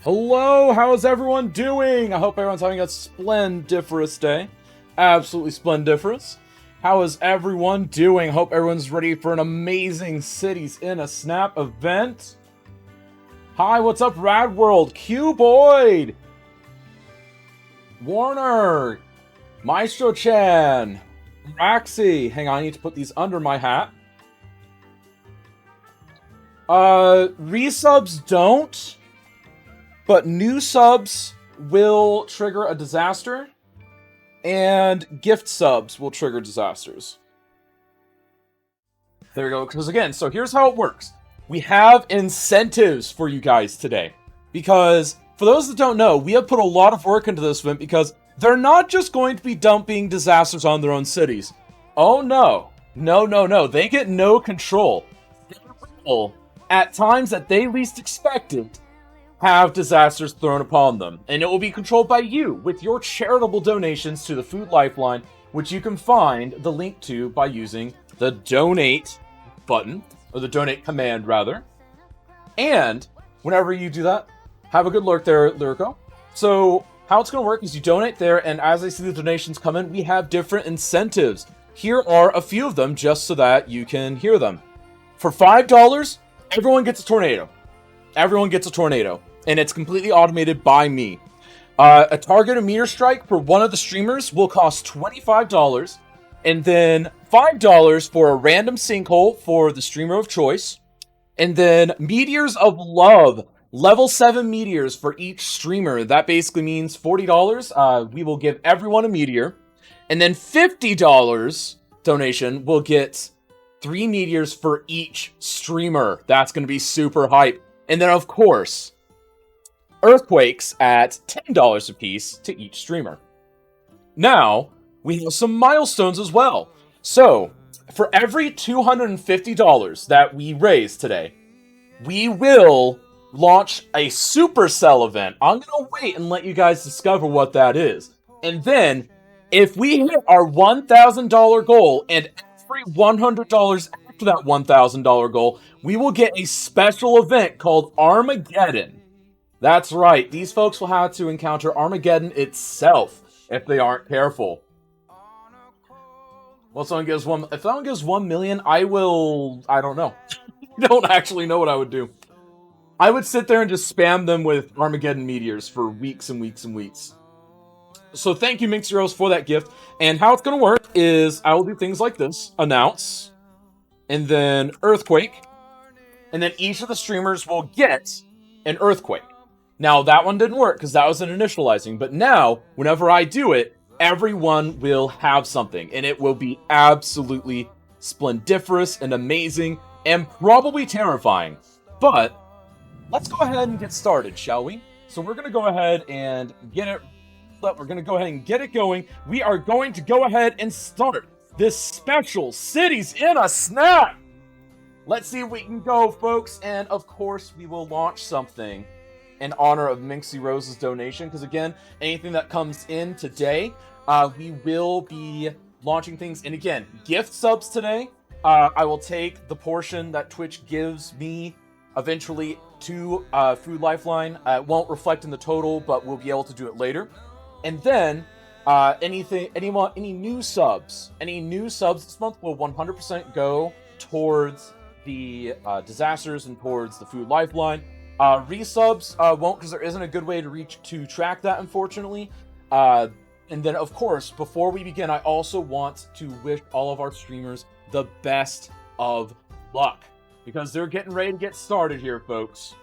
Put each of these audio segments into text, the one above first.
Hello, how's everyone doing? I hope everyone's having a splendiferous day. Absolutely splendiferous. How is everyone doing? Hope everyone's ready for an amazing Cities in a Snap event. Hi, what's up, Rad World? Cuboid! Warner! Maestro-chan! Raxi! Hang on, I need to put these under my hat. Resubs don't. But new subs will trigger a disaster, and gift subs will trigger disasters. There we go, because again, so here's how it works. We have incentives for you guys today. Because, for those that don't know, we have put a lot of work into this event because they're not just going to be dumping disasters on their own cities. Oh no. No. They get no control. They will, at times that they least expected, have disasters thrown upon them, and it will be controlled by you with your charitable donations to the Food Lifeline, which you can find the link to by using the donate button, or the donate command rather. And whenever you do that, have a good lurk there, Lyrico. So how it's going to work is you donate there, and as I see the donations come in, we have different incentives. Here are a few of them just so that you can hear them. For $5, everyone gets a tornado. Everyone gets a tornado, and it's completely automated by me. A target meteor strike for one of the streamers will cost $25, and then $5 for a random sinkhole for the streamer of choice, and then meteors of love, level 7 meteors for each streamer. That basically means $40. We will give everyone a meteor, and then $50 donation will get 3 meteors for each streamer. That's going to be super hype. And then, of course, earthquakes at $10 apiece to each streamer. Now, we have some milestones as well. So, for every $250 that we raise today, we will launch a Supercell event. I'm going to wait and let you guys discover what that is. And then, if we hit our $1,000 goal, and every $100 after that $1,000 goal, we will get a special event called Armageddon. That's right, these folks will have to encounter Armageddon itself if they aren't careful. Well, if someone gives 1 million, I don't know. I don't actually know what I would do. I would sit there and just spam them with Armageddon meteors for weeks and weeks and weeks. So thank you, Minxeros, for that gift. And how it's going to work is I will do things like this. Announce. And then Earthquake. And then each of the streamers will get an Earthquake. Now, that one didn't work because that was an initializing. But now, whenever I do it, everyone will have something. And it will be absolutely splendiferous and amazing and probably terrifying. But let's go ahead and get started, shall we? So we're going to go ahead and get it. We're going to go ahead and get it going. We are going to go ahead and start this special Cities in a Snap. Let's see if we can go, folks. And of course, we will launch something in honor of Minxie Rose's donation. Because again, anything that comes in today, we will be launching things. And again, gift subs today. I will take the portion that Twitch gives me eventually to Food Lifeline. It won't reflect in the total, but we'll be able to do it later. And then any new subs this month will 100% go towards the disasters and towards the Food Lifeline. Resubs won't, because there isn't a good way to track that, unfortunately. And then, of course, before we begin, I also want to wish all of our streamers the best of luck, because they're getting ready to get started here, folks.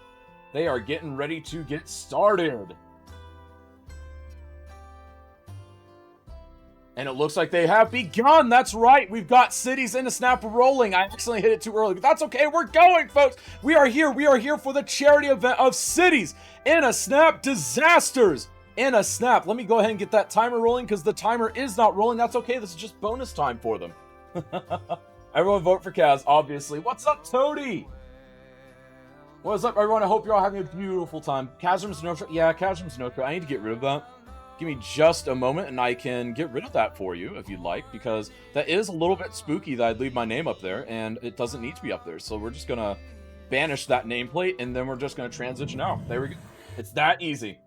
They are getting ready to get started. And it looks like they have begun. That's right. We've got Cities in a Snap rolling. I accidentally hit it too early, but that's okay. We're going, folks. We are here. We are here for the charity event of Cities in a Snap Disasters in a Snap. Let me go ahead and get that timer rolling because the timer is not rolling. That's okay. This is just bonus time for them. Everyone vote for Kaz, obviously. What's up, Toady? What's up, everyone? I hope you're all having a beautiful time. Kazrim's no-show. Yeah, Kazrim's no-show. I need to get rid of that. Give me just a moment and I can get rid of that for you if you'd like, because that is a little bit spooky that I'd leave my name up there and it doesn't need to be up there. So we're just gonna banish that nameplate and then we're just gonna transition out. There we go. It's that easy.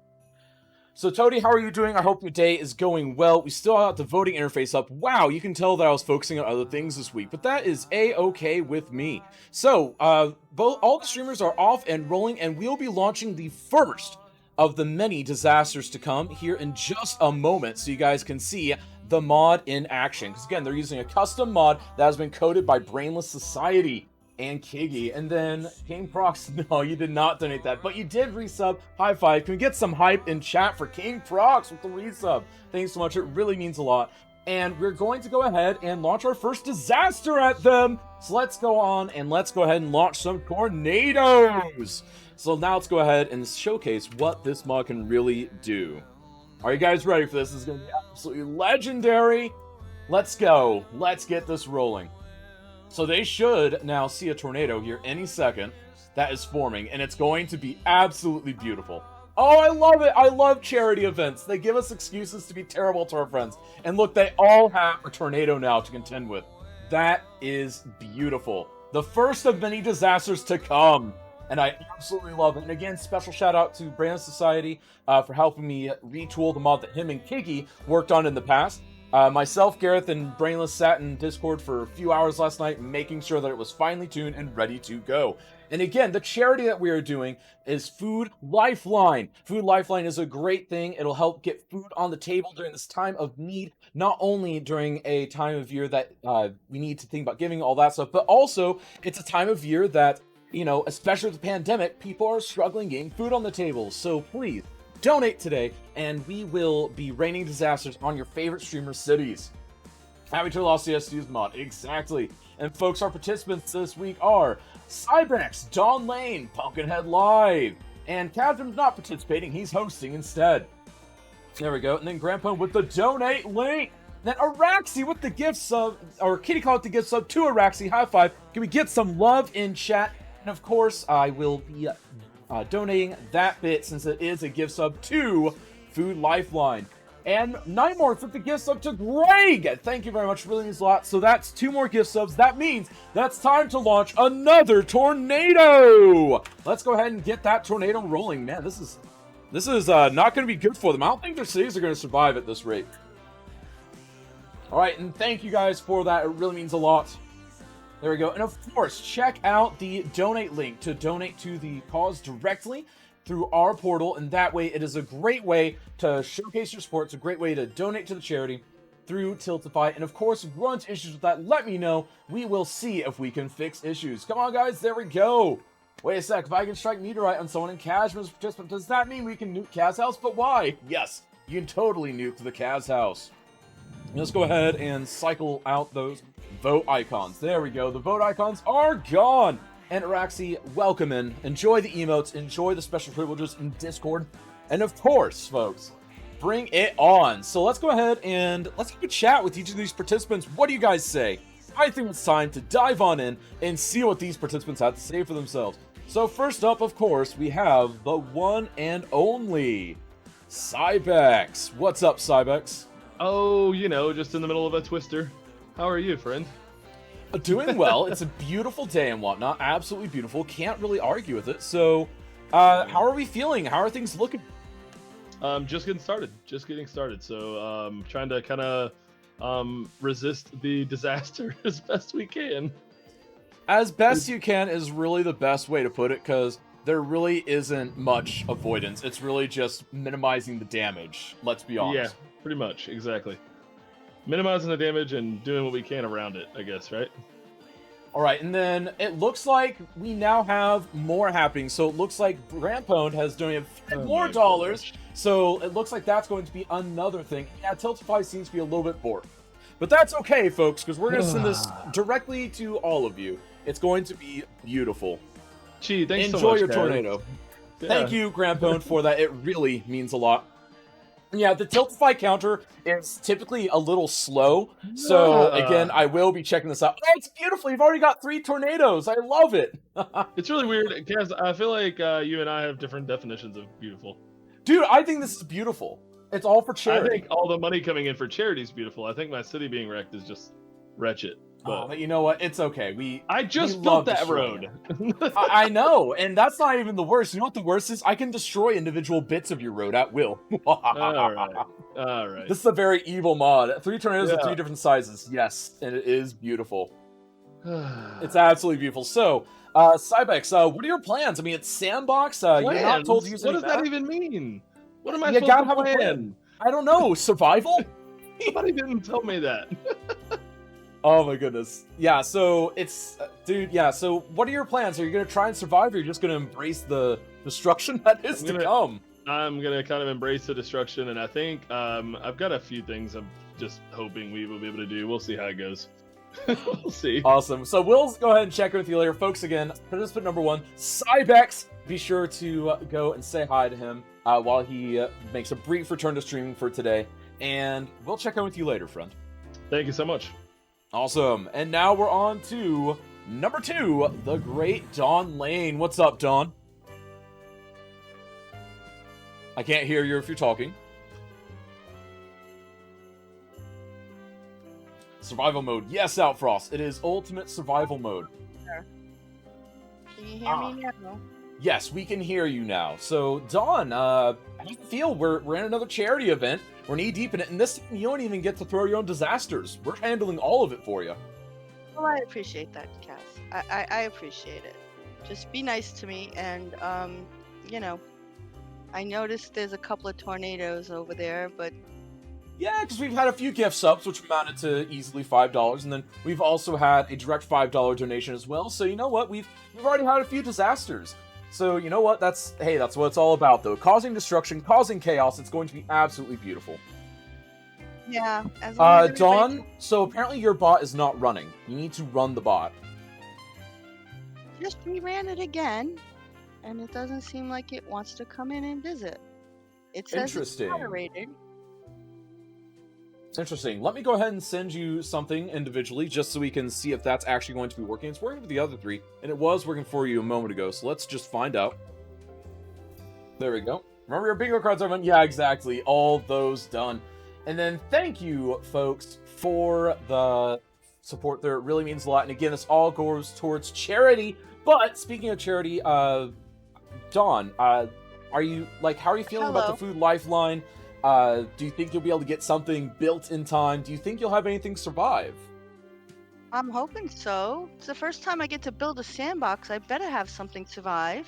So, Toady, how are you doing? I hope your day is going well. We still have the voting interface up. Wow, you can tell that I was focusing on other things this week, but that is A-okay with me. So, all the streamers are off and rolling, and we'll be launching the first of the many disasters to come here in just a moment, so you guys can see the mod in action. Because, again, they're using a custom mod that has been coded by Brainless Society and Kiggy. And then King Prox, no, you did not donate that, but you did resub. High five. Can we get some hype in chat for King Prox with the resub? Thanks so much. It really means a lot. And we're going to go ahead and launch our first disaster at them. So let's go on and let's go ahead and launch some tornadoes. So now let's go ahead and showcase what this mod can really do. Are you guys ready for this? This is going to be absolutely legendary. Let's go. Let's get this rolling. So they should now see a tornado here any second that is forming, and it's going to be absolutely beautiful. Oh, I love it! I love charity events. They give us excuses to be terrible to our friends. And look, they all have a tornado now to contend with. That is beautiful. The first of many disasters to come. And I absolutely love it. And again, special shout out to Brainless Society for helping me retool the mod that him and Kiki worked on in the past. Myself, Gareth, and Brainless sat in Discord for a few hours last night, making sure that it was finely tuned and ready to go. And again, the charity that we are doing is Food Lifeline. Food Lifeline is a great thing. It'll help get food on the table during this time of need, not only during a time of year that we need to think about giving all that stuff, but also it's a time of year that, you know, especially with the pandemic, people are struggling getting food on the table. So please, donate today, and we will be raining disasters on your favorite streamer cities. Happy to Lost CSU's mod. Exactly. And folks, our participants this week are Cybex, Dawn Lane, Pumpkinhead Live, and Cadram's not participating, he's hosting instead. There we go. And then Grandpa with the donate link. Then Araxi with the gift sub, or Kitty Call with the gift sub to Araxi. High five. Can we get some love in chat? And of course, I will be donating that bit since it is a gift sub to Food Lifeline. And Nightmorph with the gift sub to Greg! Thank you very much, really means a lot. So that's 2 more gift subs. That means that's time to launch another tornado! Let's go ahead and get that tornado rolling. Man, this is not going to be good for them. I don't think their cities are going to survive at this rate. Alright, and thank you guys for that. It really means a lot. There we go. And of course, check out the donate link to donate to the cause directly through our portal, and that way it is a great way to showcase your support. It's a great way to donate to the charity through Tiltify. And of course, if you run into issues with that, let me know. We will see if we can fix issues. Come on, guys. There we go. Wait a sec. If I can strike Meteorite on someone in Kazma's participant, does that mean we can nuke Kaz House? But why? Yes, you can totally nuke the Kaz House. Let's go ahead and cycle out those vote icons. There we go. The vote icons are gone. And Araxi, welcome in. Enjoy the emotes. Enjoy the special privileges in Discord. And of course, folks, bring it on. So let's go ahead and let's have a chat with each of these participants. What do you guys say? I think it's time to dive on in and see what these participants have to say for themselves. So first up, of course, we have the one and only Cybex. What's up, Cybex? Oh, you know, just in the middle of a twister. How are you, friend? Doing well. It's a beautiful day and whatnot. Absolutely beautiful. Can't really argue with it. So, how are we feeling? How are things looking? Just getting started. Just getting started. So, trying to kind of resist the disaster as best we can. As best you can is really the best way to put it, because there really isn't much avoidance. It's really just minimizing the damage. Let's be honest. Yeah, pretty much. Exactly. Minimizing the damage and doing what we can around it, I guess, right? Alright, and then it looks like we now have more happening. So it looks like Grandpone has donated more dollars. Gosh. So it looks like that's going to be another thing. Yeah, Tiltify seems to be a little bit bored. But that's okay, folks, because we're going to send this directly to all of you. It's going to be beautiful. Gee, thanks Enjoy so much, your guys. tornado. Yeah. Thank you, Grandpone, for that. It really means a lot. Yeah, the Tiltify counter is typically a little slow. So, again, I will be checking this out. Oh, it's beautiful. You've already got 3 tornadoes. I love it. It's really weird, Kaz. I feel like you and I have different definitions of beautiful. Dude, I think this is beautiful. It's all for charity. I think all the money coming in for charity is beautiful. I think my city being wrecked is just wretched. but but you know what? It's okay. I we just love built that destroying road. I know, and that's not even the worst. You know what the worst is? I can destroy individual bits of your road at will. All right, all right. This is a very evil mod. 3 tornadoes of Yeah. 3 different sizes. Yes, and it is beautiful. It's absolutely beautiful. So, Cybex, what are your plans? I mean, it's sandbox. You're not told to use What any does that map. even mean? What am I You supposed gotta to have a plan? plan. I don't know. Survival? Somebody didn't tell me that. Oh my goodness. Yeah, so it's... dude, yeah, so what are your plans? Are you gonna try and survive, or are you just gonna embrace the destruction that is to come? I'm gonna kind of embrace the destruction, and I think I've got a few things I'm just hoping we will be able to do. We'll see how it goes. We'll see. Awesome. So we'll go ahead and check in with you later. Folks, again, participant number 1, Cybex. Be sure to go and say hi to him while he makes a brief return to streaming for today. And we'll check in with you later, friend. Thank you so much. Awesome. And now we're on to number 2, the great Dawn Lane. What's up, Dawn? I can't hear you if you're talking. Survival mode. Yes, Outfrost. It is ultimate survival mode. Can you hear me now? Yes, we can hear you now. So, Dawn, how do you feel? We're in another charity event. We're knee deep in it, and this time you don't even get to throw your own disasters. We're handling all of it for you. Well, I appreciate that, Cass. I appreciate it. Just be nice to me, and you know, I noticed there's a couple of tornadoes over there, but Yeah, because we've had a few gift subs, which amounted to easily $5, and then we've also had a direct $5 donation as well. So you know what? We've already had a few disasters. So you know what? That's what it's all about, though. Causing destruction, causing chaos. It's going to be absolutely beautiful. yeah. As long as everybody- Dawn. So apparently your bot is not running. You need to run the bot. just reran it again, and it doesn't seem like it wants to come in and visit. It says it's Interesting. moderated. Interesting. Let me go ahead and send you something individually, just so we can see if that's actually going to be working. It's working for the other 3, and it was working for you a moment ago, so let's just find out. There we go. Remember your bingo cards are done? Yeah, exactly. All those done. And then thank you, folks, for the support there. It really means a lot. And again, this all goes towards charity. But speaking of charity, Dawn, are you, like, how are you feeling about the Hello. Food Lifeline? Do you think you'll be able to get something built in time? Do you think you'll have anything survive? I'm hoping so. It's the first time I get to build a sandbox. I better have something survive.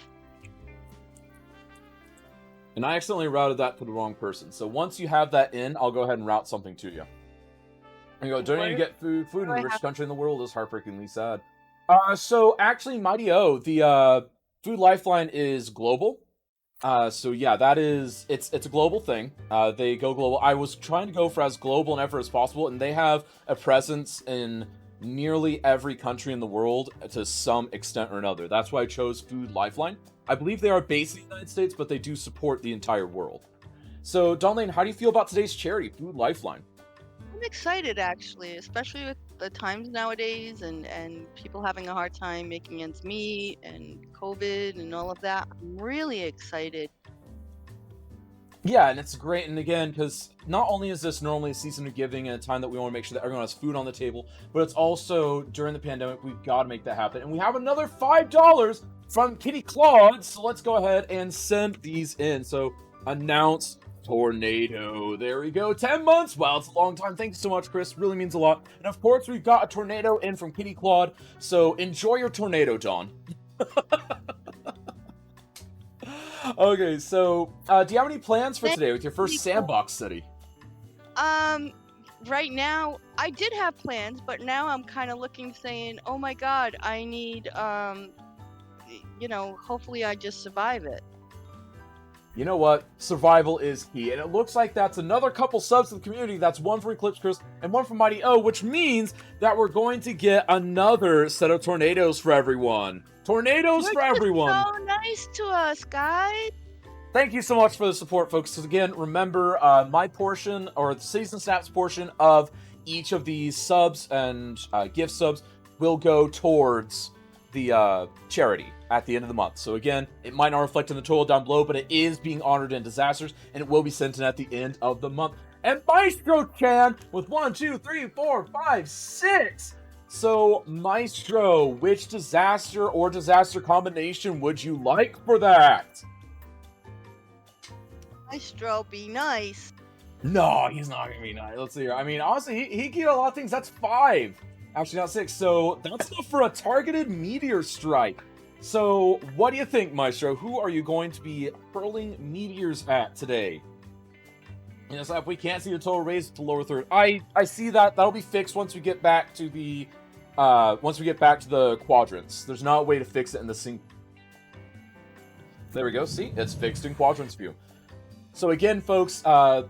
And I accidentally routed that to the wrong person. So once you have that in, I'll go ahead and route something to you. And you go, don't you get food in do the I richest have- country in the world is heartbreakingly sad. So actually, Mighty O, the Food Lifeline is global. So yeah, it's a global thing. They go global. I was trying to go for as global and ever as possible, and they have a presence in nearly every country in the world to some extent or another. That's why I chose Food Lifeline. I believe they are based in the United States, but they do support the entire world. So, Dawn Lane, how do you feel about today's charity, Food Lifeline? I'm excited, actually, especially with the times nowadays and people having a hard time making ends meet and COVID and all of that. I'm really excited. Yeah, and it's great, and again, because not only is this normally a season of giving and a time that we want to make sure that everyone has food on the table, but it's also, during the pandemic, we've got to make that happen. And we have another $5 from Kitty Claude, so let's go ahead and send these in. So, announce tornado. There we go. 10 months. Wow, it's a long time. Thank you so much, Chris. Really means a lot. And of course, we've got a tornado in from Kitty Claude, so enjoy your tornado, Dawn. Okay, so do you have any plans for today with your first sandbox city? Right now, I did have plans, but now I'm kind of looking, saying, "Oh my God, I need, hopefully I just survive it." You know what? Survival is key. And it looks like that's another couple subs to the community. That's one from Eclipse Chris and one from Mighty O, which means that we're going to get another set of tornadoes for everyone. Tornadoes You're for just everyone. so nice to us, guys. Thank you so much for the support, folks. So again, remember my portion, or the Season Snaps portion of each of these subs and gift subs will go towards the charity at the end of the month. So again, it might not reflect in the total down below, but it is being honored in disasters, and it will be sent in at the end of the month. And Maestro Chan with 1, 2, 3, 4, 5, 6 So, Maestro, which disaster or disaster combination would you like for that? Maestro, be nice. No, he's not gonna be nice. Let's see here. I mean, honestly, he can get a lot of things. That's 5. Actually, not 6. So, that's enough for a targeted meteor strike. So, what do you think, Maestro? Who are you going to be hurling meteors at today? You know, so if we can't see the total raise to lower third, I see that. That'll be fixed once we get back to the quadrants. There's not a way to fix it in the sync. There we go. See, it's fixed in quadrants view. So again, folks,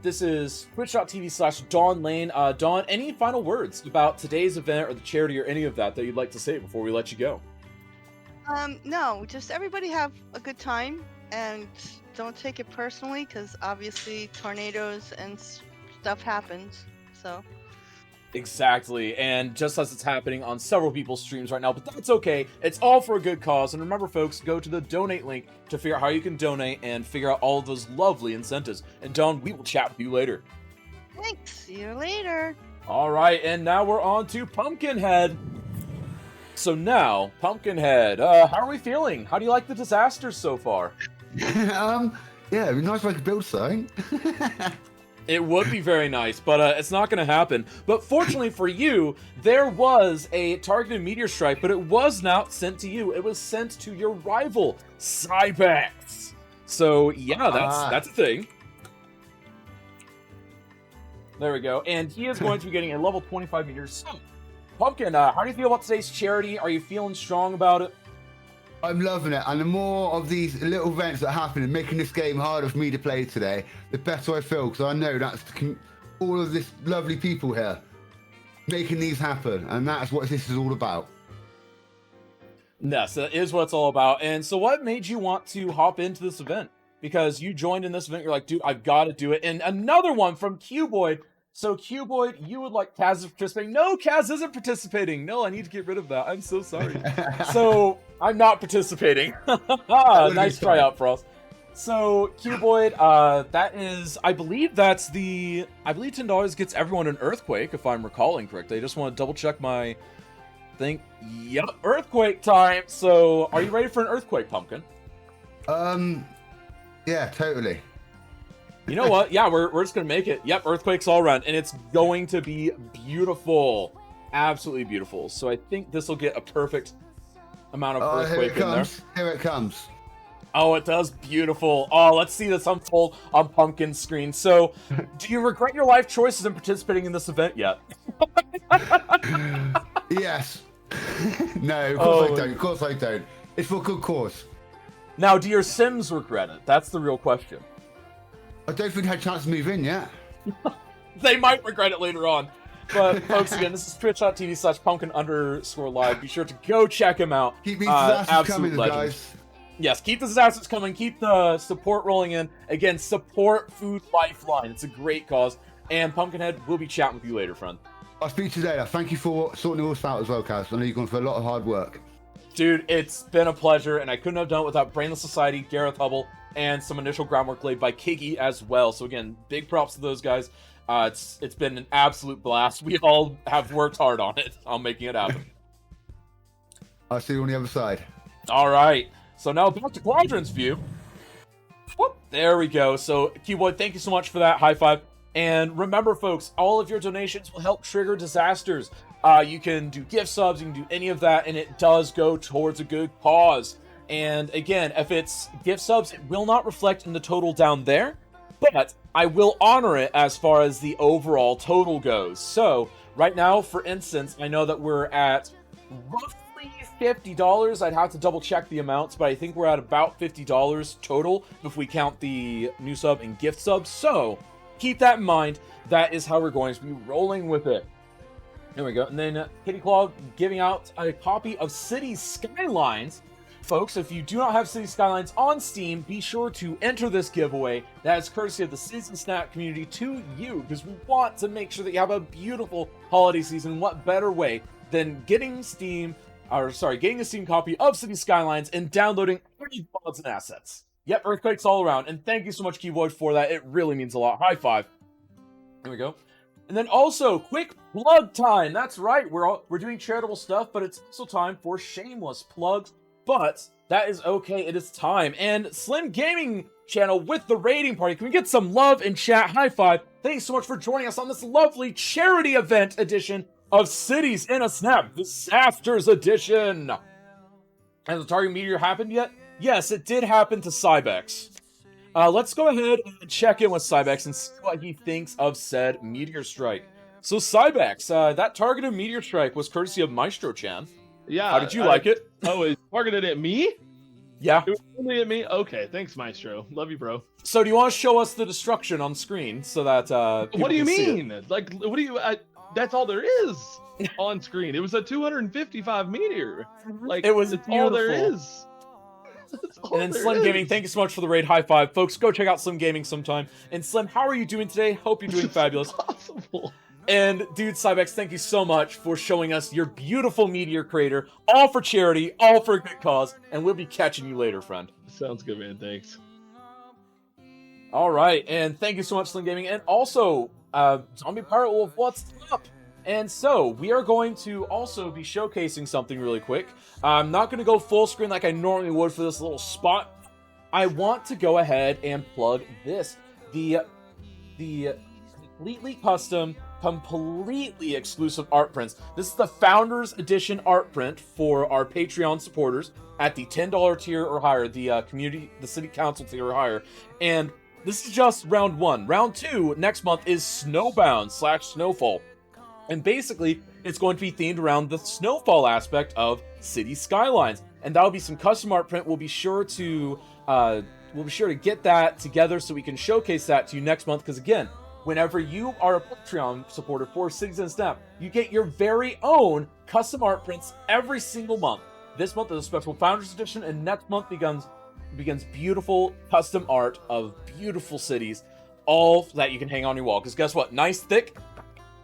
this is twitch.tv/Dawn Lane. Dawn, any final words about today's event or the charity or any of that you'd like to say before we let you go? No, just everybody have a good time and don't take it personally, because obviously tornadoes and stuff happens. So. Exactly, and just as it's happening on several people's streams right now, but that's okay. It's all for a good cause, and remember, folks, go to the donate link to figure out how you can donate and figure out all of those lovely incentives. And Dawn, we will chat with you later. Thanks. See you later. All right, and now we're on to Pumpkinhead. So now, Pumpkinhead, how are we feeling? How do you like the disasters so far? Yeah, it'd be nice if I could build something. It would be very nice, but it's not going to happen. But fortunately for you, there was a targeted meteor strike, but it was not sent to you. It was sent to your rival, Cybex. So yeah, that's a thing. There we go. And he is going to be getting a level 25 meteors. So, Pumpkin, how do you feel about today's charity? Are you feeling strong about it? I'm loving it, and the more of these little events that happen and making this game harder for me to play today, the better I feel, because I know that's all of this lovely people here making these happen, and that's what this is all about. Yes, that is what it's all about. And so what made you want to hop into this event? Because you joined in this event, you're like, dude, I've got to do it. And another one from Cuboid. So, Cuboid, you would like Kaz to participate. No, Kaz isn't participating. No, I need to get rid of that. I'm so sorry. So, I'm not participating. Nice try out, Frost. So, Cuboid, that is, I believe $10 gets everyone an Earthquake, if I'm recalling correctly. I just want to double check my thing. Yep, Earthquake time. So, are you ready for an Earthquake, Pumpkin? Yeah, totally. You know what? Yeah, we're just gonna make it. Yep, Earthquakes all around, and it's going to be beautiful, absolutely beautiful. So I think this will get a perfect amount of Earthquake in there. Here it comes. Oh, it does. Beautiful. Oh, let's see this unfold on Pumpkin's screen. So, do you regret your life choices in participating in this event yet? Yes. No, of course I don't. Of course I don't. It's for a good cause. Now, do your Sims regret it? That's the real question. I don't think I had a chance to move in yet. They might regret it later on. But, folks, again, this is twitch.tv/pumpkin_live. Be sure to go check him out. Keep these disasters coming, guys. Yes, keep the disasters coming. Keep the support rolling in. Again, support Food Lifeline. It's a great cause. And Pumpkinhead, we'll be chatting with you later, friend. I'll speak to you later. Thank you for sorting all this out as well, Kaz. I know you've gone for a lot of hard work. Dude, it's been a pleasure, and I couldn't have done it without Brainless Society, Gareth Hubble, and some initial groundwork laid by Kiggy as well. So again, big props to those guys. It's been an absolute blast. We all have worked hard on it, on making it happen. I'll see you on the other side. All right. So now back to Quadrants view. Whoop, there we go. So, Cuboid, thank you so much for that. High five. And remember, folks, all of your donations will help trigger disasters. You can do gift subs, you can do any of that, and it does go towards a good cause. And again, if it's gift subs, it will not reflect in the total down there, but I will honor it as far as the overall total goes. So, right now, for instance, I know that we're at roughly $50. I'd have to double check the amounts, but I think we're at about $50 total if we count the new sub and gift subs. So, keep that in mind. That is how we're going to be rolling with it. There we go. And then Kitty Claw giving out a copy of City Skylines. Folks, if you do not have City Skylines on Steam, be sure to enter this giveaway. That is courtesy of the Season Snap community to you, because we want to make sure that you have a beautiful holiday season. What better way than getting a Steam copy of City Skylines and downloading any mods and assets. Yep, Earthquakes all around. And thank you so much, Keyboard, for that. It really means a lot. High five. There we go. And then also, quick plug time. That's right, we're doing charitable stuff, but it's also time for shameless plugs. But that is okay, it is time. And Slim Gaming channel with the raiding party. Can we get some love in chat? High five. Thanks so much for joining us on this lovely charity event edition of Cities in a Snap Disasters Edition. Has the target meteor happened yet? Yes, it did happen to Cybex. Let's go ahead and check in with Cybex and see what he thinks of said meteor strike. So Cybex, that targeted meteor strike was courtesy of Maestro-chan. Yeah. How did you like it? Oh, it targeted at me? Yeah. It was only at me? Okay, thanks, Maestro. Love you, bro. So do you want to show us the destruction on screen so that What do you people can see it? mean? Like, what do you... that's all there is on screen. It was a 255 meteor. Like, It was it's all there beautiful. is. That's all And then there Slim is. Gaming, thank you so much for the raid. High five. Folks, go check out Slim Gaming sometime. And Slim, how are you doing today? Hope you're doing fabulous. Possible. And dude, Cybex, thank you so much for showing us your beautiful meteor crater. All for charity, all for a good cause. And we'll be catching you later, friend. Sounds good, man. Thanks. All right, and thank you so much, Slim Gaming. And also, Zombie Pirate Wolf, what's up? And so, we are going to also be showcasing something really quick. I'm not going to go full screen like I normally would for this little spot. I want to go ahead and plug this. The completely custom, completely exclusive art prints. This is the Founders Edition art print for our Patreon supporters at the $10 tier or higher, the City Council tier or higher. And this is just round 1. Round 2 next month is Snowbound/Snowfall. And basically, it's going to be themed around the snowfall aspect of City Skylines. And that'll be some custom art print. We'll be sure to get that together so we can showcase that to you next month. Because again, whenever you are a Patreon supporter for Cities in a Snap, you get your very own custom art prints every single month. This month is a special Founders Edition, and next month begins beautiful custom art of beautiful cities, all that you can hang on your wall. Because guess what? Nice thick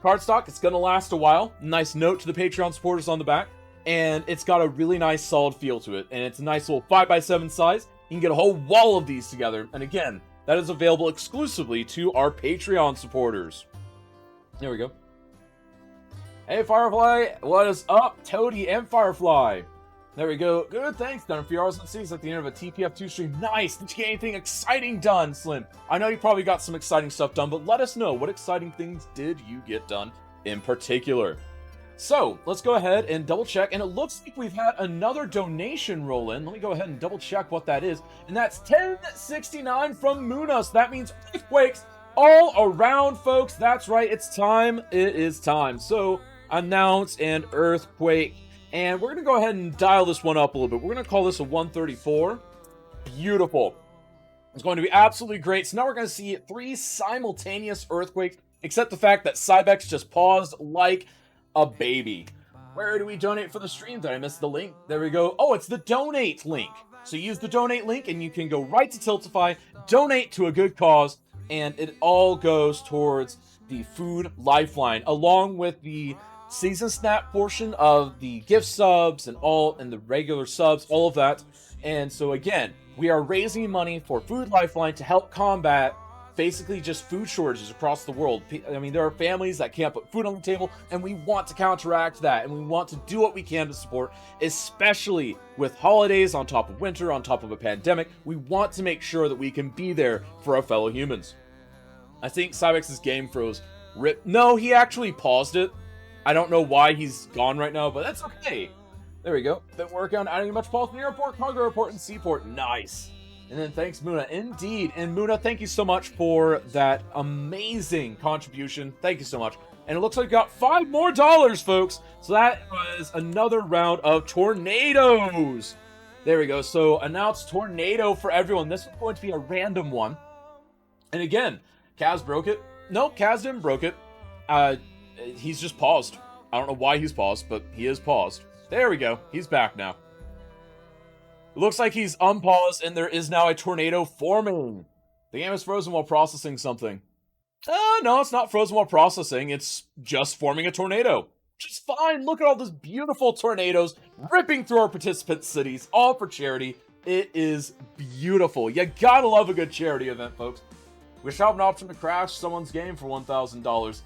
cardstock. It's gonna last a while. Nice note to the Patreon supporters on the back, and it's got a really nice solid feel to it. And it's a nice little 5x7 size. You can get a whole wall of these together. And again, that is available exclusively to our Patreon supporters. There we go. Hey Firefly, what is up? Toady and Firefly. There we go. Good, thanks, done a few hours and seas at the end of a TPF2 stream. Nice! Did you get anything exciting done, Slim? I know you probably got some exciting stuff done, but let us know, what exciting things did you get done in particular? So, let's go ahead and double check, and it looks like we've had another donation roll in. Let me go ahead and double check what that is. And that's 1069 from Muna, so that means earthquakes all around, folks. That's right, it's time. It is time. So, announce an earthquake. And we're going to go ahead and dial this one up a little bit. We're going to call this a 134. Beautiful. It's going to be absolutely great. So now we're going to see 3 simultaneous earthquakes, except the fact that Cybex just paused like a baby. Where do we donate for the stream? Did I miss the link? There we go. Oh, it's the donate link. So use the donate link and you can go right to Tiltify, donate to a good cause, and it all goes towards the food lifeline, along with the season snap portion of the gift subs and the regular subs, all of that. And so again, we are raising money for Food Lifeline to help combat basically just food shortages across the world. I mean, there are families that can't put food on the table, and we want to counteract that, and we want to do what we can to support, especially with holidays on top of winter, on top of a pandemic. We want to make sure that we can be there for our fellow humans. I think Cybex's game froze. No, he actually paused it. I don't know why he's gone right now, but that's okay. There we go. Been working on adding much pulse in the airport, cargo airport, and seaport. Nice. And then thanks, Muna. Indeed. And Muna, thank you so much for that amazing contribution. Thank you so much. And it looks like we got $5 more, folks. So that was another round of tornadoes. There we go. So announce tornado for everyone. This is going to be a random one. And again, Kaz broke it. No, Kaz didn't broke it. He's just paused. I don't know why he's paused, but he is paused. There we go. He's back now. It looks like he's unpaused, and there is now a tornado forming. The game is frozen while processing something. No, it's not frozen while processing. It's just forming a tornado. Just fine. Look at all these beautiful tornadoes ripping through our participant cities, all for charity. It is beautiful. You gotta love a good charity event, folks. We shall have an option to crash someone's game for $1,000.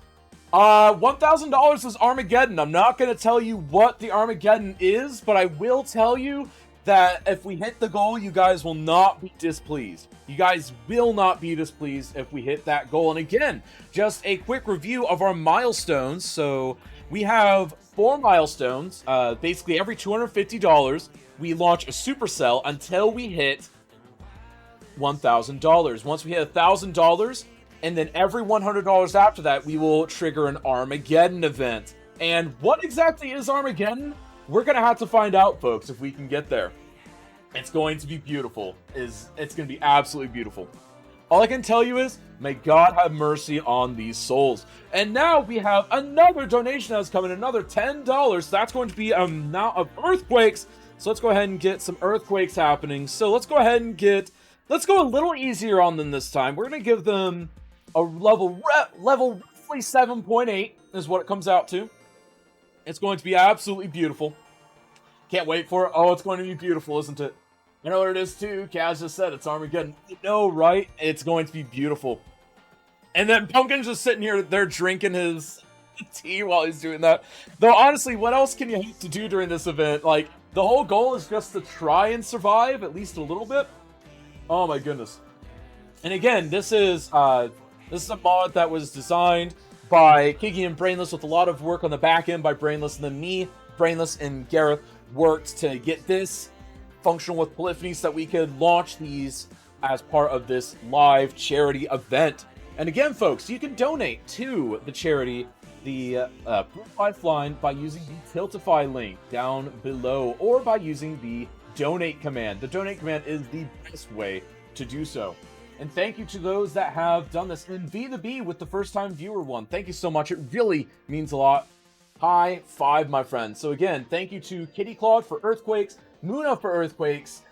$1,000 is Armageddon. I'm not going to tell you what the Armageddon is, but I will tell you that if we hit the goal, you guys will not be displeased. You guys will not be displeased if we hit that goal. And again, just a quick review of our milestones. So we have 4 milestones. Basically, every $250, we launch a supercell until we hit $1,000. Once we hit $1,000, and then every $100 after that, we will trigger an Armageddon event. And what exactly is Armageddon? We're going to have to find out, folks, if we can get there. It's going to be beautiful. It's going to be absolutely beautiful. All I can tell you is, may God have mercy on these souls. And now we have another donation that's coming, another $10. That's going to be an amount of earthquakes. So let's go ahead and get some earthquakes happening. So let's go ahead and let's go a little easier on them this time. We're going to give them a level roughly 7.8 is what it comes out to. It's going to be absolutely beautiful. Can't wait for it. Oh, it's going to be beautiful, isn't it? You know what it is too? Kaz just said it's Armageddon. You know, right? It's going to be beautiful. And then Pumpkin's just sitting here, they're drinking his tea while he's doing that. Though, honestly, what else can you have to do during this event? Like, the whole goal is just to try and survive, at least a little bit. Oh my goodness. And again, this is a mod that was designed by Kiki and Brainless with a lot of work on the back end by Brainless, and then me, Brainless, and Gareth worked to get this functional with Polyphony so that we could launch these as part of this live charity event. And again, folks, you can donate to the charity, the Proof Lifeline, by using the Tiltify link down below, or by using the donate command. The donate command is the best way to do so. And thank you to those that have done this. And V the B with the first time viewer one. Thank you so much. It really means a lot. High five, my friends. So again, thank you to Kitty Claude for earthquakes, Muna for earthquakes,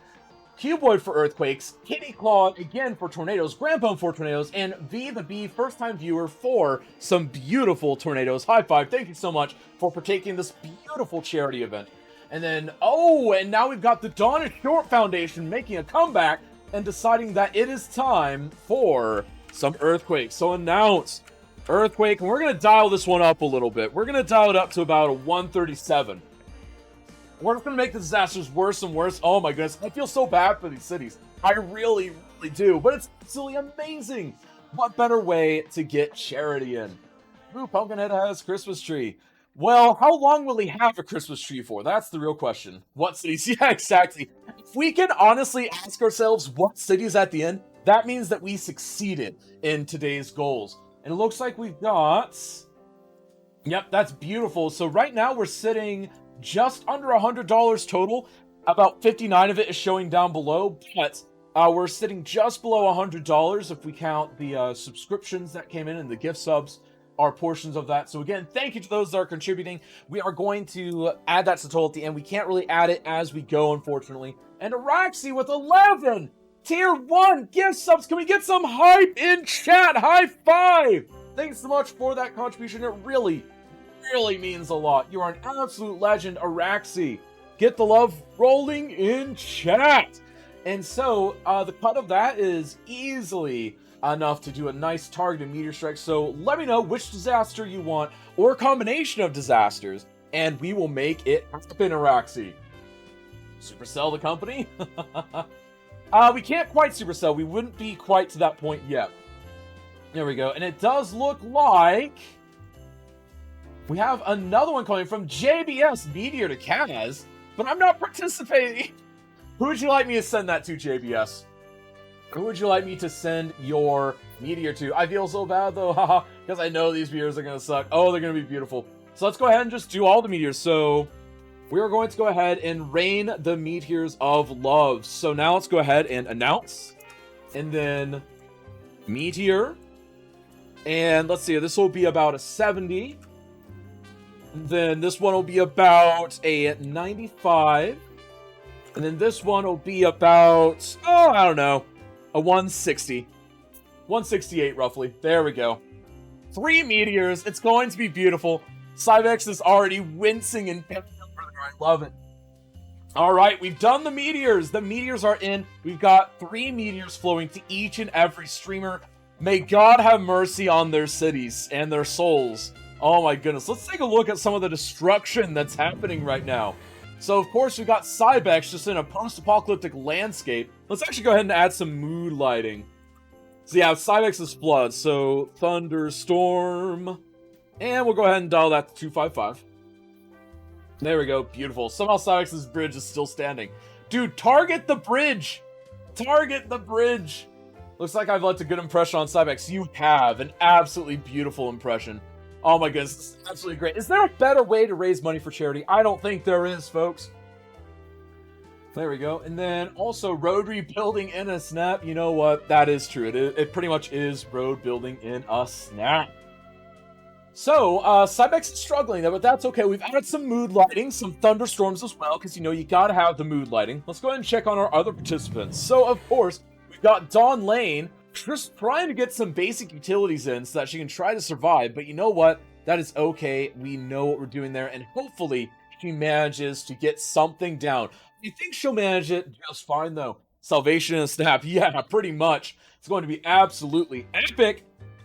Cuboid for earthquakes, Kitty Claude again for tornadoes, Grandpa for tornadoes, and V the B, first time viewer, for some beautiful tornadoes. High five. Thank you so much for partaking in this beautiful charity event. And then, and now we've got the Donna Short Foundation making a comeback and deciding that it is time for some earthquakes. So announce earthquake, and we're going to dial this one up a little bit. We're going to dial it up to about a 137. We're just going to make the disasters worse and worse. Oh my goodness, I feel so bad for these cities. I really, really do. But it's absolutely amazing. What better way to get charity in? Ooh, Pumpkinhead has Christmas tree. Well, how long will he have a Christmas tree for? That's the real question. What cities? Yeah, exactly. If we can honestly ask ourselves what cities at the end, that means that we succeeded in today's goals. And it looks like we've got... Yep, that's beautiful. So right now we're sitting just under $100 total. About 59 of it is showing down below, but we're sitting just below $100 if we count the subscriptions that came in and the gift subs are portions of that. So again, thank you to those that are contributing. We are going to add that to total at the end. We can't really add it as we go, unfortunately. And Araxi with 11 tier 1 gift subs. Can we get some hype in chat? High five! Thanks so much for that contribution. It really, really means a lot. You are an absolute legend, Araxi. Get the love rolling in chat. And so the cut of that is easily enough to do a nice targeted meteor strike. So let me know which disaster you want, or a combination of disasters, and we will make it happen, Araxi. Supercell the company? We can't quite supercell. We wouldn't be quite to that point yet. There we go. And it does look like we have another one coming from JBS Meteor to Kaz, but I'm not participating. Who would you like me to send that to, JBS? Who would you like me to send your meteor to? I feel so bad, though, haha, because I know these meteors are going to suck. Oh, they're going to be beautiful. So let's go ahead and just do all the meteors. So we are going to go ahead and rain the meteors of love. So now let's go ahead and announce. And then meteor. And let's see, this will be about a 70. And then this one will be about a 95. And then this one will be about, I don't know, a 160. 168, roughly. There we go. 3 meteors. It's going to be beautiful. Cybex is already wincing in pain. I love it. All right, we've done the meteors. The meteors are in. We've got 3 meteors flowing to each and every streamer. May God have mercy on their cities and their souls. Oh my goodness. Let's take a look at some of the destruction that's happening right now. So, of course, we've got Cybex just in a post-apocalyptic landscape. Let's actually go ahead and add some mood lighting. So, yeah, Cybex's flood. So, thunderstorm. And we'll go ahead and dial that to 255. There we go. Beautiful. Somehow Cybex's bridge is still standing. Dude, target the bridge! Target the bridge! Looks like I've left a good impression on Cybex. You have an absolutely beautiful impression. Oh my goodness, this is absolutely great. Is there a better way to raise money for charity? I don't think there is, folks. There we go. And then also road rebuilding in a snap. You know what? That is true. It pretty much is road building in a snap. So, Cybex is struggling there, but that's okay. We've added some mood lighting, some thunderstorms as well, because, you know, you gotta have the mood lighting. Let's go ahead and check on our other participants. So, of course, we've got Dawn Lane, just trying to get some basic utilities in so that she can try to survive, but you know what? That is okay. We know what we're doing there, and hopefully she manages to get something down. I think she'll manage it just fine, though. Salvation in a snap. Yeah, pretty much. It's going to be absolutely epic.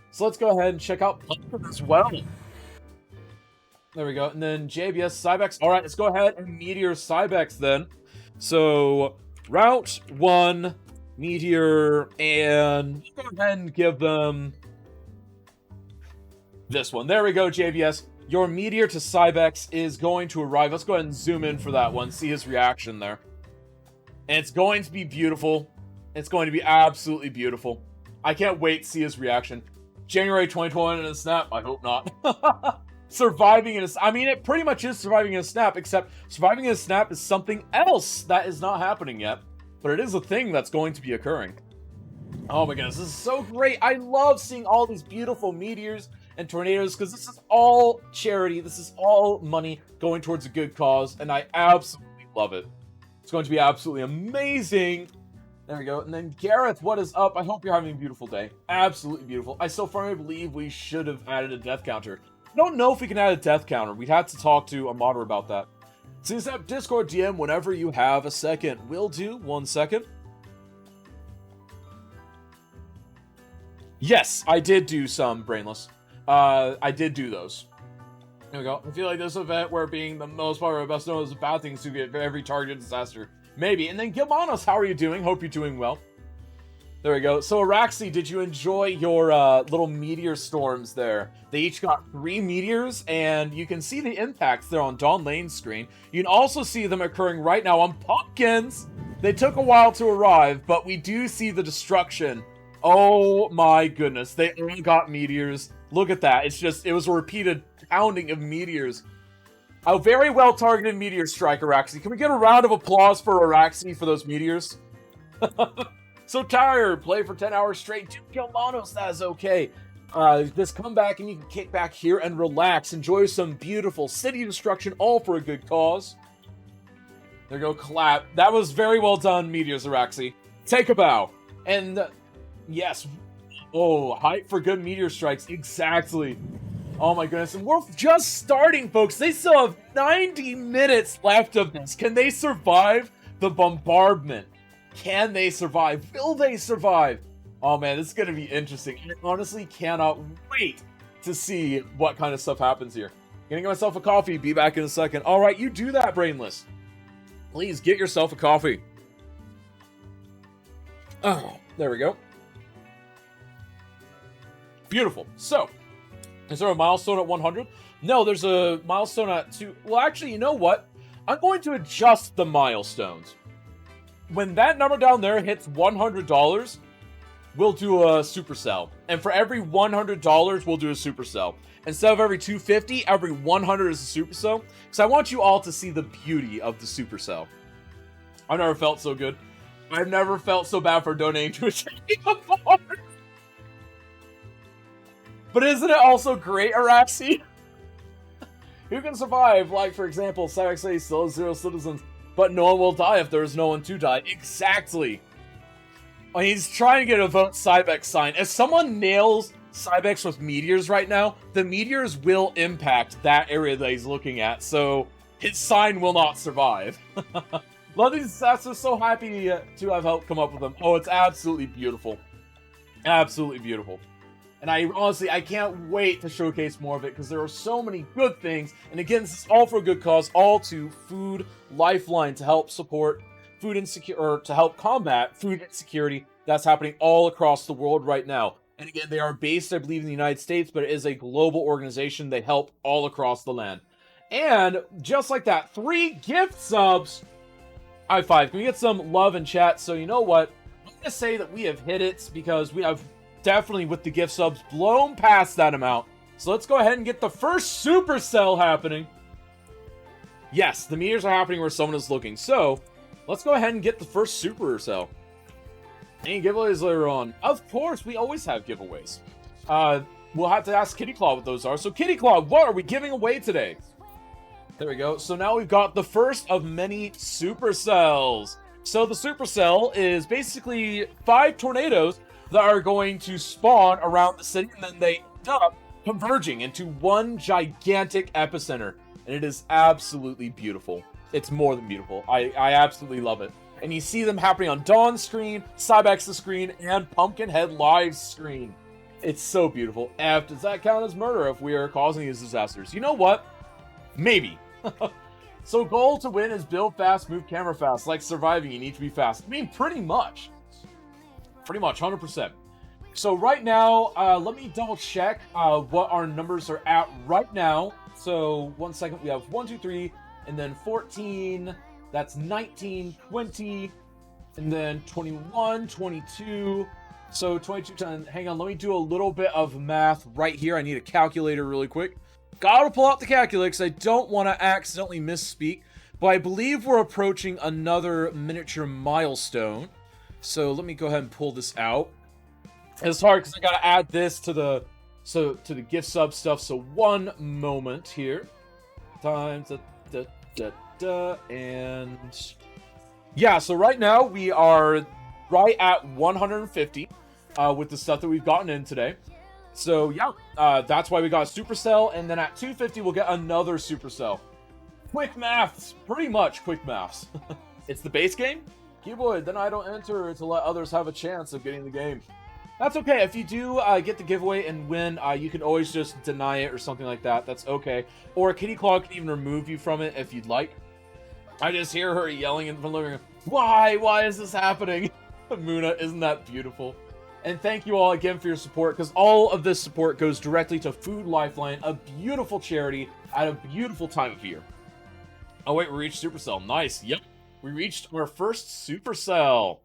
So let's go ahead and check out Pumpkin as well. There we go. And then JBS Cybex. All right, let's go ahead and Meteor Cybex then. So, Route 1, Meteor, and go ahead and give them this one. There we go, JBS. Your Meteor to Cybex is going to arrive. Let's go ahead and zoom in for that one. See his reaction there. And it's going to be beautiful. It's going to be absolutely beautiful. I can't wait to see his reaction. January 2021 in a snap? I hope not. Surviving in a... I mean, it pretty much is surviving in a snap, except surviving in a snap is something else that is not happening yet. But it is a thing that's going to be occurring. Oh my goodness, this is so great. I love seeing all these beautiful meteors and tornadoes, because this is all charity. This is all money going towards a good cause, and I absolutely love it. It's going to be absolutely amazing. There we go. And then Gareth, what is up? I hope you're having a beautiful day. Absolutely beautiful. I still firmly believe we should have added a death counter. I don't know if we can add a death counter. We'd have to talk to a modder about that. So use that Discord DM whenever you have a second. Will do. 1 second. Yes, I did do some Brainless. I did do those. There we go. I feel like this event, where being the most popular, best known, is a bad thing to get every targeted disaster. Maybe. And then Gilmanos, how are you doing? Hope you're doing well. There we go. So, Araxi, did you enjoy your little meteor storms there? They each got 3 meteors, and you can see the impacts there on Dawn Lane's screen. You can also see them occurring right now on Pumpkins. They took a while to arrive, but we do see the destruction. Oh my goodness. They all got meteors. Look at that. It was a repeated pounding of meteors. A very well targeted meteor strike, Araxi. Can we get a round of applause for Araxi for those meteors? So tired, play for 10 hours straight. Dude, Gilmanos, that is okay. Just come back and you can kick back here and relax. Enjoy some beautiful city destruction, all for a good cause. There you go, clap. That was very well done, Meteors, Araxi. Take a bow. And, yes. Oh, hype for good meteor strikes. Exactly. Oh my goodness. And we're just starting, folks. They still have 90 minutes left of this. Can they survive the bombardment? Can they survive? Will they survive? Oh man, this is going to be interesting. I honestly cannot wait to see what kind of stuff happens here. Gonna get myself a coffee. Be back in a second. All right, you do that, Brainless. Please get yourself a coffee. Oh, there we go. Beautiful. So, is there a milestone at 100? No, there's a milestone at 2. Well, actually, you know what? I'm going to adjust the milestones. When that number down there hits $100, we'll do a supercell. And for every $100, we'll do a supercell. Instead of every $250, every 100 is a supercell. Because I want you all to see the beauty of the supercell. I've never felt so good. I've never felt so bad for donating to a charity before. But isn't it also great, Araxi? Who can survive? Like, for example, Cybex still has 0 citizens, but no one will die if there is no one to die. Exactly. Oh, he's trying to get a vote Cybex sign. If someone nails Cybex with meteors right now, the meteors will impact that area that he's looking at, so his sign will not survive. Love these stats. I'm so happy to have helped come up with them. Oh, it's absolutely beautiful. Absolutely beautiful. And I can't wait to showcase more of it because there are so many good things. And again, this is all for a good cause, all to Food Lifeline to help support food insecurity, or to help combat food insecurity that's happening all across the world right now. And again, they are based, I believe, in the United States, but it is a global organization. They help all across the land. And just like that, 3 gift subs. High five. Can we get some love in chat? So you know what? I'm going to say that we have hit it because we have definitely, with the gift subs, blown past that amount. So let's go ahead and get the first supercell happening. Yes, the meteors are happening where someone is looking. So let's go ahead and get the first supercell. Any giveaways later on? Of course, we always have giveaways. We'll have to ask Kitty Claw what those are. So Kitty Claw, what are we giving away today? There we go. So now we've got the first of many supercells. So the supercell is basically 5 tornadoes that are going to spawn around the city, and then they end up converging into one gigantic epicenter. And it is absolutely beautiful. It's more than beautiful. I absolutely love it. And you see them happening on Dawn's screen, Cybex's screen, and Pumpkinhead Live's screen. It's so beautiful. F, does that count as murder if we are causing these disasters? You know what? Maybe. So goal to win is build fast, move camera fast. Like surviving, you need to be fast. I mean, pretty much. Pretty much, 100%. So right now, let me double check what our numbers are at right now. So 1 second, we have 1, 2, 3, and then 14. That's 19, 20, and then 21, 22. So 22 times, hang on, let me do a little bit of math right here. I need a calculator really quick. Gotta pull out the calculator because I don't want to accidentally misspeak. But I believe we're approaching another miniature milestone. So let me go ahead and pull this out. It's hard because I gotta add this to the gift sub stuff. So one moment here. Times and yeah, so right now we are right at 150 with the stuff that we've gotten in today. So yeah, that's why we got Supercell, and then at 250 we'll get another Supercell. Quick maths, pretty much quick maths. It's the base game? Keyboard, then I don't enter to let others have a chance of getting the game. That's okay. If you do get the giveaway and win, you can always just deny it or something like that. That's okay. Or Kitty Claw can even remove you from it if you'd like. I just hear her yelling in the living room. Why? Why is this happening? Muna, isn't that beautiful? And thank you all again for your support, because all of this support goes directly to Food Lifeline, a beautiful charity at a beautiful time of year. Oh wait, we reached Supercell. Nice. Yep. We reached our first Supercell.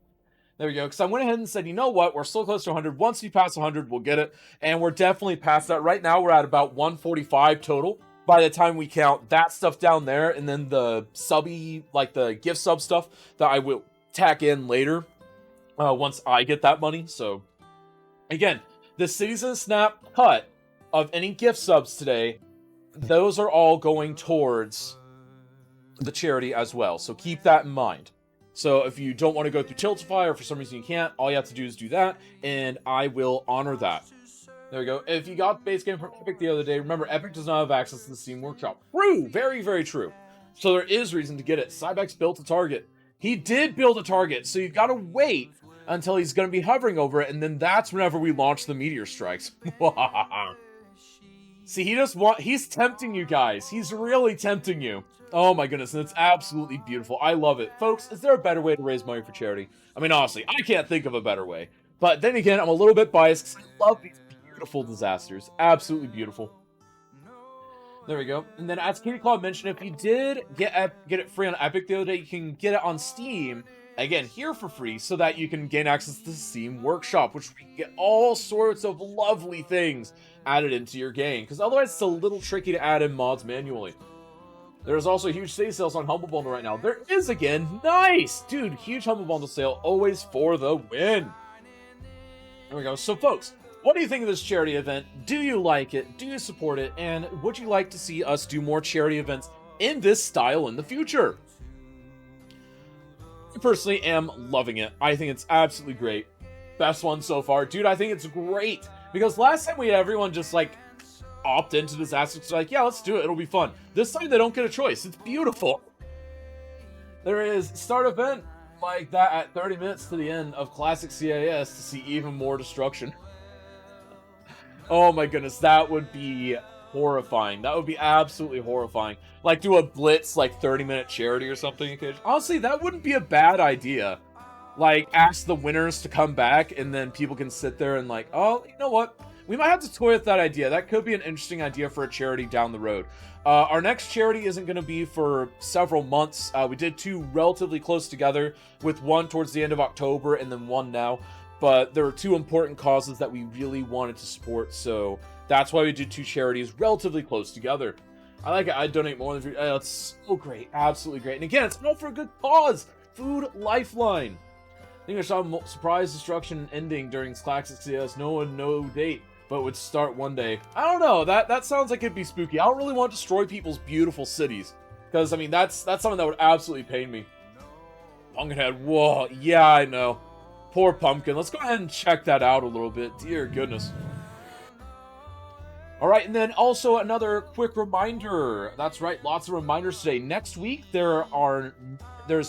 There we go. Because I went ahead and said, you know what? We're so close to 100. Once we pass 100, we'll get it. And we're definitely past that. Right now, we're at about 145 total. By the time we count that stuff down there, and then the subby, like the gift sub stuff that I will tack in later once I get that money. So, again, the Citizen Snap cut of any gift subs today, those are all going towards the charity as well. So keep that in mind. So if you don't want to go through Tiltify, or for some reason you can't, all you have to do is do that, and I will honor that. There we go. If you got the base game from Epic the other day, remember, Epic does not have access to the Steam Workshop. True! Very, very true. So there is reason to get it. Cybex built a target. He did build a target, so you've got to wait until he's going to be hovering over it, and then that's whenever we launch the meteor strikes. See, he's tempting you guys. He's really tempting you. Oh my goodness, and it's absolutely beautiful. I love it. Folks, is there a better way to raise money for charity? I mean, honestly, I can't think of a better way. But then again, I'm a little bit biased because I love these beautiful disasters. Absolutely beautiful. There we go. And then as Kitty Claw mentioned, if you did get it free on Epic the other day, you can get it on Steam, again, here for free, so that you can gain access to the Steam Workshop, which we can get all sorts of lovely things added into your game, because otherwise it's a little tricky to add in mods manually. There's also huge save sales on Humble Bundle right now. There is again. Nice! Dude, huge Humble Bundle sale, always for the win. There we go. So folks, what do you think of this charity event? Do you like it? Do you support it? And would you like to see us do more charity events in this style in the future? I personally am loving it. I think it's absolutely great. Best one so far. Dude, I think it's great. Because last time we had everyone just like opt into disaster. It's like, yeah, let's do it. It'll be fun. This time they don't get a choice. It's beautiful. There is start event like that at 30 minutes to the end of Classic CAS to see even more destruction. Oh my goodness, that would be horrifying. That would be absolutely horrifying. Like, do a blitz, like, 30-minute charity or something. Honestly, that wouldn't be a bad idea. Like, ask the winners to come back, and then people can sit there and like, oh, you know what? We might have to toy with that idea. That could be an interesting idea for a charity down the road. Our next charity isn't going to be for several months. We did 2 relatively close together, with one towards the end of October and then one now. But there are 2 important causes that we really wanted to support, so that's why we did 2 charities relatively close together. I like it. I donate more than... it's so great. Absolutely great. And again, it's all for a good cause. Food Lifeline. I think I saw surprise destruction ending during Classic CS. No date, but would start one day. I don't know. That sounds like it'd be spooky. I don't really want to destroy people's beautiful cities, because I mean that's something that would absolutely pain me. Pumpkinhead. Whoa. Yeah, I know. Poor Pumpkin. Let's go ahead and check that out a little bit. Dear goodness. All right, and then also another quick reminder. That's right, lots of reminders today. Next week, there's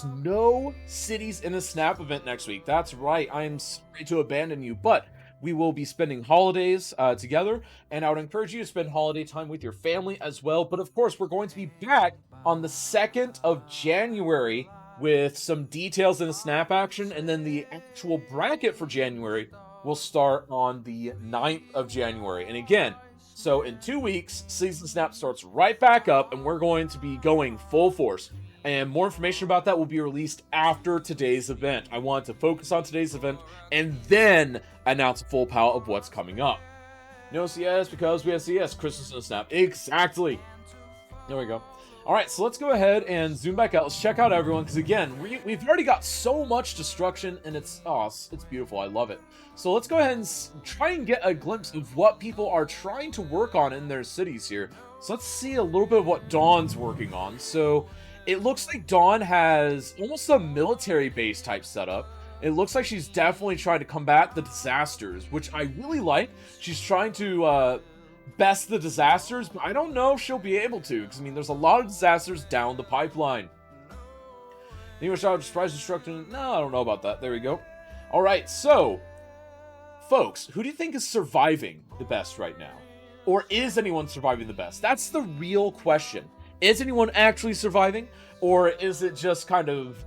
no Cities in a Snap event next week. That's right, I am sorry to abandon you, but we will be spending holidays together, and I would encourage you to spend holiday time with your family as well. But of course, we're going to be back on the 2nd of January with some details in the Snap action, and then the actual bracket for January will start on the 9th of January. And again, so in 2 weeks, Season Snap starts right back up, and we're going to be going full force. And more information about that will be released after today's event. I want to focus on today's event and then announce a full palette of what's coming up. No CS because we have CS. Christmas in a Snap. Exactly. There we go. All right, so let's go ahead and zoom back out. Let's check out everyone, because again, we've already got so much destruction, and it's beautiful. I love it. So let's go ahead and try and get a glimpse of what people are trying to work on in their cities here. So let's see a little bit of what Dawn's working on. So it looks like Dawn has almost a military base type setup. It looks like she's definitely trying to combat the disasters, which I really like. She's trying to best the disasters, but I don't know if she'll be able to, because I mean there's a lot of disasters down the pipeline. English out surprise destruction. No, I don't know about that. There we go. All right, so folks, who do you think is surviving the best right now? Or is anyone surviving the best? That's the real question. Is anyone actually surviving, or is it just kind of,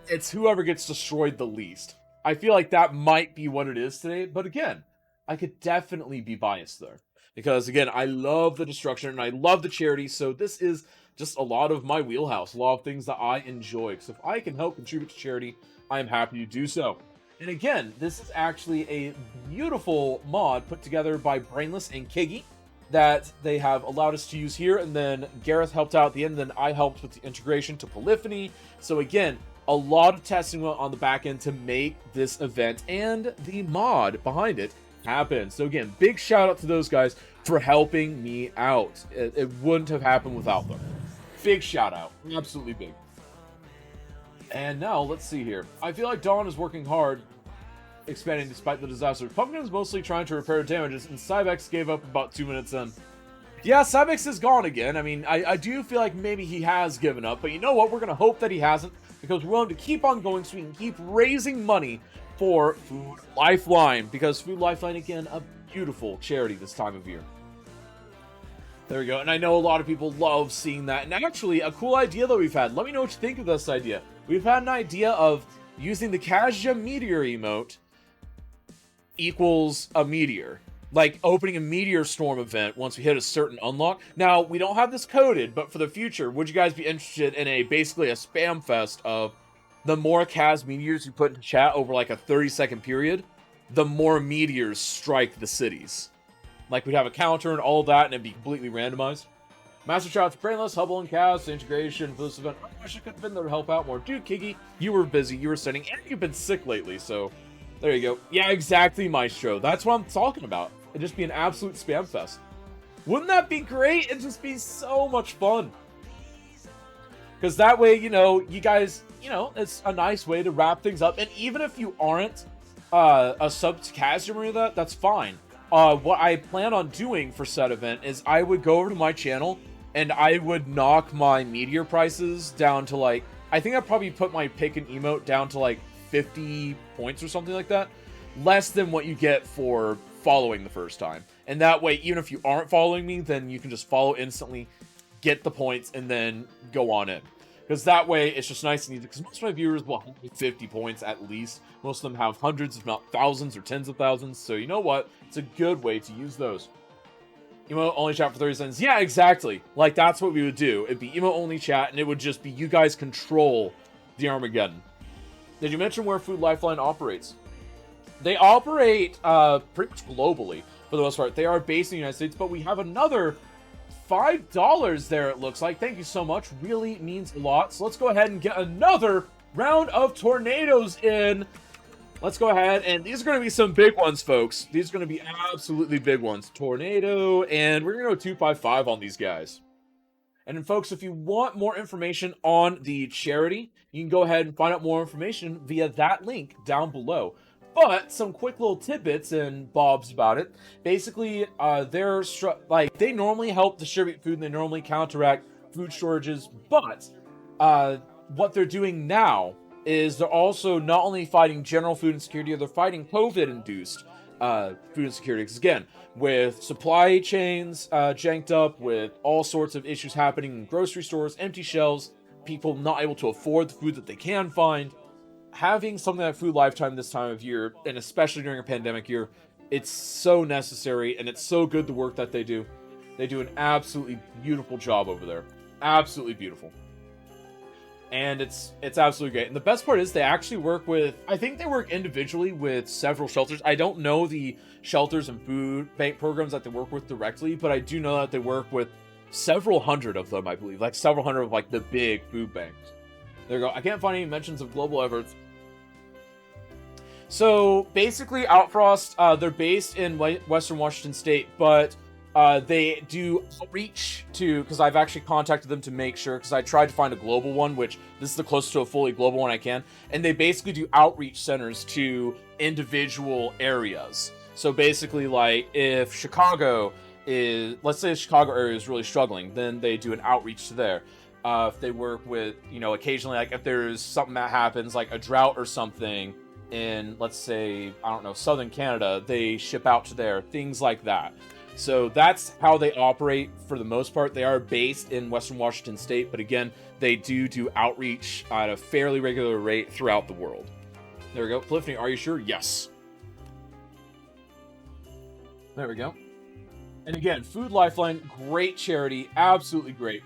it's whoever gets destroyed the least? I feel like that might be what it is today, but again, I could definitely be biased there. Because, again, I love the destruction, and I love the charity, so this is just a lot of my wheelhouse, a lot of things that I enjoy. So if I can help contribute to charity, I am happy to do so. And again, this is actually a beautiful mod put together by Brainless and Kiggy that they have allowed us to use here, and then Gareth helped out at the end, and then I helped with the integration to Polyphony. So again, a lot of testing on the back end to make this event and the mod behind it happen. So again, big shout out to those guys for helping me out. It wouldn't have happened without them. Big shout out. Absolutely big. And now, let's see here. I feel like Dawn is working hard, expanding despite the disaster. Pumpkin is mostly trying to repair damages, and Cybex gave up about 2 minutes in. Yeah, Cybex is gone again. I mean, I do feel like maybe he has given up, but you know what? We're going to hope that he hasn't, because we're willing to keep on going so we can keep raising money for Food Lifeline, because Food Lifeline, again, a beautiful charity this time of year. There we go, and I know a lot of people love seeing that, and actually, a cool idea that we've had. Let me know what you think of this idea. We've had an idea of using the Kazja Meteor emote equals a meteor. Like opening a meteor storm event once we hit a certain unlock. Now, we don't have this coded, but for the future, would you guys be interested in basically a spam fest of the more Kaz meteors you put in chat over like a 30-second period, the more meteors strike the cities. Like we'd have a counter and all that, and it'd be completely randomized. Master Shots, Brainless, Hubble, and Kaz, integration for this event. I wish I could have been there to help out more. Dude, Kiggy, you were busy, you were studying, and you've been sick lately, so there you go. Yeah, exactly, Maestro. That's what I'm talking about. It'd just be an absolute spam fest. Wouldn't that be great? It'd just be so much fun. Because that way, you know, you guys, you know, it's a nice way to wrap things up. And even if you aren't a sub to Kaz or that, that's fine. What I plan on doing for said event is I would go over to my channel and I would knock my meteor prices down to like, I think I'd probably put my pick and emote down to like 50 points or something like that. Less than what you get for following the first time. And that way, even if you aren't following me, then you can just follow instantly, get the points, and then go on in. Because that way, it's just nice and easy. Because most of my viewers will have 50 points at least. Most of them have hundreds, if not thousands, or tens of thousands. So you know what? It's a good way to use those. Emote only chat for 30 seconds. Yeah, exactly. Like, that's what we would do. It'd be emote only chat, and it would just be you guys control the Armageddon. Did you mention where Food Lifeline operates? They operate pretty much globally, for the most part. They are based in the United States, but we have another $5 there, it looks like. Thank you so much. Really means a lot. So let's go ahead and get another round of tornadoes in. Let's go ahead, and these are going to be some big ones, folks. These are going to be absolutely big ones. Tornado, and we're going to go 255 on these guys. And then, folks, if you want more information on the charity, you can go ahead and find out more information via that link down below. But some quick little tidbits and bobs about it. Basically, they normally help distribute food and they normally counteract food shortages. But what they're doing now is they're also not only fighting general food insecurity, they're fighting COVID-induced food insecurity. Because again, with supply chains janked up, with all sorts of issues happening in grocery stores, empty shelves, people not able to afford the food that they can find, having something like Food Lifetime this time of year, and especially during a pandemic year, it's so necessary, and it's so good the work that they do. They do an absolutely beautiful job over there. Absolutely beautiful. And it's absolutely great. And the best part is they actually work with, I think they work individually with several shelters. I don't know the shelters and food bank programs that they work with directly, but I do know that they work with several hundred of them, I believe. Like several hundred of like the big food banks. There you go. I can't find any mentions of global efforts. So basically, Outfrost, they're based in Western Washington State, but they do outreach to, because I've actually contacted them to make sure, because I tried to find a global one, which this is the closest to a fully global one I can, and they basically do outreach centers to individual areas. So basically, like, if Chicago is, let's say the Chicago area is really struggling, then they do an outreach to there. If they work with, you know, occasionally, like, if there's something that happens, like a drought or something in, let's say, I don't know, southern Canada, they ship out to there, things like that. So that's how they operate for the most part. They are based in Western Washington State, but again, they do outreach at a fairly regular rate throughout the world. There we go. Polyphony, are you sure? Yes. There we go. And again, Food Lifeline, great charity, absolutely great.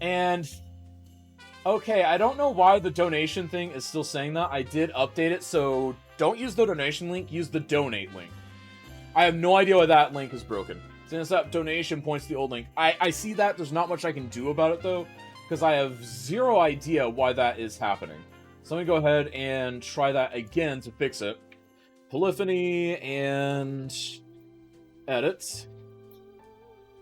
And, okay, I don't know why the donation thing is still saying that. I did update it, so don't use the donation link, use the donate link. I have no idea why that link is broken. Since that donation points to the old link. I see that. There's not much I can do about it, though, because I have zero idea why that is happening. So let me go ahead and try that again to fix it. Polyphony and edit.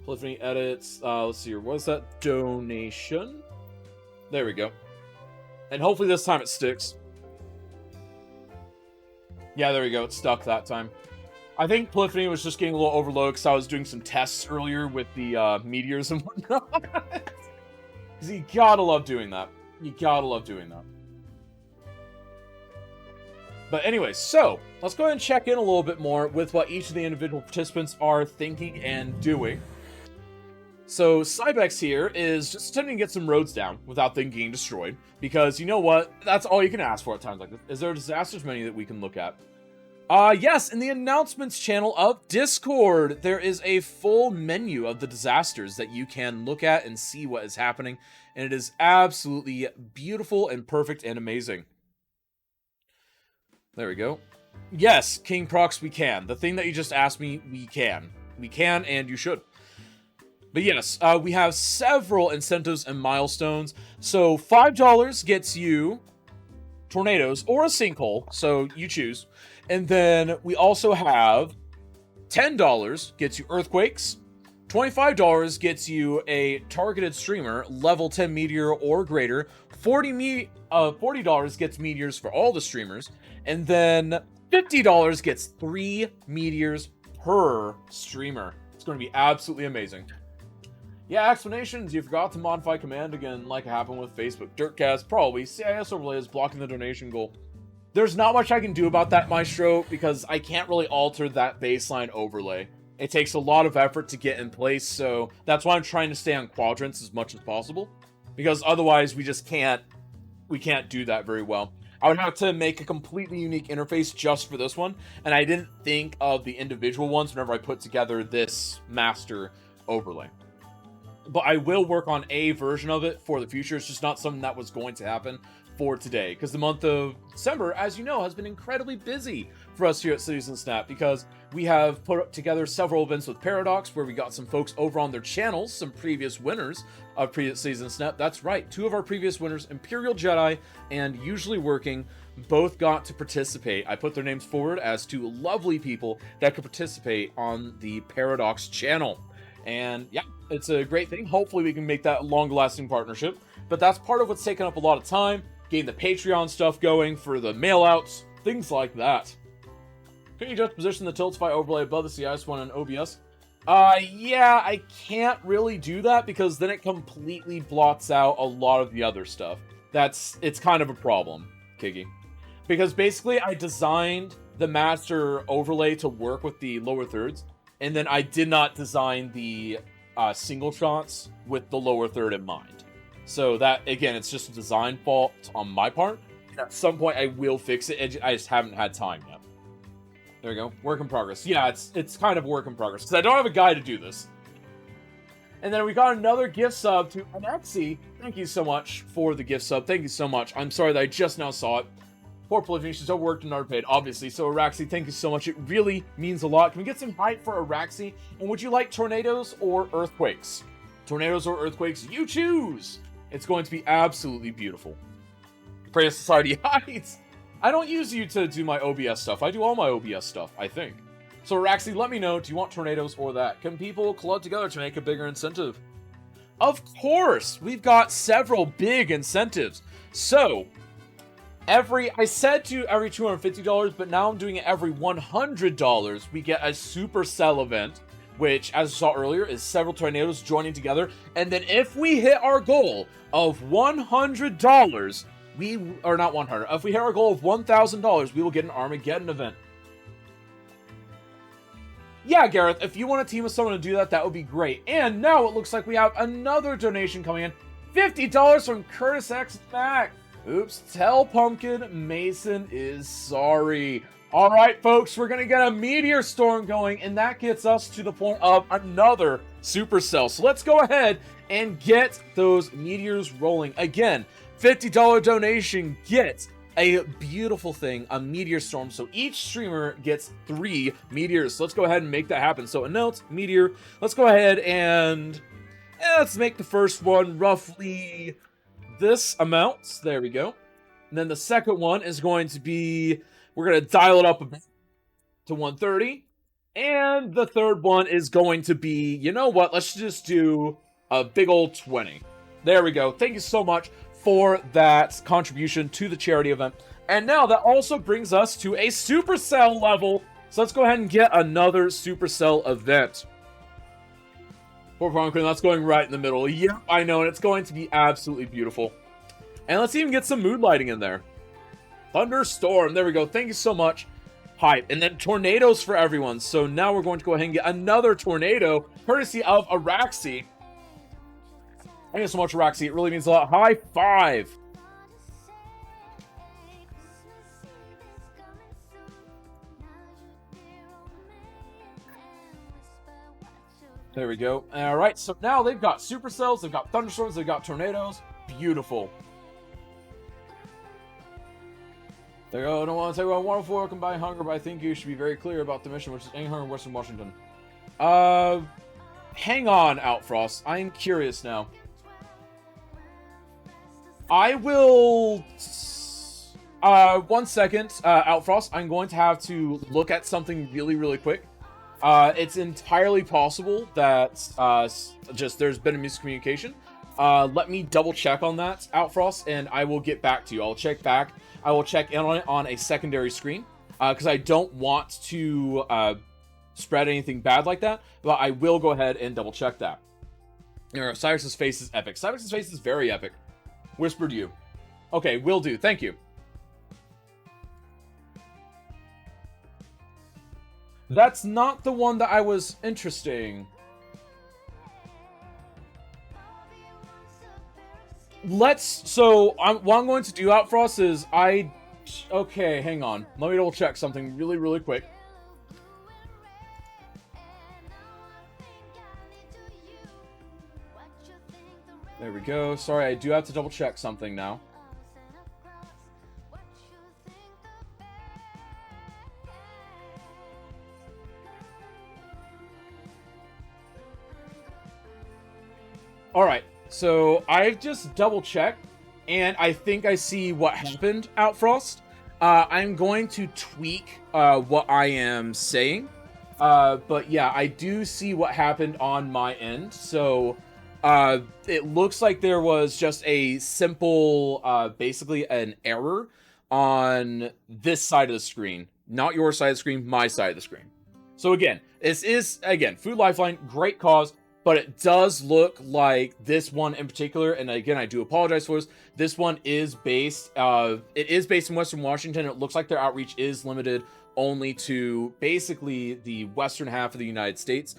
Polyphony edits. Let's see here. What is that? Donation. There we go. And hopefully this time it sticks. Yeah, there we go. It stuck that time. I think Polyphony was just getting a little overloaded because I was doing some tests earlier with the meteors and whatnot. Because you gotta love doing that. You gotta love doing that. But anyway, so let's go ahead and check in a little bit more with what each of the individual participants are thinking and doing. So Cybex here is just attempting to get some roads down without them getting destroyed. Because you know what? That's all you can ask for at times like this. Is there a disasters menu that we can look at? Yes, in the announcements channel of Discord, there is a full menu of the disasters that you can look at and see what is happening, and it is absolutely beautiful and perfect and amazing. There we go. Yes, King Prox, we can. The thing that you just asked me, we can. We can, and you should. But yes, we have several incentives and milestones. So $5 gets you tornadoes or a sinkhole, so you choose. And then we also have $10 gets you earthquakes, $25 gets you a targeted streamer, level 10 meteor or greater, $40 gets meteors for all the streamers, and then $50 gets 3 meteors per streamer. It's going to be absolutely amazing. Yeah, explanations, you forgot to modify command again like it happened with Facebook. Dirtcast, probably. CIS overlay is blocking the donation goal. there's not much I can do about that, Maestro, because I can't really alter that baseline overlay. It takes a lot of effort to get in place, so that's why I'm trying to stay on quadrants as much as possible, because otherwise we just can't do that very well. I would have to make a completely unique interface just for this one, and I didn't think of the individual ones whenever I put together this master overlay. But I will work on a version of it for the future. It's just not something that was going to happen for today, because the month of December, as you know, has been incredibly busy for us here at Citizen Snap, because we have put together several events with Paradox, where we got some folks over on their channels, some previous winners of previous Citizen Snap. That's right, 2 of our previous winners, Imperial Jedi and Usually Working, both got to participate. I put their names forward as 2 lovely people that could participate on the Paradox channel. And yeah, it's a great thing. Hopefully we can make that a long-lasting partnership. But that's part of what's taken up a lot of time, getting the Patreon stuff going for the mail-outs, things like that. Can you just position the Tiltify overlay above the CIS one in OBS? Yeah, I can't really do that, because then it completely blots out a lot of the other stuff. It's kind of a problem, Kiggy. Because basically I designed the master overlay to work with the lower thirds, and then I did not design the single shots with the lower third in mind. So that, again, it's just a design fault on my part. At some point I will fix it, I just haven't had time yet. There we go. Work in progress. Yeah, it's kind of a work in progress, because I don't have a guy to do this. And then we got another gift sub to Anexi. Thank you so much for the gift sub. Thank you so much. I'm sorry that I just now saw it. Poor Polyphony, she's overworked and underpaid, obviously. So Araxi, thank you so much. It really means a lot. Can we get some hype for Araxi? And would you like tornadoes or earthquakes? Tornadoes or earthquakes, you choose! It's going to be absolutely beautiful. Prayer Society Heights! I don't use you to do my OBS stuff. I do all my OBS stuff, I think. So Araxi, let me know, do you want tornadoes or that? Can people club together to make a bigger incentive? Of course! We've got several big incentives. So, I said to every $250, but now I'm doing it every $100. We get a Supercell event, which, as you saw earlier, is several tornadoes joining together. And then if we hit our goal of $100, if we hit our goal of $1,000, we will get an Armageddon event. Yeah, Gareth, if you want a team with someone to do that, that would be great. And now it looks like we have another donation coming in. $50 from Curtis X Mac. Oops, tell Pumpkin Mason is sorry. Alright, folks, we're going to get a meteor storm going, and that gets us to the point of another Supercell. So let's go ahead and get those meteors rolling. Again, $50 donation gets a beautiful thing, a meteor storm. So each streamer gets 3 meteors. So let's go ahead and make that happen. So announce meteor. Let's go ahead and let's make the first one roughly this amount. There we go. And then the second one is going to be, we're going to dial it up a bit to 130. And the third one is going to be, you know what? Let's just do a big old 20. There we go. Thank you so much for that contribution to the charity event. And now that also brings us to a Supercell level. So let's go ahead and get another Supercell event. Poor Pumpkin, that's going right in the middle. Yep, I know, and it's going to be absolutely beautiful. And let's even get some mood lighting in there. Thunderstorm, there we go. Thank you so much. Hype. And then tornadoes for everyone. So now we're going to go ahead and get another tornado, courtesy of Araxi. Thank you so much, Araxi. It really means a lot. High five. There we go. Alright, so now they've got supercells, they've got thunderstorms, they've got tornadoes. Beautiful. There you go. I don't want to take on 104 combined hunger, but I think you should be very clear about the mission, which is ending hunger in Western Washington. Hang on, Outfrost. I am curious now. I will... 1 second, Outfrost. I'm going to have to look at something really, really quick. It's entirely possible that there's been a miscommunication. Let me double check on that, Outfrost, and I will get back to you. I'll check back. I will check in on it on a secondary screen, because I don't want to spread anything bad like that, but I will go ahead and double check that. Cyrus's face is epic. Cyrus's face is very epic. Whispered you. Okay, will do. Thank you. That's not the one that I was interesting. So what I'm going to do, Outfrost, is okay, hang on. Let me double check something really, really quick. There we go. Sorry, I do have to double check something now. Alright, so I've just double checked, and I think I see what happened, Outfrost. I'm going to tweak what I am saying. But yeah, I do see what happened on my end. So it looks like there was just a simple, basically an error on this side of the screen. Not your side of the screen, my side of the screen. So again, this is, Food Lifeline, great cause. But it does look like this one in particular, and again, I do apologize for this. This one is based, it is based in Western Washington. It looks like their outreach is limited only to basically the western half of the United States,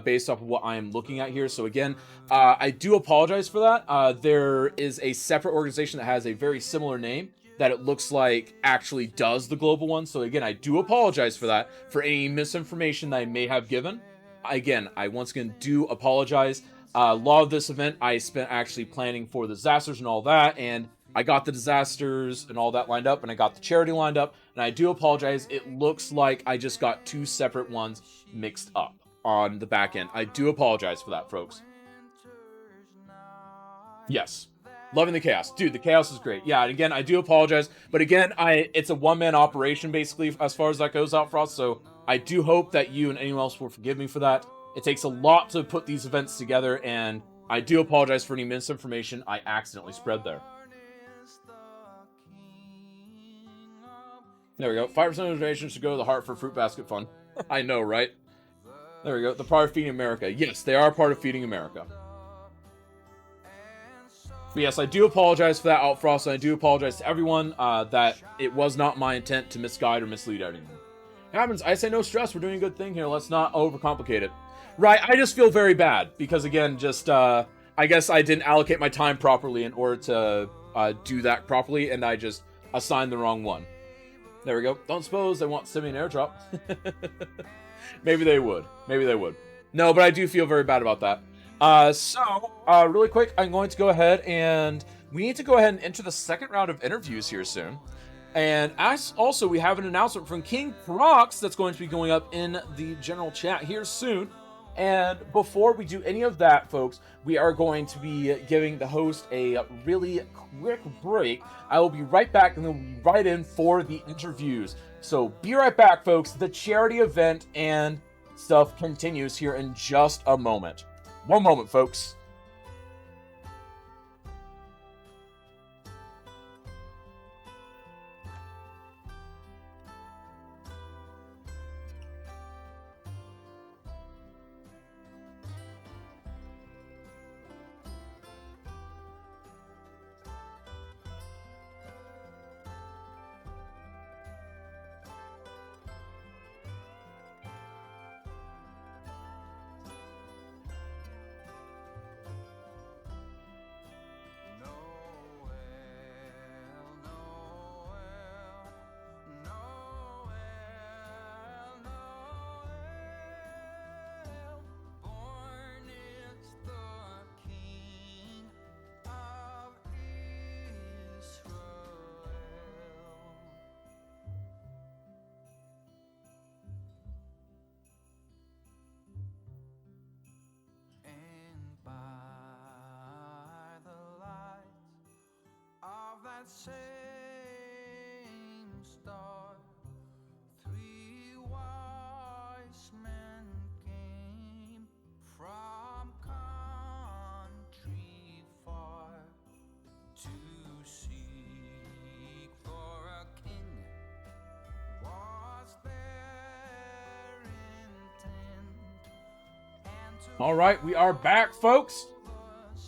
based off of what I am looking at here. So again, I do apologize for that. There is a separate organization that has a very similar name that it looks like actually does the global one. So again, I do apologize for that, for any misinformation that I may have given. Again, I once again do apologize. A lot of this event I spent actually planning for the disasters and all that, and I got the disasters and all that lined up, and I got the charity lined up, and I do apologize. It looks like I just got two separate ones mixed up on the back end. I do apologize for that, folks. Yes. Loving the chaos. Dude, the chaos is great. Yeah, and again, I do apologize. But again, it's a one-man operation, basically, as far as that goes, Outfrost, so I do hope that you and anyone else will forgive me for that. It takes a lot to put these events together, and I do apologize for any misinformation I accidentally spread there. There we go. 5% of donations should go to the Hartford Fruit Basket Fund. I know, right? There we go. The part of Feeding America. Yes, they are part of Feeding America. But yes, I do apologize for that, Outfrost, and I do apologize to everyone that it was not my intent to misguide or mislead anyone. Happens. I say no stress. We're doing a good thing here. Let's not overcomplicate it. Right. I just feel very bad because, again, just I guess I didn't allocate my time properly in order to do that properly, and I just assigned the wrong one. There we go. Don't suppose they want to send me an airdrop. Maybe they would. Maybe they would. No, but I do feel very bad about that. So, really quick, I'm going to go ahead and we need to go ahead and enter the second round of interviews here soon. And as also, we have an announcement from King Prox that's going to be going up in the general chat here soon. And before we do any of that, folks, we are going to be giving the host a really quick break. I will be right back, and then we'll be right in for the interviews. So be right back, folks. The charity event and stuff continues here in just a moment. One moment, folks. Same star, 3 wise men came from country far to seek for a king. Was their intent? All right, we are back, folks.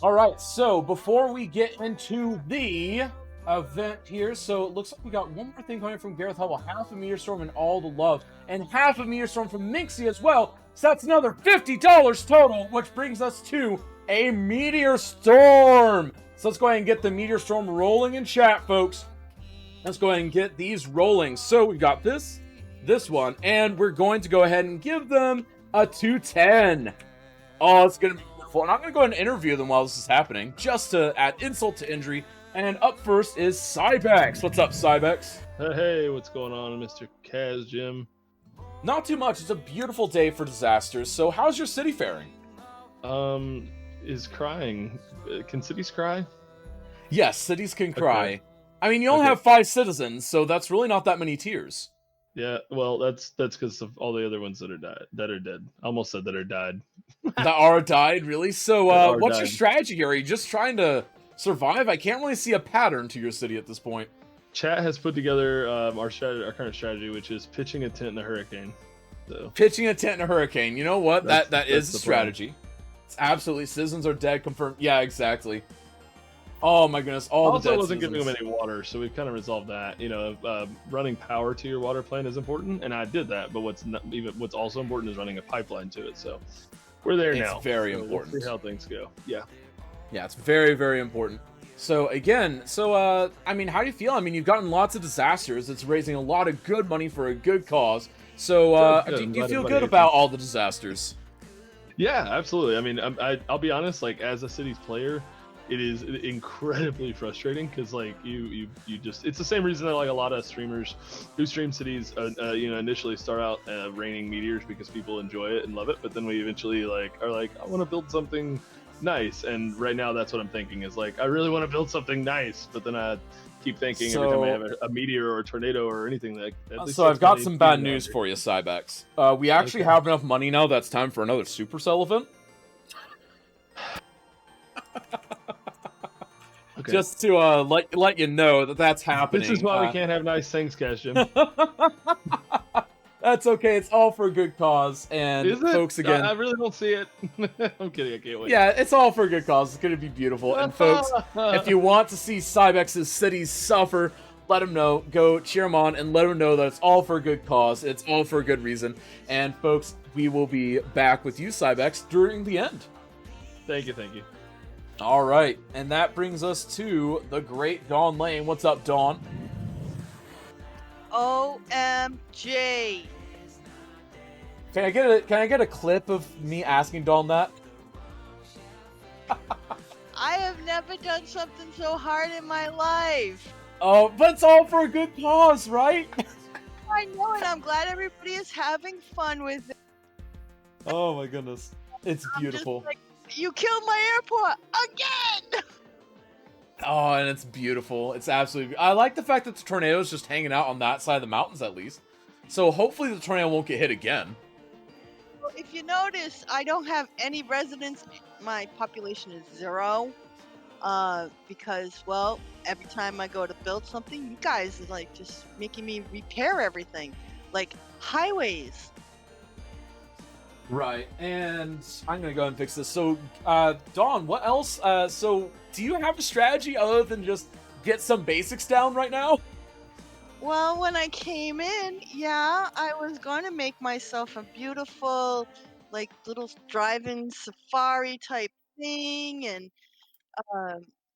All right, so before we get into the event here. So it looks like we got one more thing coming from Gareth Hubble, half a Meteor Storm and all the love, and half a Meteor Storm from Minxie as well. So that's another $50 total, which brings us to a Meteor Storm. So let's go ahead and get the Meteor Storm rolling in chat, folks. Let's go ahead and get these rolling. So we got this one, and we're going to go ahead and give them a 210. Oh, it's going to be beautiful. And I'm going to go ahead and interview them while this is happening, just to add insult to injury. And up first is Cybex. What's up, Cybex? Hey, what's going on, Mr. Kaz, Jim? Not too much. It's a beautiful day for disasters. So how's your city faring? Is crying. Can cities cry? Yes, cities can cry. Okay. I mean, you only Okay. have 5 citizens, so that's really not that many tears. Yeah, well, that's because of all the other ones that are dead. I almost said that are died. That are died, really? So, That are what's your died. strategy here? Are you just trying to survive? I can't really see a pattern to your city at this point. Chat has put together our current strategy, which is pitching a tent in a hurricane. So Pitching a tent in a hurricane. You know what? That's- That is that's a the plan. strategy. It's absolutely. Citizens are dead, confirmed. Yeah, exactly. Oh my goodness. All the also dead wasn't giving them citizens. any water, so we've kind of resolved that. Running power to your water plant is important, and I did that. But what's also important is running a pipeline to it. So we're there It's now. very So important. We'll see how things go. Yeah. Yeah, it's very, very important. So again, I mean, how do you feel? I mean, you've gotten lots of disasters. It's raising a lot of good money for a good cause. So Good, do good. you Glad feel everybody good hates about it. all the disasters? Yeah, absolutely. I mean, I'll be honest. Like, as a cities player, it is incredibly frustrating because like you just it's the same reason that like a lot of streamers who stream cities initially start out raining meteors because people enjoy it and love it, but then we eventually like are like, I want to build something nice, and right now that's what I'm thinking is like I really want to build something nice, but then I keep thinking every time I have a meteor or a tornado or anything like that. So I've got some bad news for you, Cybex. We actually have enough money now that's time for another Supercell event. Okay. Just to let you know that that's happening. This is why we can't have nice things, Cash Jim. That's okay. It's all for a good cause. And Is it? folks, again, I really don't see it. I'm kidding. I can't wait. yeah, it's all for a good cause. It's going to be beautiful. And folks, if you want to see Cybex's cities suffer, let him know. Go cheer him on and let him know that it's all for a good cause. It's all for a good reason. And folks, we will be back with you, Cybex, during the end. Thank you. All right, and that brings us to the great Dawn Lane. What's up, Dawn? OMG. Can I get a clip of me asking Dawn that? I have never done something so hard in my life. Oh, but it's all for a good cause, right? I know, and I'm glad everybody is having fun with it. Oh my goodness, it's I'm just beautiful. like, you killed my airport again. Oh, and it's beautiful. It's absolutely. I like the fact that the tornado is just hanging out on that side of the mountains at least. So hopefully the tornado won't get hit again. Well, if you notice, I don't have any residents. My population is 0. Because, well, every time I go to build something, you guys are like just making me repair everything, like highways. Right, and I'm gonna go ahead and fix this. So, Dawn, what else? So, do you have a strategy other than just get some basics down right now? Well, when I came in, yeah, I was going to make myself a beautiful, like, little drive-in safari type thing, and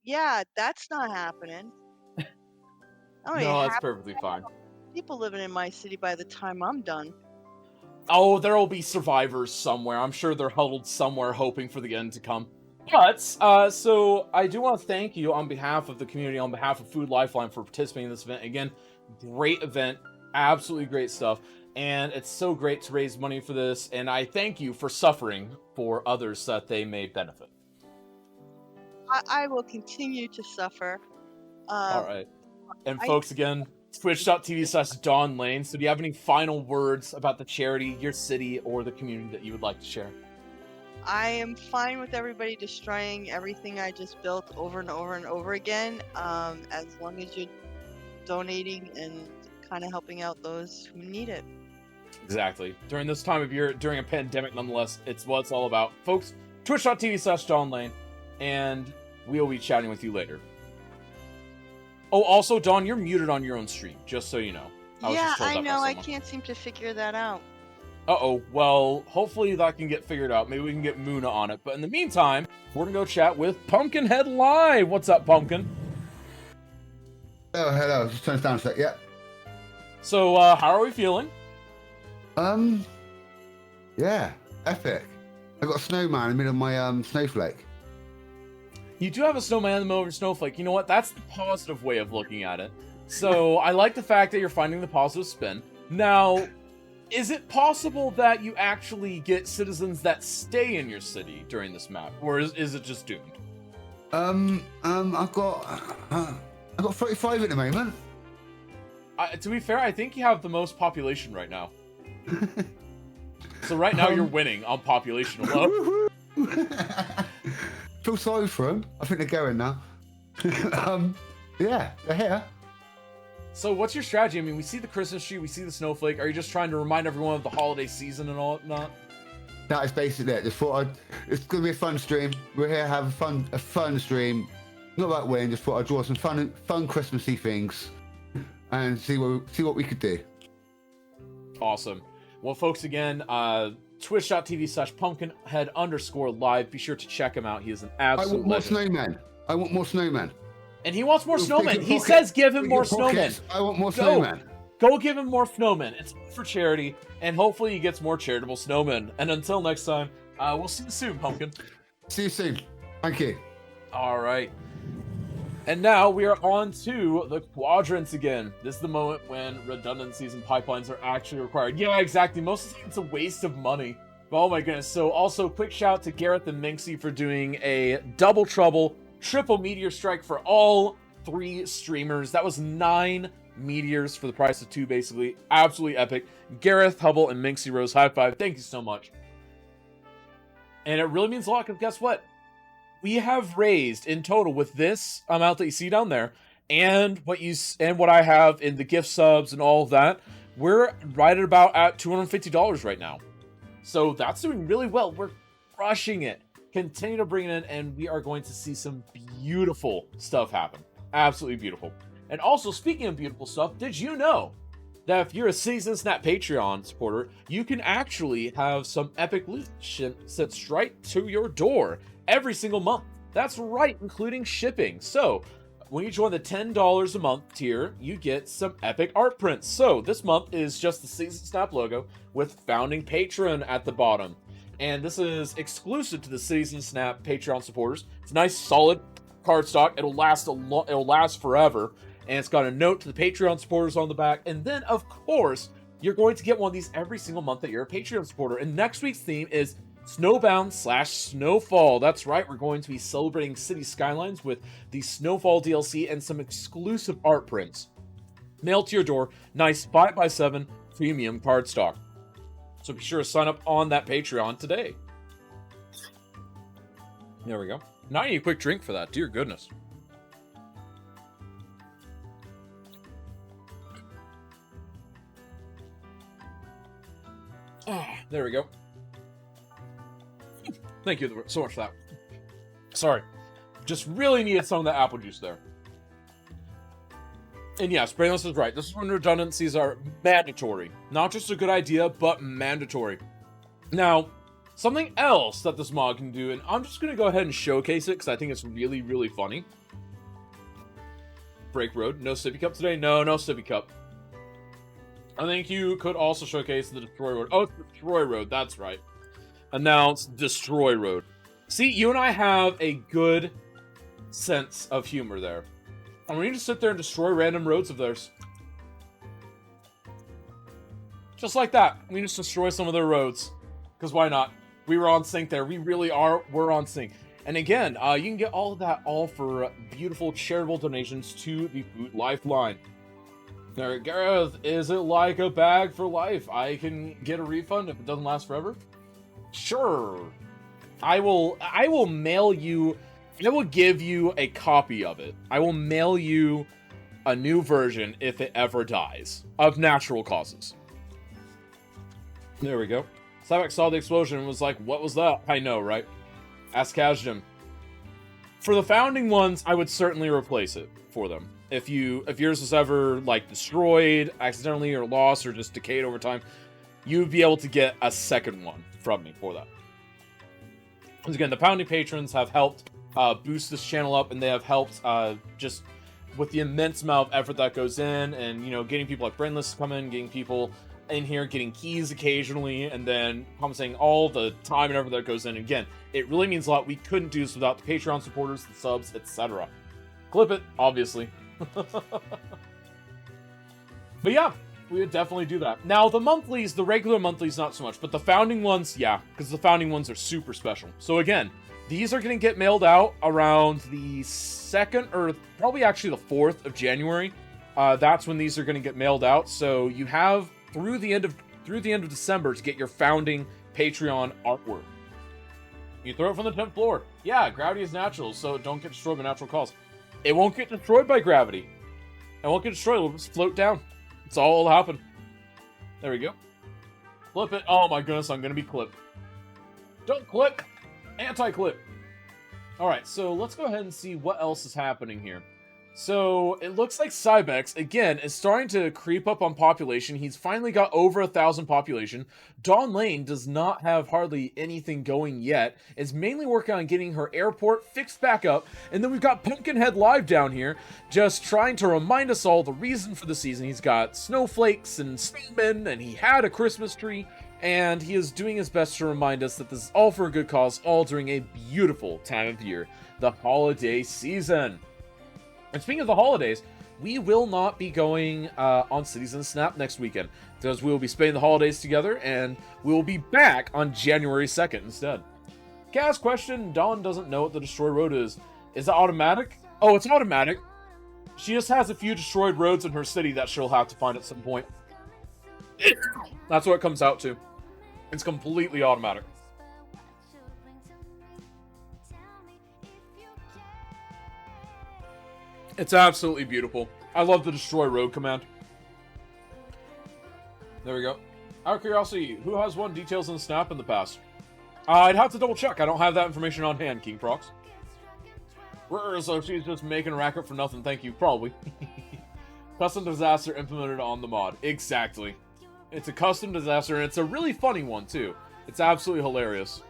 yeah, that's not happening. I don't even No, that's have perfectly fine. people living in my city by the time I'm done. Oh, there will be survivors somewhere. I'm sure they're huddled somewhere hoping for the end to come. But, so I do want to thank you on behalf of the community, on behalf of Food Lifeline for participating in this event. Again, great event, absolutely great stuff. And it's so great to raise money for this. And I thank you for suffering for others that they may benefit. I will continue to suffer. All right. And I- folks, again, twitch.tv/Dawn Lane. So do you have any final words about the charity, your city, or the community that you would like to share? I am fine with everybody destroying everything I just built over and over and over again, as long as you're donating and kind of helping out those who need it. Exactly. During this time of year, during a pandemic, nonetheless, it's what it's all about. Folks, twitch.tv/Dawn Lane, and we'll be chatting with you later. Oh, also, Dawn, you're muted on your own stream, just so you know. was Yeah, just told I that by know. I someone. can't seem to figure that out. Uh-oh, well, hopefully that can get figured out. Maybe we can get Muna on it. But in the meantime, we're gonna go chat with Pumpkinhead Live. What's up, Pumpkin? Oh, hello. Just turn this down a sec. Yeah. So, how are we feeling? Yeah. Epic. I got a snowman in the middle of my snowflake. You do have a snowman in the middle of your snowflake. You know what? That's the positive way of looking at it. So, I like the fact that you're finding the positive spin. Now, is it possible that you actually get citizens that stay in your city during this map? Or is it just doomed? I've got 35 at the moment. To be fair, I think you have the most population right now. So right now you're winning on population alone. Feel sorry for them. I think they're going now. Yeah, they're here. So what's your strategy? I mean, we see the Christmas tree, we see the snowflake. Are you just trying to remind everyone of the holiday season and all that? That is basically it. Just thought it's gonna be a fun stream. We're here to have a fun stream. Not about winning. Just thought I'd draw some fun Christmassy things and see what we could do. Awesome. Well, folks, again, twitch.tv/pumpkinhead_live. Be sure to check him out. He is an absolute I want more legend. snowmen. I want more snowmen. And he wants more Big snowmen. He pocket- says give him big more pockets. snowmen. I want more Go. snowmen. Go give him more snowmen. It's for charity, and hopefully he gets more charitable snowmen. And until next time, we'll see you soon, Pumpkin. See you soon. Thank you. All right. And now we are on to the quadrants again. This is the moment when redundancies and pipelines are actually required. Yeah, exactly. Most of the time it's a waste of money. Oh my goodness. So also quick shout out to Gareth and Minxie for doing a double trouble, triple meteor strike for all 3 streamers. That was 9 meteors for the price of 2, basically. Absolutely epic. Gareth, Hubble, and Minxie Rose, high five. Thank you so much. And it really means a lot, because guess what? We have raised in total with this amount that you see down there, and what I have in the gift subs and all of that, we're right at about at $250 right now. So that's doing really well. We're crushing it. Continue to bring it in, and we are going to see some beautiful stuff happen. Absolutely beautiful. And also, speaking of beautiful stuff, did you know that if you're a Season Snap Patreon supporter, you can actually have some epic loot sent right to your door every single month? That's right, including shipping. So, when you join the $10 a month tier, you get some epic art prints. So, this month is just the Season Snap logo with Founding Patron at the bottom. And this is exclusive to the Season Snap Patreon supporters. It's a nice, solid cardstock. It'll last forever. And it's got a note to the Patreon supporters on the back. And then, of course, you're going to get one of these every single month that you're a Patreon supporter. And next week's theme is Snowbound/Snowfall. That's right, we're going to be celebrating City Skylines with the Snowfall DLC and some exclusive art prints. Mailed to your door, nice 5x7 premium cardstock. So be sure to sign up on that Patreon today. There we go. Now I need a quick drink for that, dear goodness. There we go. Thank you so much for that. Sorry. Just really needed some of that apple juice there. And yes, Brainless is right. This is when redundancies are mandatory. Not just a good idea, but mandatory. Now, something else that this mod can do, and I'm just going to go ahead and showcase it because I think it's really, really funny. Break Road. No Sippy Cup today? No Sippy Cup. I think you could also showcase the Destroy Road. Oh, it's Destroy Road. That's right. Announce Destroy Road. See, you and I have a good sense of humor there. And we need to sit there and destroy random roads of theirs. Just like that. We just destroy some of their roads. Because why not? We were on sync there. We really are. We're on sync. And again, you can get all of that all for beautiful charitable donations to the Food Lifeline. There, Gareth, is it like a bag for life? I can get a refund if it doesn't last forever? Sure. I will mail you, I will give you a copy of it. I will mail you a new version if it ever dies. Of natural causes. There we go. Cybex saw the explosion and was like, what was that? I know, right? Ask Kazjim. For the founding ones, I would certainly replace it for them. If yours was ever like destroyed accidentally or lost or just decayed over time, you'd be able to get a second one from me for that. Once again, the founding patrons have helped boost this channel up, and they have helped just with the immense amount of effort that goes in, and getting people like Brainless to come in, getting people in here, getting keys occasionally, and then compensating all the time and effort that goes in. Again, it really means a lot. We couldn't do this without the Patreon supporters, the subs, etc. Clip it, obviously. But yeah, we would definitely do that. Now, the monthlies, the regular monthlies, not so much, but the founding ones, yeah, because the founding ones are super special. So again, these are going to get mailed out around the 2nd, or probably actually the 4th of January. That's when these are going to get mailed out. So you have through the end of December to get your founding Patreon artwork. You throw it from the 10th floor. Yeah, gravity is natural, so don't get destroyed by natural cause. It won't get destroyed by gravity. It won't get destroyed. It'll just float down. That's all will happen. There we go. Clip it. Oh my goodness, I'm going to be clipped. Don't clip. Anti-clip. Alright, so let's go ahead and see what else is happening here. So, it looks like Cybex, again, is starting to creep up on population. He's finally got over 1,000 population. Dawn Lane does not have hardly anything going yet. Is mainly working on getting her airport fixed back up. And then we've got Pumpkinhead Live down here, just trying to remind us all the reason for the season. He's got snowflakes and snowmen, and he had a Christmas tree. And he is doing his best to remind us that this is all for a good cause, all during a beautiful time of year, the holiday season. And speaking of the holidays, we will not be going on Citizen Snap next weekend, because we will be spending the holidays together, and we will be back on January 2nd instead. Kaz question, Dawn doesn't know what the destroyed road is. Is it automatic? Oh, it's automatic. She just has a few destroyed roads in her city that she'll have to find at some point. That's what it comes out to. It's completely automatic. It's absolutely beautiful. I love the destroy road command. There we go. Out of curiosity, who has won details in the snap in the past? I'd have to double check. I don't have that information on hand, King Prox. So she's just making a racket for nothing. Thank you. Probably. Custom disaster implemented on the mod. Exactly. It's a custom disaster, and it's a really funny one, too. It's absolutely hilarious.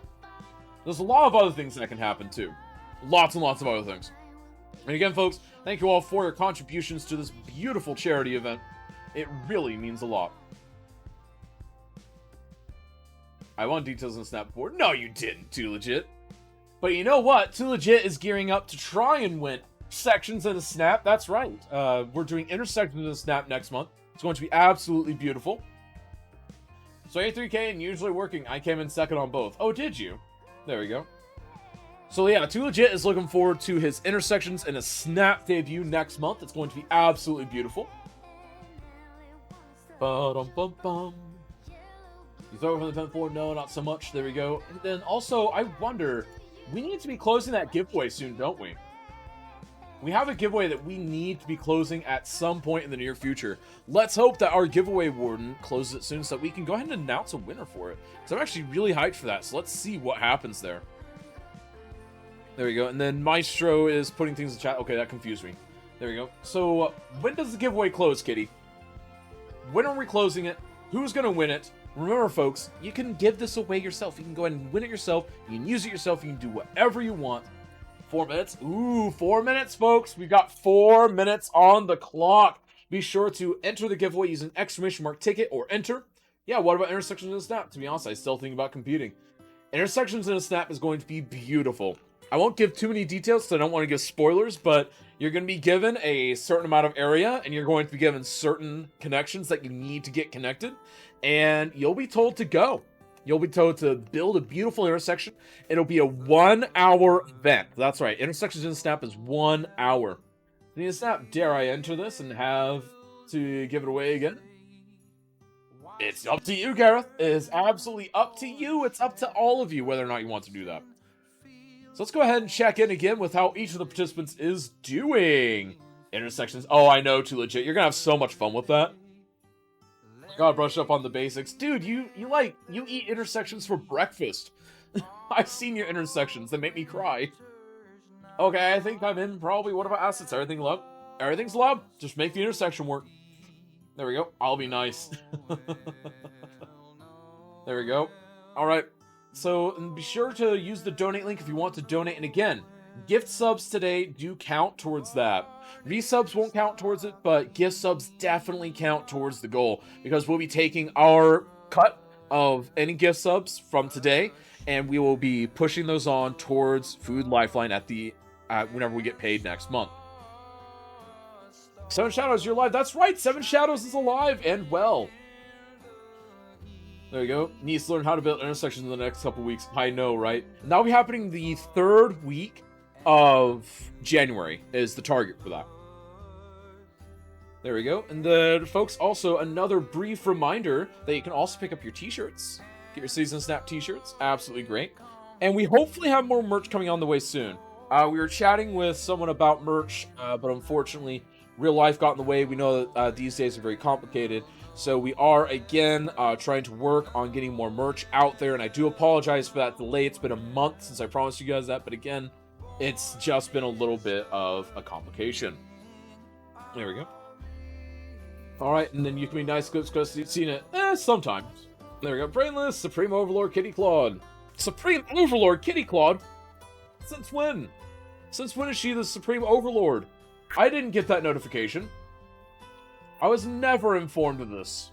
There's a lot of other things that can happen, too. Lots and lots of other things. And again, folks, thank you all for your contributions to this beautiful charity event. It really means a lot. I want details on the snap before. No, you didn't, Too Legit. But you know what? Too Legit is gearing up to try and win sections in the snap. That's right. We're doing intersections in the snap next month. It's going to be absolutely beautiful. So A3K and usually working. I came in second on both. Oh, did you? There we go. So yeah, Too Legit is looking forward to his intersections and a snap debut next month. It's going to be absolutely beautiful. Ba-dum-bum-bum. You throw it from the 10th floor? No, not so much. There we go. And then also, I wonder, we need to be closing that giveaway soon, don't we? We have a giveaway that we need to be closing at some point in the near future. Let's hope that our giveaway warden closes it soon so that we can go ahead and announce a winner for it. So I'm actually really hyped for that. So let's see what happens there. There we go. And then Maestro is putting things in chat. Okay, that confused me. There we go. So when does the giveaway close, Kitty? When are we closing it? Who's going to win it? Remember, folks, you can give this away yourself. You can go ahead and win it yourself. You can use it yourself. You can do whatever you want. 4 minutes. Ooh, 4 minutes, folks. We've got 4 minutes on the clock. Be sure to enter the giveaway using exclamation mark ticket or enter. Yeah, what about intersections in a snap? To be honest, I still think about competing. Intersections in a snap is going to be beautiful. I won't give too many details because I don't want to give spoilers, but you're going to be given a certain amount of area, and you're going to be given certain connections that you need to get connected, and you'll be told to go. You'll be told to build a beautiful intersection. It'll be a 1 hour event. That's right. Intersections in Snap is 1 hour. In the Snap, dare I enter this and have to give it away again? It's up to you, Gareth. It is absolutely up to you. It's up to all of you whether or not you want to do that. So let's go ahead and check in again with how each of the participants is doing. Intersections. Oh, I know, Too Legit. You're going to have so much fun with that. Gotta brush up on the basics. Dude, you eat intersections for breakfast. I've seen your intersections. They make me cry. Okay, I think I'm in probably one of our assets. Everything love. Everything's love. Just make the intersection work. There we go. I'll be nice. There we go. Alright. So be sure to use the donate link if you want to donate. And again, gift subs today do count towards that. Resubs won't count towards it, but gift subs definitely count towards the goal. Because we'll be taking our cut of any gift subs from today, and we will be pushing those on towards Food Lifeline at the whenever we get paid next month. Seven Shadows, you're live. That's right, Seven Shadows is alive and well. There you go. Needs to learn how to build intersections in the next couple weeks. I know, right? That'll be happening the 3rd week of January is the target for that. There we go. And then, folks, also another brief reminder that you can also pick up your t-shirts. Get your Season Snap t-shirts. Absolutely great. And we hopefully have more merch coming on the way soon. We were chatting with someone about merch, but unfortunately, real life got in the way. We know that these days are very complicated. So we are, again, trying to work on getting more merch out there. And I do apologize for that delay. It's been a month since I promised you guys that. But again, it's just been a little bit of a complication. There we go. All right, and then you can be nice because you've seen it sometimes. There we go. Brainless, Supreme Overlord Kitty Claude. Supreme Overlord Kitty Claude? Since when? Since when is she the Supreme Overlord? I didn't get that notification. I was never informed of this.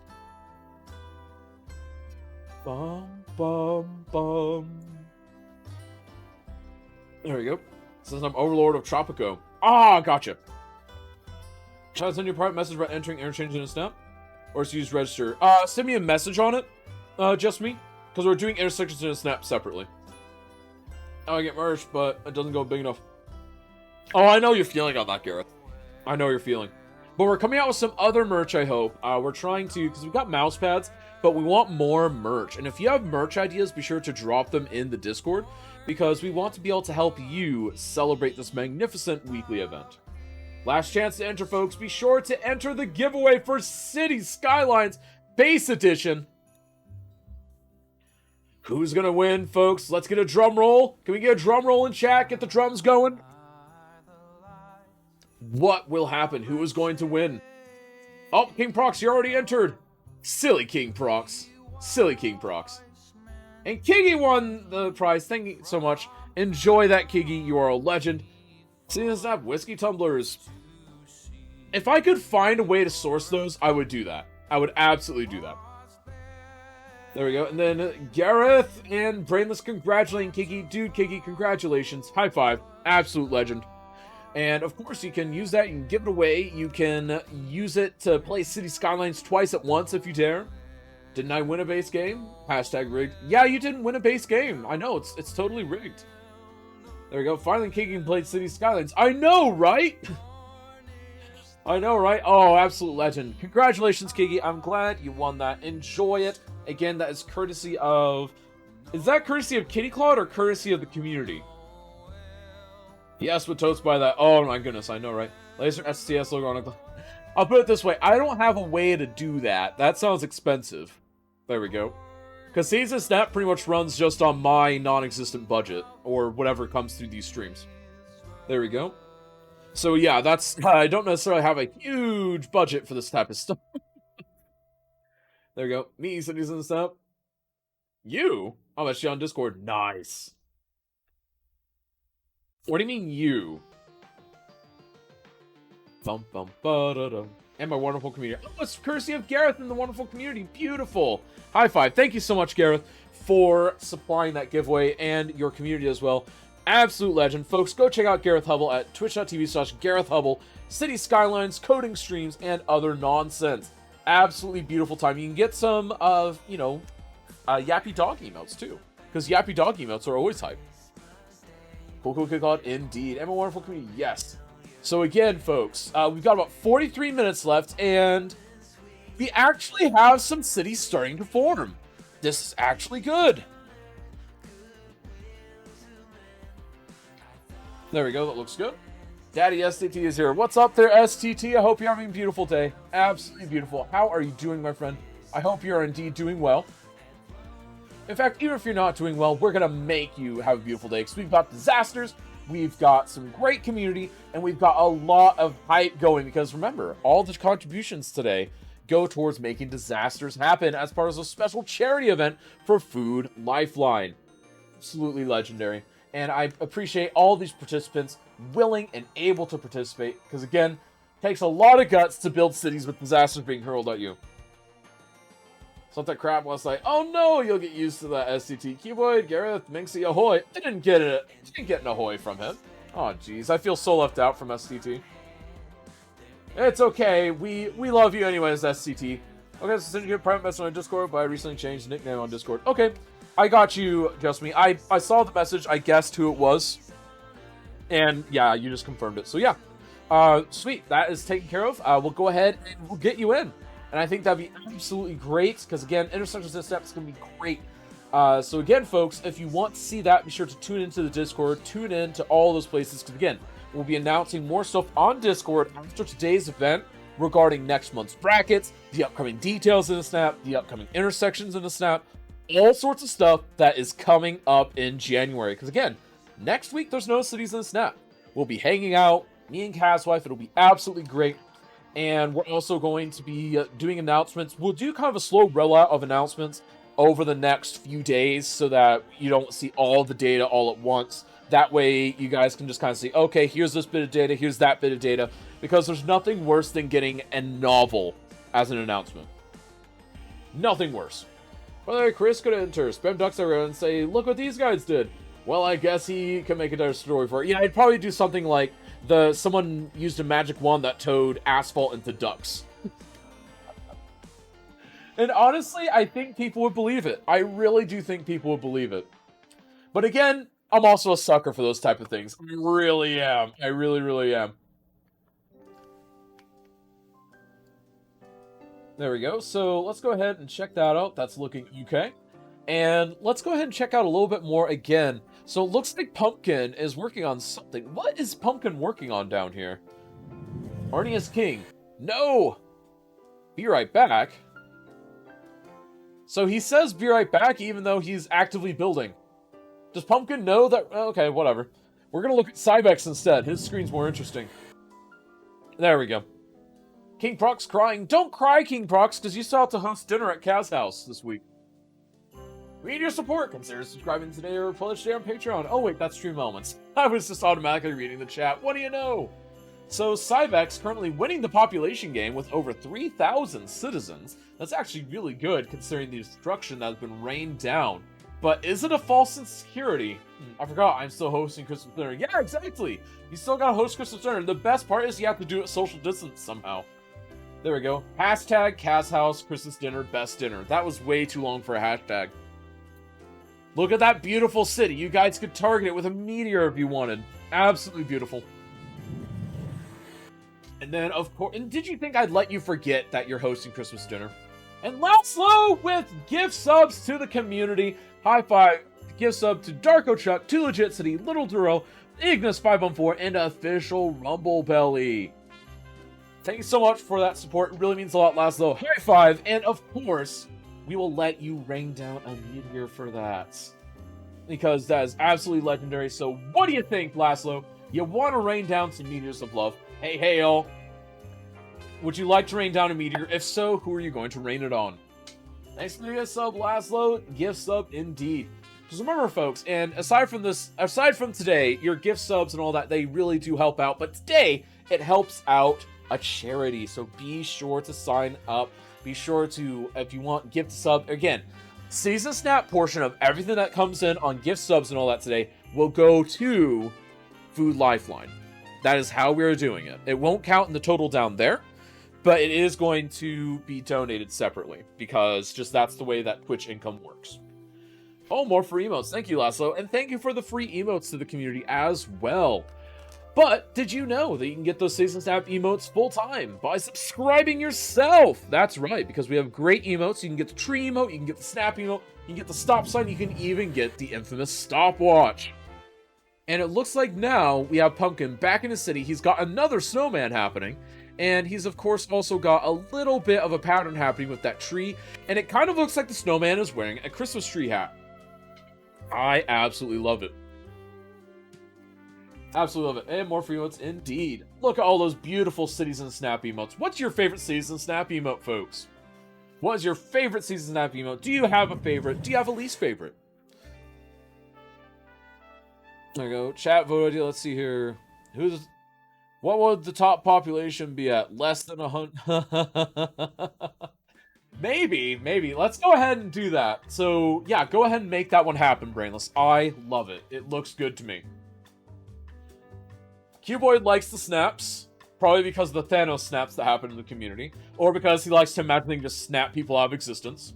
Bum, bum, bum. There we go. Since I'm Overlord of Tropico. Ah, gotcha. Should I send you a private message about entering interchange in a snap? Or to use register? Send me a message on it. Just me. Because we're doing intersections in a snap separately. I get merch, but it doesn't go big enough. Oh, I know you're feeling on that, Gareth. I know you're feeling. But we're coming out with some other merch, I hope. We're trying to, because we've got mouse pads, but we want more merch. And if you have merch ideas, be sure to drop them in the Discord, because we want to be able to help you celebrate this magnificent weekly event. Last chance to enter, folks. Be sure to enter the giveaway for City Skylines Base Edition. Who's gonna win, folks? Let's get a drum roll. Can we get a drum roll in chat? Get the drums going. What will happen? Who is going to win? Oh, King Prox, you already entered. Silly King Prox. Silly King Prox. And Kiggy won the prize. Thank you so much. Enjoy that, Kiggy. You are a legend. See, does have whiskey tumblers. If I could find a way to source those, I would do that. I would absolutely do that. There we go. And then Gareth and Brainless congratulating Kiki. Dude, Kiki, congratulations. High five. Absolute legend. And of course, you can use that. You can give it away. You can use it to play City Skylines twice at once if you dare. Didn't I win a base game? Hashtag rigged. Yeah, you didn't win a base game. I know, it's totally rigged. There we go. Finally, Kiki played City Skylines. I know, right? I know, right? Oh, absolute legend. Congratulations, Kiki. I'm glad you won that. Enjoy it. Again, that is courtesy of... Is that courtesy of Kitty Claude or courtesy of the community? Yes, with totes by that. Oh my goodness, I know, right? Laser STS logo on it. I'll put it this way. I don't have a way to do that. That sounds expensive. There we go. Because Season Snap pretty much runs just on my non-existent budget. Or whatever comes through these streams. There we go. So yeah, that's... I don't necessarily have a huge budget for this type of stuff. There we go. Me, Season Snap. You? I'm actually on Discord. Nice. What do you mean, you? Bum, bum, ba-da-dum. And my wonderful community. Oh, it's courtesy of Gareth and the wonderful community. Beautiful. High five. Thank you so much, Gareth, for supplying that giveaway and your community as well. Absolute legend. Folks, go check out Gareth Hubble at twitch.tv/Gareth Hubble, City Skylines, coding streams, and other nonsense. Absolutely beautiful time. You can get some of, Yappy Dog emotes, too. Because Yappy Dog emotes are always hype. Cool kick out, indeed. And a wonderful community, yes. So again, folks, we've got about 43 minutes left, and we actually have some cities starting to form. This is actually good. There we go, that looks good. Daddy STT is here. What's up there, STT? I hope you're having a beautiful day. Absolutely beautiful. How are you doing, my friend? I hope you're indeed doing well. In fact, even if you're not doing well, we're going to make you have a beautiful day, because we've got disasters, we've got some great community, and we've got a lot of hype going, because remember, all the contributions today go towards making disasters happen as part of a special charity event for Food Lifeline. Absolutely legendary. And I appreciate all these participants willing and able to participate, because again, it takes a lot of guts to build cities with disasters being hurled at you. Something crap was like, oh no, you'll get used to that SCT. Cuboid, Gareth, Minxie, ahoy. Didn't get an ahoy from him. Oh jeez, I feel so left out from SCT. It's okay, we love you anyways, SCT. Okay, so send you a private message on Discord, but I recently changed the nickname on Discord. Okay, I got you, Just Me. I saw the message, I guessed who it was. And yeah, you just confirmed it. So yeah, sweet, that is taken care of. We'll go ahead and we'll get you in. And I think that'd be absolutely great, because again, Intersections this step is going to be great. So again, folks, if you want to see that, be sure to tune into the Discord, tune in to all those places, because again, we'll be announcing more stuff on Discord after today's event regarding next month's brackets, the upcoming details in the snap, the upcoming intersections in the snap, all sorts of stuff that is coming up in January. Because again, next week there's no cities in the snap. We'll be hanging out, me and Caswife, it'll be absolutely great. And we're also going to be doing announcements. We'll do kind of a slow rollout of announcements over the next few days so that you don't see all the data all at once. That way you guys can just kind of see, okay, here's this bit of data, here's that bit of data. Because there's nothing worse than getting a novel as an announcement. Nothing worse. By the way, Chris could enter, spam ducks around and say, look what these guys did. Well, I guess he can make a story for it. Yeah, I'd probably do something like someone used a magic wand that towed asphalt into ducks. And honestly, I think people would believe it. I really do think people would believe it. But again, I'm also a sucker for those type of things. I really am. I really, really am. There we go. So let's go ahead and check that out. That's looking okay. And let's go ahead and check out a little bit more again. So it looks like Pumpkin is working on something. What is Pumpkin working on down here? Arnie is king. No! Be right back. So he says be right back even though he's actively building. Does Pumpkin know that? Okay, whatever. We're going to look at Cybex instead. His screen's more interesting. There we go. King Prox crying. Don't cry, King Prox, because you still have to host dinner at Kaz House this week. We need your support. Consider subscribing today or pledge today on Patreon. Oh wait, that's Stream Elements. I was just automatically reading the chat. What do you know? So Cybex currently winning the population game with over 3,000 citizens. That's actually really good considering the destruction that has been rained down. But is it a false insecurity? I forgot, I'm still hosting Christmas dinner. Yeah, exactly. You still gotta host Christmas dinner. The best part is you have to do it social distance somehow. There we go. Hashtag Kaz House Christmas dinner best dinner. That was way too long for a hashtag. Look at that beautiful city. You guys could target it with a meteor if you wanted. Absolutely beautiful. And then, of course, and did you think I'd let you forget that you're hosting Christmas dinner? And Laszlo with gift subs to the community. High five. Gift sub to Darko Chuck, to Legit City, Little Duro, Ignis514, and Official Rumble Belly. Thank you so much for that support. It really means a lot, Laszlo. High five. And of course, we will let you rain down a meteor for that. Because that is absolutely legendary. So what do you think, Laszlo? You want to rain down some meteors of love? Hey, hail. Would you like to rain down a meteor? If so, who are you going to rain it on? Thanks for the gift sub, Laszlo. Gift sub indeed. Because remember, folks, and aside from today, your gift subs and all that, they really do help out. But today, it helps out a charity. So be sure to sign up. Be sure to, if you want gift sub, again, season snap portion of everything that comes in on gift subs and all that today will go to Food Lifeline. That is how we're doing it. It won't count in the total down there, but it is going to be donated separately because just that's the way that Twitch income works. Oh, more free emotes. Thank you, Laszlo. And thank you for the free emotes to the community as well. But did you know that you can get those Season Snap emotes full-time by subscribing yourself? That's right, because we have great emotes. You can get the tree emote, you can get the snap emote, you can get the stop sign, you can even get the infamous stopwatch. And it looks like now we have Pumpkin back in the city. He's got another snowman happening. And he's, of course, also got a little bit of a pattern happening with that tree. And it kind of looks like the snowman is wearing a Christmas tree hat. I absolutely love it. Absolutely love it. And more for emotes indeed. Look at all those beautiful cities and snap emotes. What's your favorite season snap emote, folks? What is your favorite season snap emote? Do you have a favorite? Do you have a least favorite? There we go. Chat vote idea. Let's see here. What would the top population be at? Less than 100? Maybe. Let's go ahead and do that. So, yeah, go ahead and make that one happen, Brainless. I love it. It looks good to me. Cuboid likes the snaps, probably because of the Thanos snaps that happen in the community, or because he likes to imagine they can just snap people out of existence.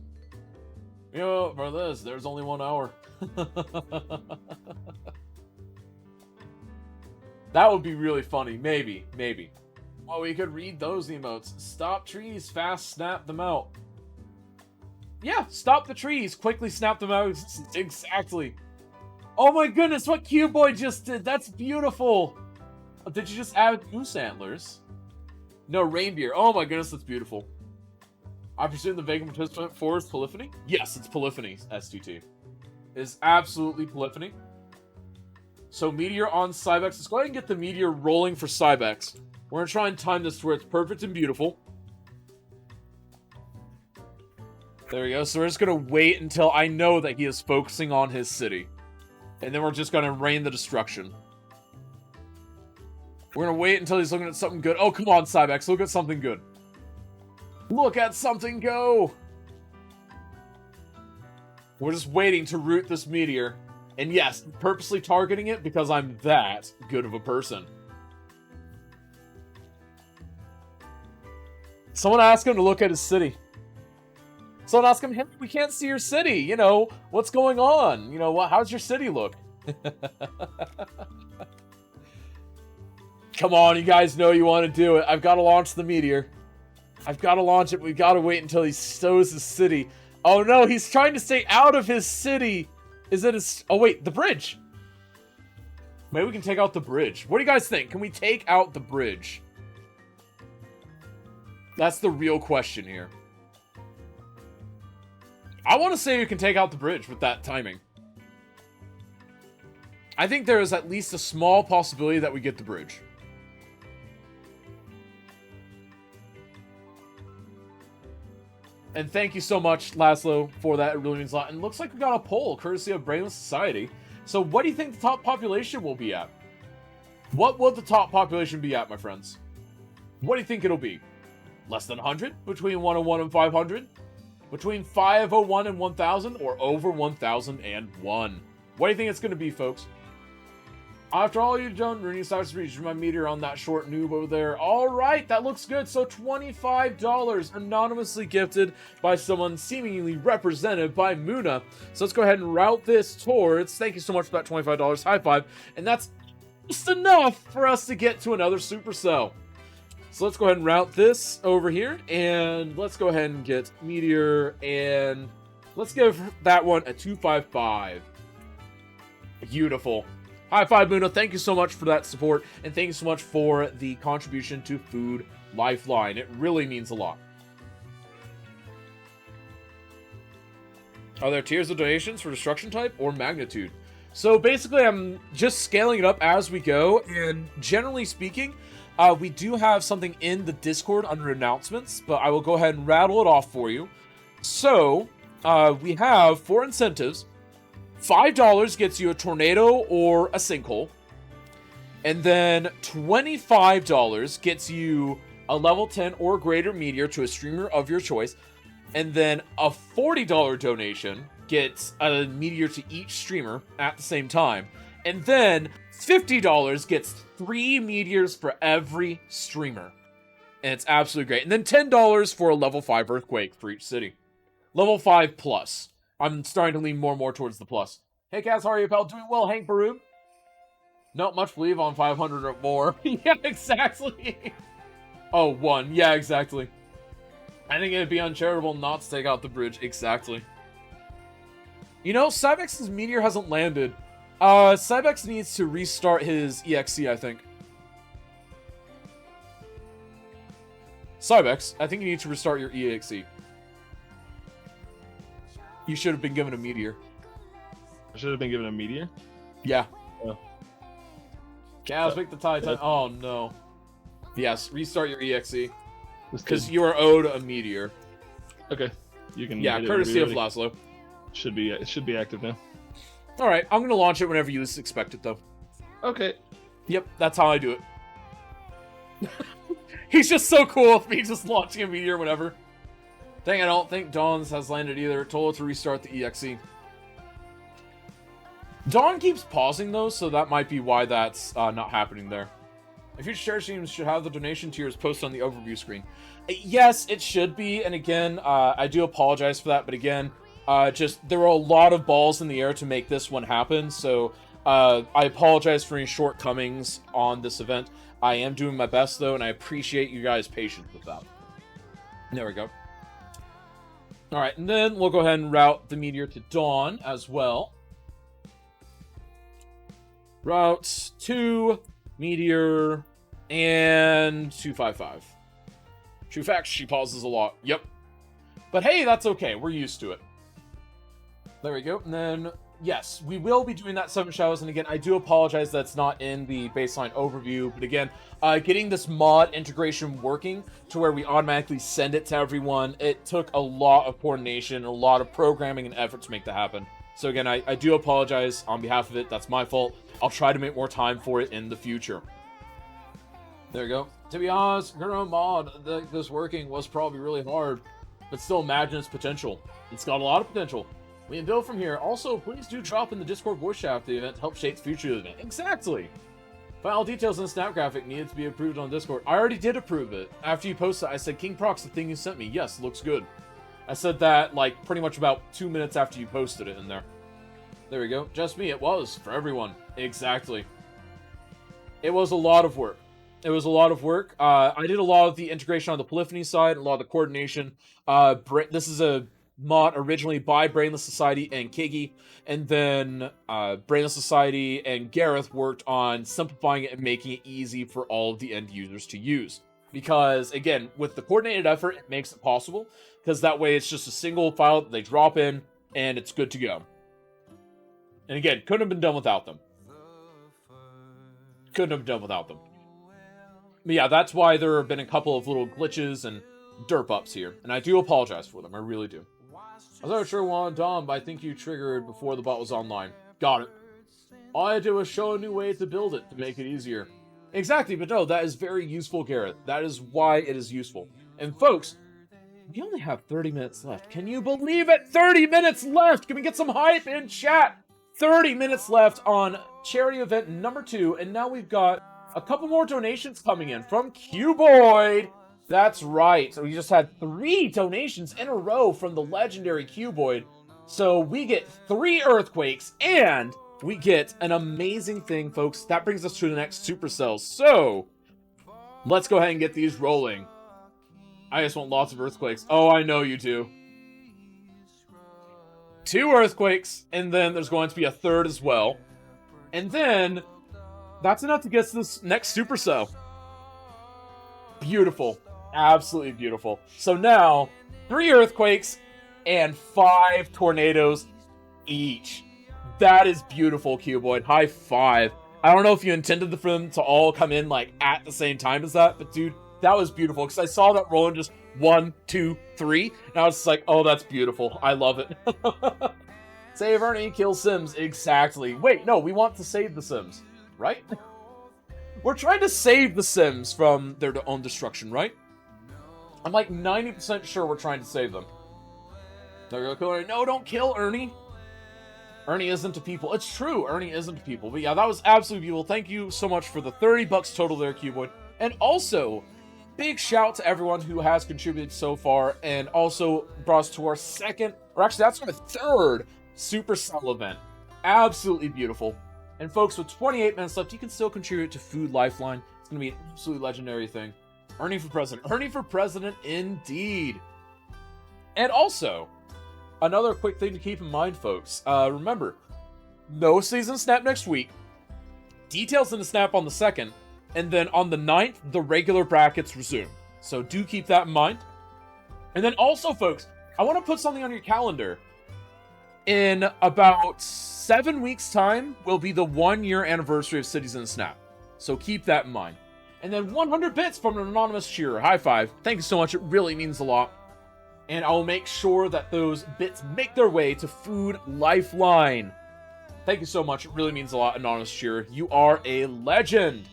You know, for this, there's only 1 hour. That would be really funny. Maybe. Well, we could read those emotes. Stop trees, fast snap them out. Yeah, stop the trees, quickly snap them out. Exactly. Oh my goodness, what Cuboid just did. That's beautiful. Did you just add moose antlers? No, reindeer. Oh my goodness, that's beautiful. I presume the Vegan participant for is Polyphony? Yes, it's Polyphony, STT. It is absolutely Polyphony. So Meteor on Cybex. Let's go ahead and get the Meteor rolling for Cybex. We're going to try and time this to where it's perfect and beautiful. There we go. So we're just going to wait until I know that he is focusing on his city. And then we're just going to rain the destruction. We're going to wait until he's looking at something good. Oh, come on, Cybex. Look at something good. Look at something go! We're just waiting to root this meteor. And yes, purposely targeting it because I'm that good of a person. Someone asked him to look at his city. Someone asked him, hey, we can't see your city. You know, what's going on? You know, how's your city look? Come on, you guys know you want to do it. I've got to launch the meteor. I've got to launch it. We've got to wait until he stows his city. Oh no, he's trying to stay out of his city. Is it his... Oh wait, the bridge. Maybe we can take out the bridge. What do you guys think? Can we take out the bridge? That's the real question here. I want to say we can take out the bridge with that timing. I think there is at least a small possibility that we get the bridge. And thank you so much, Laszlo, for that. It really means a lot. And looks like we got a poll, courtesy of Brainless Society. So what do you think the top population will be at? What will the top population be at, my friends? What do you think it'll be? Less than 100? Between 101 and 500? Between 501 and 1000? Or over 1001? What do you think it's going to be, folks? After all you've done, Rooney starts to reach my meter on that short noob over there. All right, that looks good. So $25 anonymously gifted by someone seemingly represented by Muna. So let's go ahead and route this towards. Thank you so much for that $25. High five. And that's just enough for us to get to another Supercell. So let's go ahead and route this over here. And let's go ahead and get Meteor. And let's give that one a 255. Beautiful. High five, Muno. Thank you so much for that support, and thank you so much for the contribution to Food Lifeline. It really means a lot. Are there tiers of donations for destruction type or magnitude? So basically, I'm just scaling it up as we go, and generally speaking, we do have something in the Discord under announcements, but I will go ahead and rattle it off for you. So, we have 4 incentives. $5 gets you a tornado or a sinkhole. And then $25 gets you a level 10 or greater meteor to a streamer of your choice. And then a $40 donation gets a meteor to each streamer at the same time. And then $50 gets 3 meteors for every streamer. And it's absolutely great. And then $10 for a level 5 earthquake for each city. Level 5 plus. I'm starting to lean more and more towards the plus. Hey, Kaz, how are you, pal? Doing well, Hank Baroom? Not much believe on 500 or more. Yeah, exactly. Oh, 1. Yeah, exactly. I think it'd be uncharitable not to take out the bridge. Exactly. You know, Cybex's meteor hasn't landed. Cybex needs to restart his EXE, I think. Cybex, I think you need to restart your EXE. You should have been given a meteor. I should have been given a meteor? Yeah. Cosmic the Titan. Oh no. Yes, restart your EXE This because did- you are owed a meteor. okay, you can. Yeah, hit it courtesy of whenever you're Laszlo. ready. It should be active now. All right, I'm gonna launch it whenever you least expect it, though. Okay. Yep, that's how I do it. He's just so cool with me just launching a meteor whenever. Dang, I don't think Dawn's has landed either. Told it to restart the EXE. Dawn keeps pausing though, so that might be why that's not happening there. If your share streams should have the donation tiers posted on the overview screen. Yes, it should be, and again, I do apologize for that, but again, just there were a lot of balls in the air to make this one happen, so I apologize for any shortcomings on this event. I am doing my best though, and I appreciate you guys' patience with that. There we go. Alright, and then we'll go ahead and route the meteor to Dawn as well. Route 2, meteor, and 255. True facts, she pauses a lot. Yep. But hey, that's okay. We're used to it. There we go. And then, yes, we will be doing that 7 shadows. And again, I do apologize that's not in the baseline overview. But again, getting this mod integration working to where we automatically send it to everyone, it took a lot of coordination, a lot of programming and effort to make that happen. So again, I do apologize on behalf of it. That's my fault. I'll try to make more time for it in the future. There we go. To be honest, Guro mod, this working was probably really hard, but still imagine its potential. It's got a lot of potential. We can build from here. Also, please do drop in the Discord voice chat after the event to help shape the future of the event. Exactly! Final details on the snap graphic needed to be approved on Discord. I already did approve it. After you posted it, I said, King Prox, the thing you sent me. Yes, looks good. I said that, like, pretty much about 2 minutes after you posted it in there. There we go. Just me. It was. For everyone. Exactly. It was a lot of work. It was a lot of work. I did a lot of the integration on the Polyphony side, a lot of the coordination. This is a mod originally by Brainless Society and Kiggy, and then Brainless Society and Gareth worked on simplifying it and making it easy for all of the end users to use. Because, again, with the coordinated effort, it makes it possible, because that way it's just a single file that they drop in, and it's good to go. And again, couldn't have been done without them. Couldn't have been done without them. But yeah, that's why there have been a couple of little glitches and derp ups here, and I do apologize for them, I really do. I was not sure one Dom, but I think you triggered before the bot was online. Got it. All I did was show a new way to build it to make it easier. Exactly, but no, that is very useful, Garrett. That is why it is useful. And folks, we only have 30 minutes left. Can you believe it? 30 minutes left! Can we get some hype in chat? 30 minutes left on charity event number 2, and now we've got a couple more donations coming in from Cuboid. That's right. So we just had 3 donations in a row from the legendary Cuboid. So we get 3 earthquakes, and we get an amazing thing, folks. That brings us to the next supercells. So let's go ahead and get these rolling. I just want lots of earthquakes. Oh, I know you do. 2 earthquakes, and then there's going to be a 3rd as well. And then that's enough to get to this next supercell. Beautiful. Absolutely beautiful. So now, 3 earthquakes and 5 tornadoes each. That is beautiful, Cuboid. High five. I don't know if you intended for them to all come in like at the same time as that, but dude, that was beautiful because I saw that rolling just 1, 2, 3, and I was just like, oh, that's beautiful. I love it. Save Ernie, kill Sims. Exactly. Wait, no, we want to save the Sims, right? We're trying to save the Sims from their own destruction, right? I'm like 90% sure we're trying to save them. There we go. No, don't kill Ernie. Ernie isn't to people. It's true, Ernie isn't to people. But yeah, that was absolutely beautiful. Thank you so much for the $30 total there, Cuboid. And also, big shout to everyone who has contributed so far and also brought us to our second, or actually that's our 3rd Supercell event. Absolutely beautiful. And folks, with 28 minutes left, you can still contribute to Food Lifeline. It's going to be an absolutely legendary thing. Ernie for president. Ernie for president, indeed. And also, another quick thing to keep in mind, folks. Remember, no season snap next week. Details in the snap on the 2nd. And then on the 9th, the regular brackets resume. So do keep that in mind. And then also, folks, I want to put something on your calendar. In about 7 weeks' time will be the 1-year anniversary of Cities in the Snap. So keep that in mind. And then 100 bits from an anonymous cheerer. High five. Thank you so much. It really means a lot. And I'll make sure that those bits make their way to Food Lifeline. Thank you so much. It really means a lot, anonymous cheerer. You are a legend.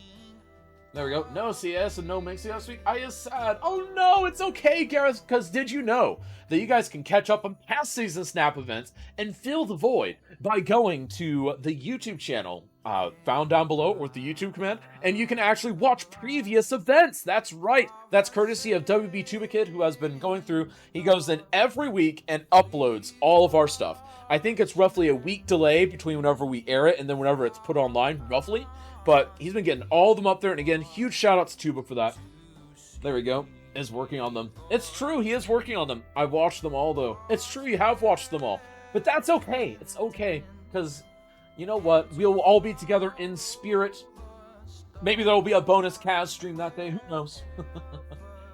There we go. No CS and no Mix CS week. I is sad. Oh no, it's okay, Gareth, because did you know that you guys can catch up on past season Snap events and fill the void by going to the YouTube channel found down below with the YouTube command, and you can actually watch previous events. That's right. That's courtesy of WB Tubakid, who has been going through. He goes in every week and uploads all of our stuff. I think it's roughly a week delay between whenever we air it and then whenever it's put online, roughly. But he's been getting all of them up there, and again, huge shout out to Tuba for that. There we go. Is working on them. It's true, he is working on them. I've watched them all, though. It's true, you have watched them all. But that's okay. It's okay, because you know what? We'll all be together in spirit. Maybe there will be a bonus Kaz stream that day. Who knows?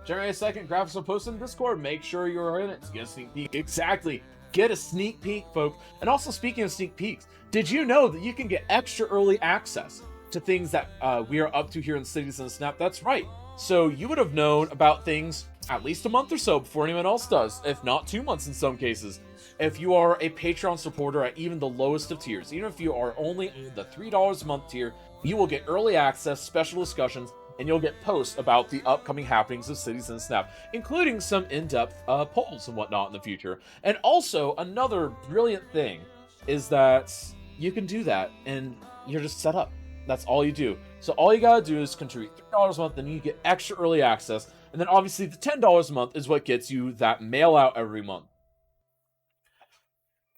January 2nd, graphics will post in Discord. Make sure you're in it to get a sneak peek. Exactly. Get a sneak peek, folks. And also, speaking of sneak peeks, did you know that you can get extra early access to things that we are up to here in Cities and Snap? That's right. So you would have known about things at least a month or so before anyone else does, if not 2 months in some cases. If you are a Patreon supporter at even the lowest of tiers, even if you are only on the $3 a month tier, you will get early access, special discussions, and you'll get posts about the upcoming happenings of Cities and Snap, including some in-depth polls and whatnot in the future. And also, another brilliant thing is that you can do that, and you're just set up. That's all you do. So all you gotta do is contribute $3 a month, and you get extra early access. And then obviously the $10 a month is what gets you that mail out every month.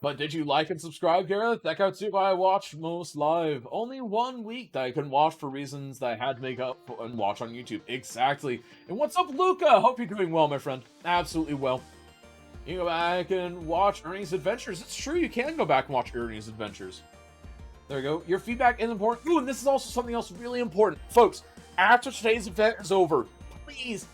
But did you like and subscribe, Gareth? That got too I watched most live. Only 1 week that I couldn't watch for reasons that I had to make up and watch on YouTube. Exactly. And what's up, Luca? Hope you're doing well, my friend. Absolutely well. You can go back and watch Ernie's Adventures. It's true, you can go back and watch Ernie's Adventures. There we go. Your feedback is important. Ooh, and this is also something else really important. Folks, after today's event is over, please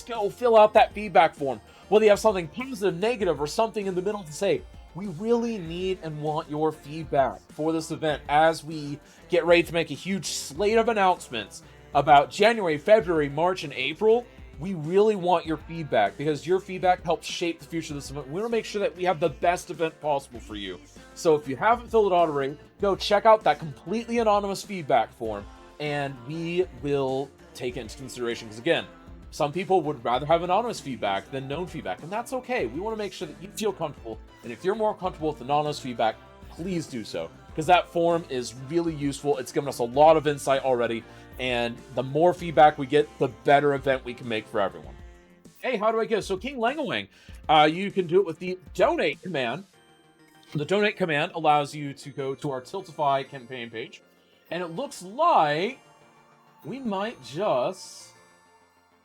go fill out that feedback form. Whether you have something positive, negative, or something in the middle to say, we really need and want your feedback for this event as we get ready to make a huge slate of announcements about January, February, March, and April. We really want your feedback because your feedback helps shape the future of this event. We want to make sure that we have the best event possible for you. So if you haven't filled it out already, go check out that completely anonymous feedback form, and we will take it into consideration. Because again, some people would rather have anonymous feedback than known feedback, and that's okay. We want to make sure that you feel comfortable, and if you're more comfortable with anonymous feedback, please do so, because that form is really useful. It's given us a lot of insight already, and the more feedback we get, the better event we can make for everyone. Hey, how do I give? So King Langawang, you can do it with the donate command. The donate command allows you to go to our Tiltify campaign page, and it looks like we might just,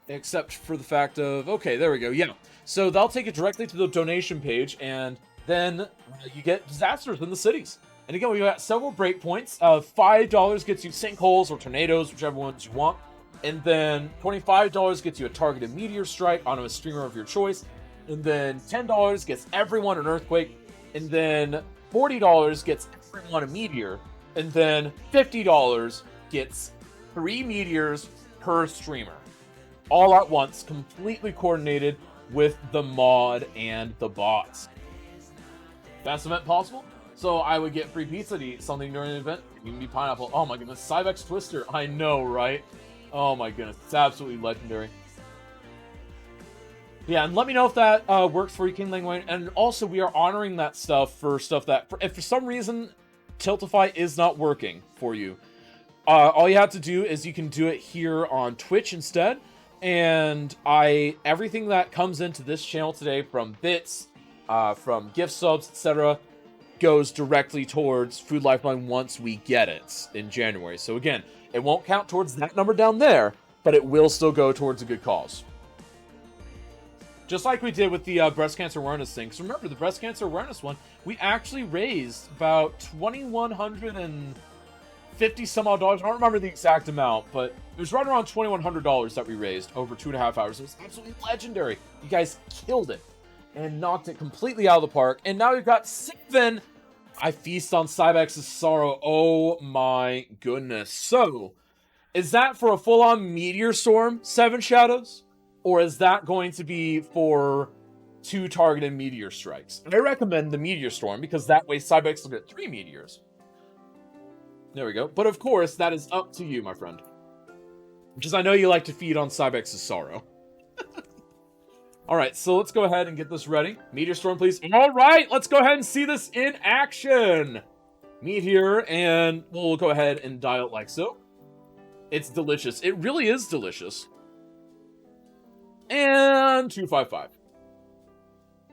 except for the fact of, okay, there we go, yeah. So they'll take it directly to the donation page, and then you get disasters in the cities. And again, we got several breakpoints. $5 gets you sinkholes or tornadoes, whichever ones you want. And then $25 gets you a targeted meteor strike on a streamer of your choice. And then $10 gets everyone an earthquake. And then $40 gets everyone a meteor. And then $50 gets 3 meteors per streamer. All at once, completely coordinated with the mod and the bots. Best event possible? So I would get free pizza to eat something during the event. You can be pineapple. Oh my goodness, Cybex Twister. I know, right? Oh my goodness, it's absolutely legendary. Yeah, and let me know if that works for you, King Langwayne. And also, we are honoring that stuff for stuff that, if for some reason Tiltify is not working for you, all you have to do is you can do it here on Twitch instead. And everything that comes into this channel today, from bits, from gift subs, etc., goes directly towards Food Lifeline once we get it in January. So again, it won't count towards that number down there, but it will still go towards a good cause. Just like we did with the breast cancer awareness thing. Because remember, the breast cancer awareness one, we actually raised about $2,150 some odd dollars. I don't remember the exact amount, but it was right around $2,100 that we raised over 2.5 hours. It was absolutely legendary. You guys killed it and knocked it completely out of the park. And now we've got I feast on Cybex's sorrow. Oh my goodness. So, Is that for a full-on Meteor Storm, 7 Shadows? Or is that going to be for 2 targeted Meteor Strikes? I recommend the Meteor Storm, because that way Cybex will get 3 Meteors. There we go. But of course, that is up to you, my friend. Because I know you like to feed on Cybex's sorrow. Alright, so let's go ahead and get this ready. Meteor Storm, please. Alright, let's go ahead and see this in action. Meteor, and we'll go ahead and dial it like so. It's delicious. It really is delicious. And 255.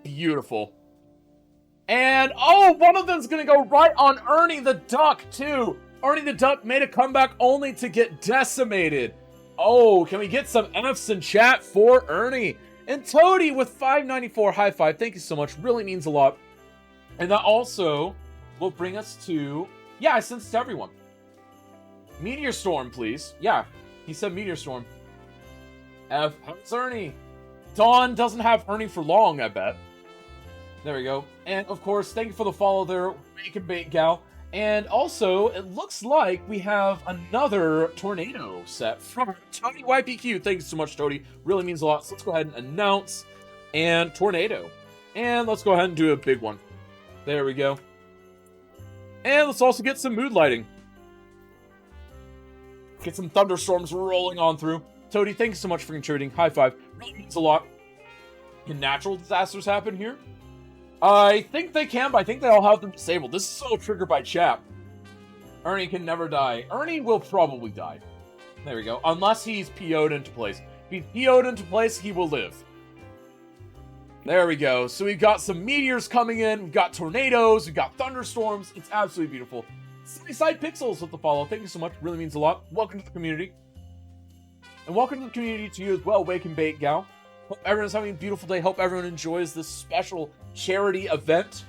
Beautiful. And, oh, one of them's going to go right on Ernie the Duck, too. Ernie the Duck made a comeback only to get decimated. Oh, can we get some Fs in chat for Ernie? And Toady with 594 high five. Thank you so much. Really means a lot. And that also will bring us to... Yeah, I sent it to everyone. Meteor Storm, please. Yeah, he said Meteor Storm. How's Ernie? Dawn doesn't have Ernie for long, I bet. There we go. And, of course, thank you for the follow there, Wake and Bait Gal. And also, it looks like we have another tornado set from Tony YPQ. Thanks so much, Tony. Really means a lot. So let's go ahead and announce. And tornado. And let's go ahead and do a big one. There we go. And let's also get some mood lighting. Get some thunderstorms rolling on through. Toady, thank you so much for contributing. High five. Really means a lot. Can natural disasters happen here? I think they can, but I think they all have them disabled. This is so triggered by chat. Ernie can never die. Ernie will probably die. There we go. Unless he's PO'd into place. If he's PO'd into place, he will live. There we go. So we've got some meteors coming in. We've got tornadoes. We've got thunderstorms. It's absolutely beautiful. Sunnyside Pixels with the follow. Thank you so much. Really means a lot. Welcome to the community. And welcome to the community to you as well, Wake and Bait Gal. Hope everyone's having a beautiful day. Hope everyone enjoys this special charity event.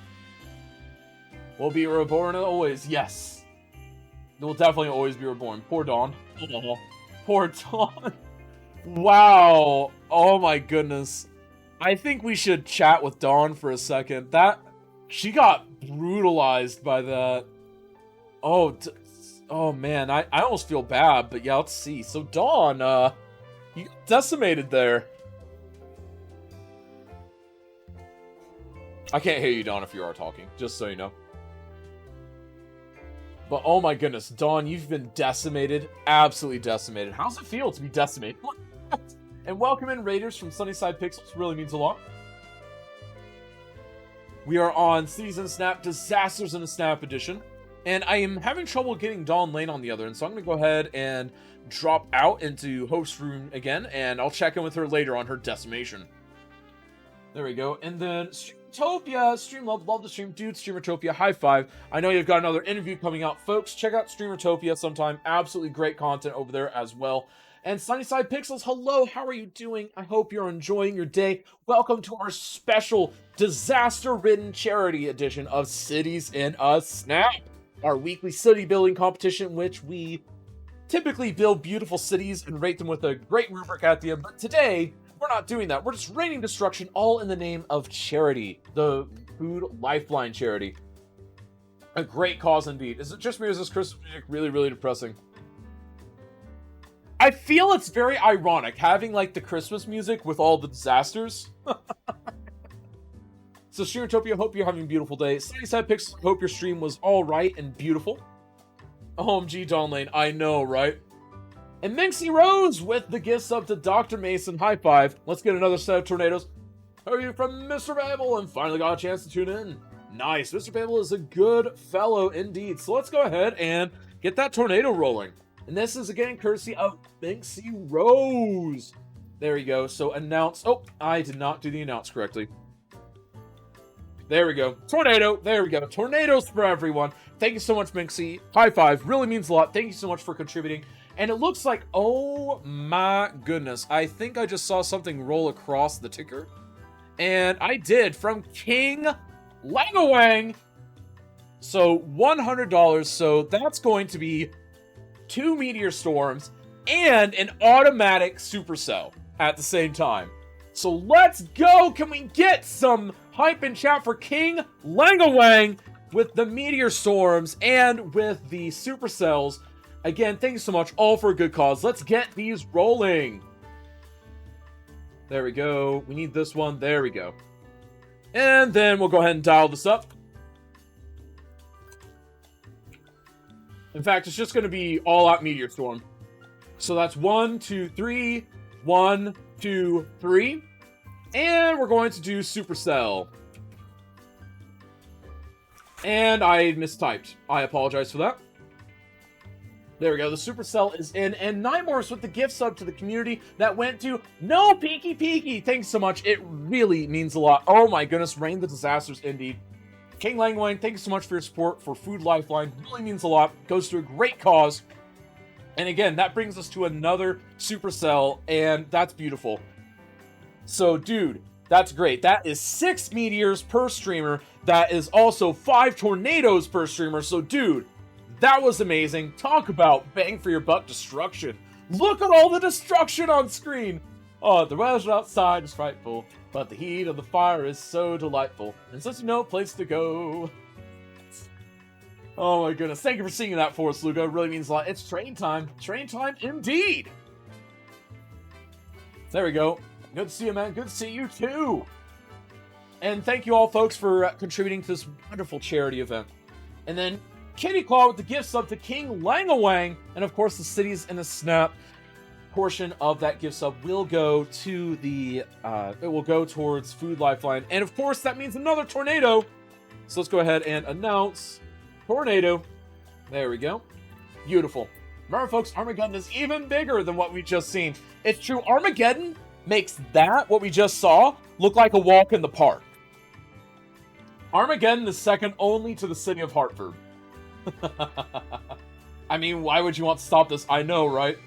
We'll be reborn always. Yes. We'll definitely always be reborn. Poor Dawn. Oh, poor Dawn. Wow. Oh my goodness. I think we should chat with Dawn for a second. She got brutalized by that. Oh man, I almost feel bad, but yeah, let's see. So Dawn, you got decimated there. I can't hear you, Dawn, if you are talking, just so you know. But oh my goodness, Dawn, you've been decimated. Absolutely decimated. How's it feel to be decimated? And welcome in Raiders from Sunnyside Pixels. Really means a lot. We are on Cities in a Snap, Disasters in a Snap edition. And I am having trouble getting Dawn Lane on the other end, so I'm going to go ahead and drop out into host room again, and I'll check in with her later on her decimation. There we go. And then Streamertopia, Streamlove, love the stream. Dude, Streamertopia, high five. I know you've got another interview coming out. Folks, check out Streamertopia sometime. Absolutely great content over there as well. And Sunnyside Pixels, hello, how are you doing? I hope you're enjoying your day. Welcome to our special disaster-ridden charity edition of Cities in a Snap. Our weekly city building competition, in which we typically build beautiful cities and rate them with a great rubric at the end. But today, we're not doing that. We're just raining destruction, all in the name of charity. The Food Lifeline charity. A great cause indeed. Is it just me or is this Christmas music really, really depressing? I feel it's very ironic having like the Christmas music with all the disasters. So Streamertopia, hope you're having a beautiful day. Sunnyside Pixels, hope your stream was alright and beautiful. OMG Dawn Lane, I know, right? And Minxie Rose with the gift sub to Dr. Mason, high five. Let's get another set of tornadoes. How are you from Mr. Babel? And finally got a chance to tune in. Nice, Mr. Babel is a good fellow indeed. So let's go ahead and get that tornado rolling. And this is again courtesy of Minxie Rose. There we go, so announce. Oh, I did not do the announce correctly. There we go. Tornado. There we go. Tornadoes for everyone. Thank you so much, Minxie. High five. Really means a lot. Thank you so much for contributing. And it looks like, oh my goodness, I think I just saw something roll across the ticker. And I did, from King Langawang. So $100. So that's going to be 2 Meteor Storms and an automatic Supercell at the same time. So let's go. Can we get some hype in chat for King Langawang with the Meteor Storms and with the Supercells Again, thank you so much, all for a good cause. Let's get these rolling. There we go. We need this one. There we go. And then we'll go ahead and dial this up. In fact, it's just going to be all-out Meteor Storm. So that's 1, 2, 3. 1, 2, 3. And we're going to do Supercell. And I mistyped. I apologize for that. There we go. The Supercell is in. And Nightmorphs with the gift sub to the community that went to No Peaky Peaky. Thanks so much. It really means a lot. Oh my goodness. Rain the Disasters indeed. King Langwang, thank you so much for your support for Food Lifeline. Really means a lot. Goes to a great cause. And again, that brings us to another Supercell. And that's beautiful. So, dude, that's great. That is 6 meteors per streamer. That is also 5 tornadoes per streamer. So, dude, that was amazing. Talk about bang for your buck destruction. Look at all the destruction on screen. Oh, the weather outside is frightful, but the heat of the fire is so delightful. And such no place to go. Oh my goodness. Thank you for singing that for us, Luca. It really means a lot. It's train time. Train time indeed. There we go. Good to see you, man. Good to see you, too. And thank you all, folks, for contributing to this wonderful charity event. And then Kitty Claw with the gift sub to King Langawang. And, of course, the Cities in a Snap portion of that gift sub will go to the, it will go towards Food Lifeline. And, of course, that means another tornado. So let's go ahead and announce tornado. There we go. Beautiful. Remember, folks, Armageddon is even bigger than what we just seen. It's true. Armageddon makes that, what we just saw, look like a walk in the park. Armageddon is second only to the city of Hartford. I mean, why would you want to stop this? I know, right?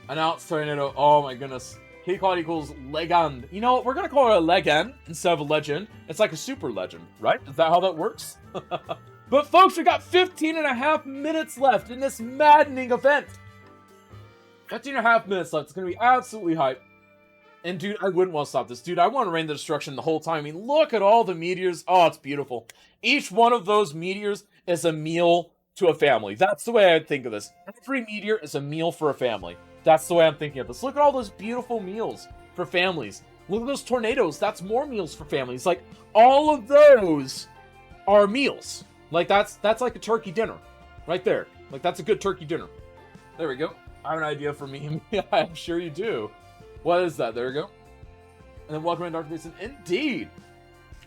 Announce tornado. Oh my goodness. Kitty Claw equals legend. You know what? We're going to call it a legend instead of a legend. It's like a super legend, right? Is that how that works? But folks, we got 15 and a half minutes left in this maddening event. 15 and a half minutes left. It's going to be absolutely hype. And dude, I wouldn't want to stop this. Dude, I want to rain the destruction the whole time. I mean, look at all the meteors. Oh, it's beautiful. Each one of those meteors is a meal to a family. That's the way I think of this. Every meteor is a meal for a family. That's the way I'm thinking of this. Look at all those beautiful meals for families. Look at those tornadoes. That's more meals for families. Like, all of those are meals. Like, that's like a turkey dinner. Right there. Like, that's a good turkey dinner. There we go. I have an idea for me. I'm sure you do. What is that? There we go. And then welcome to Dark Basin. Indeed.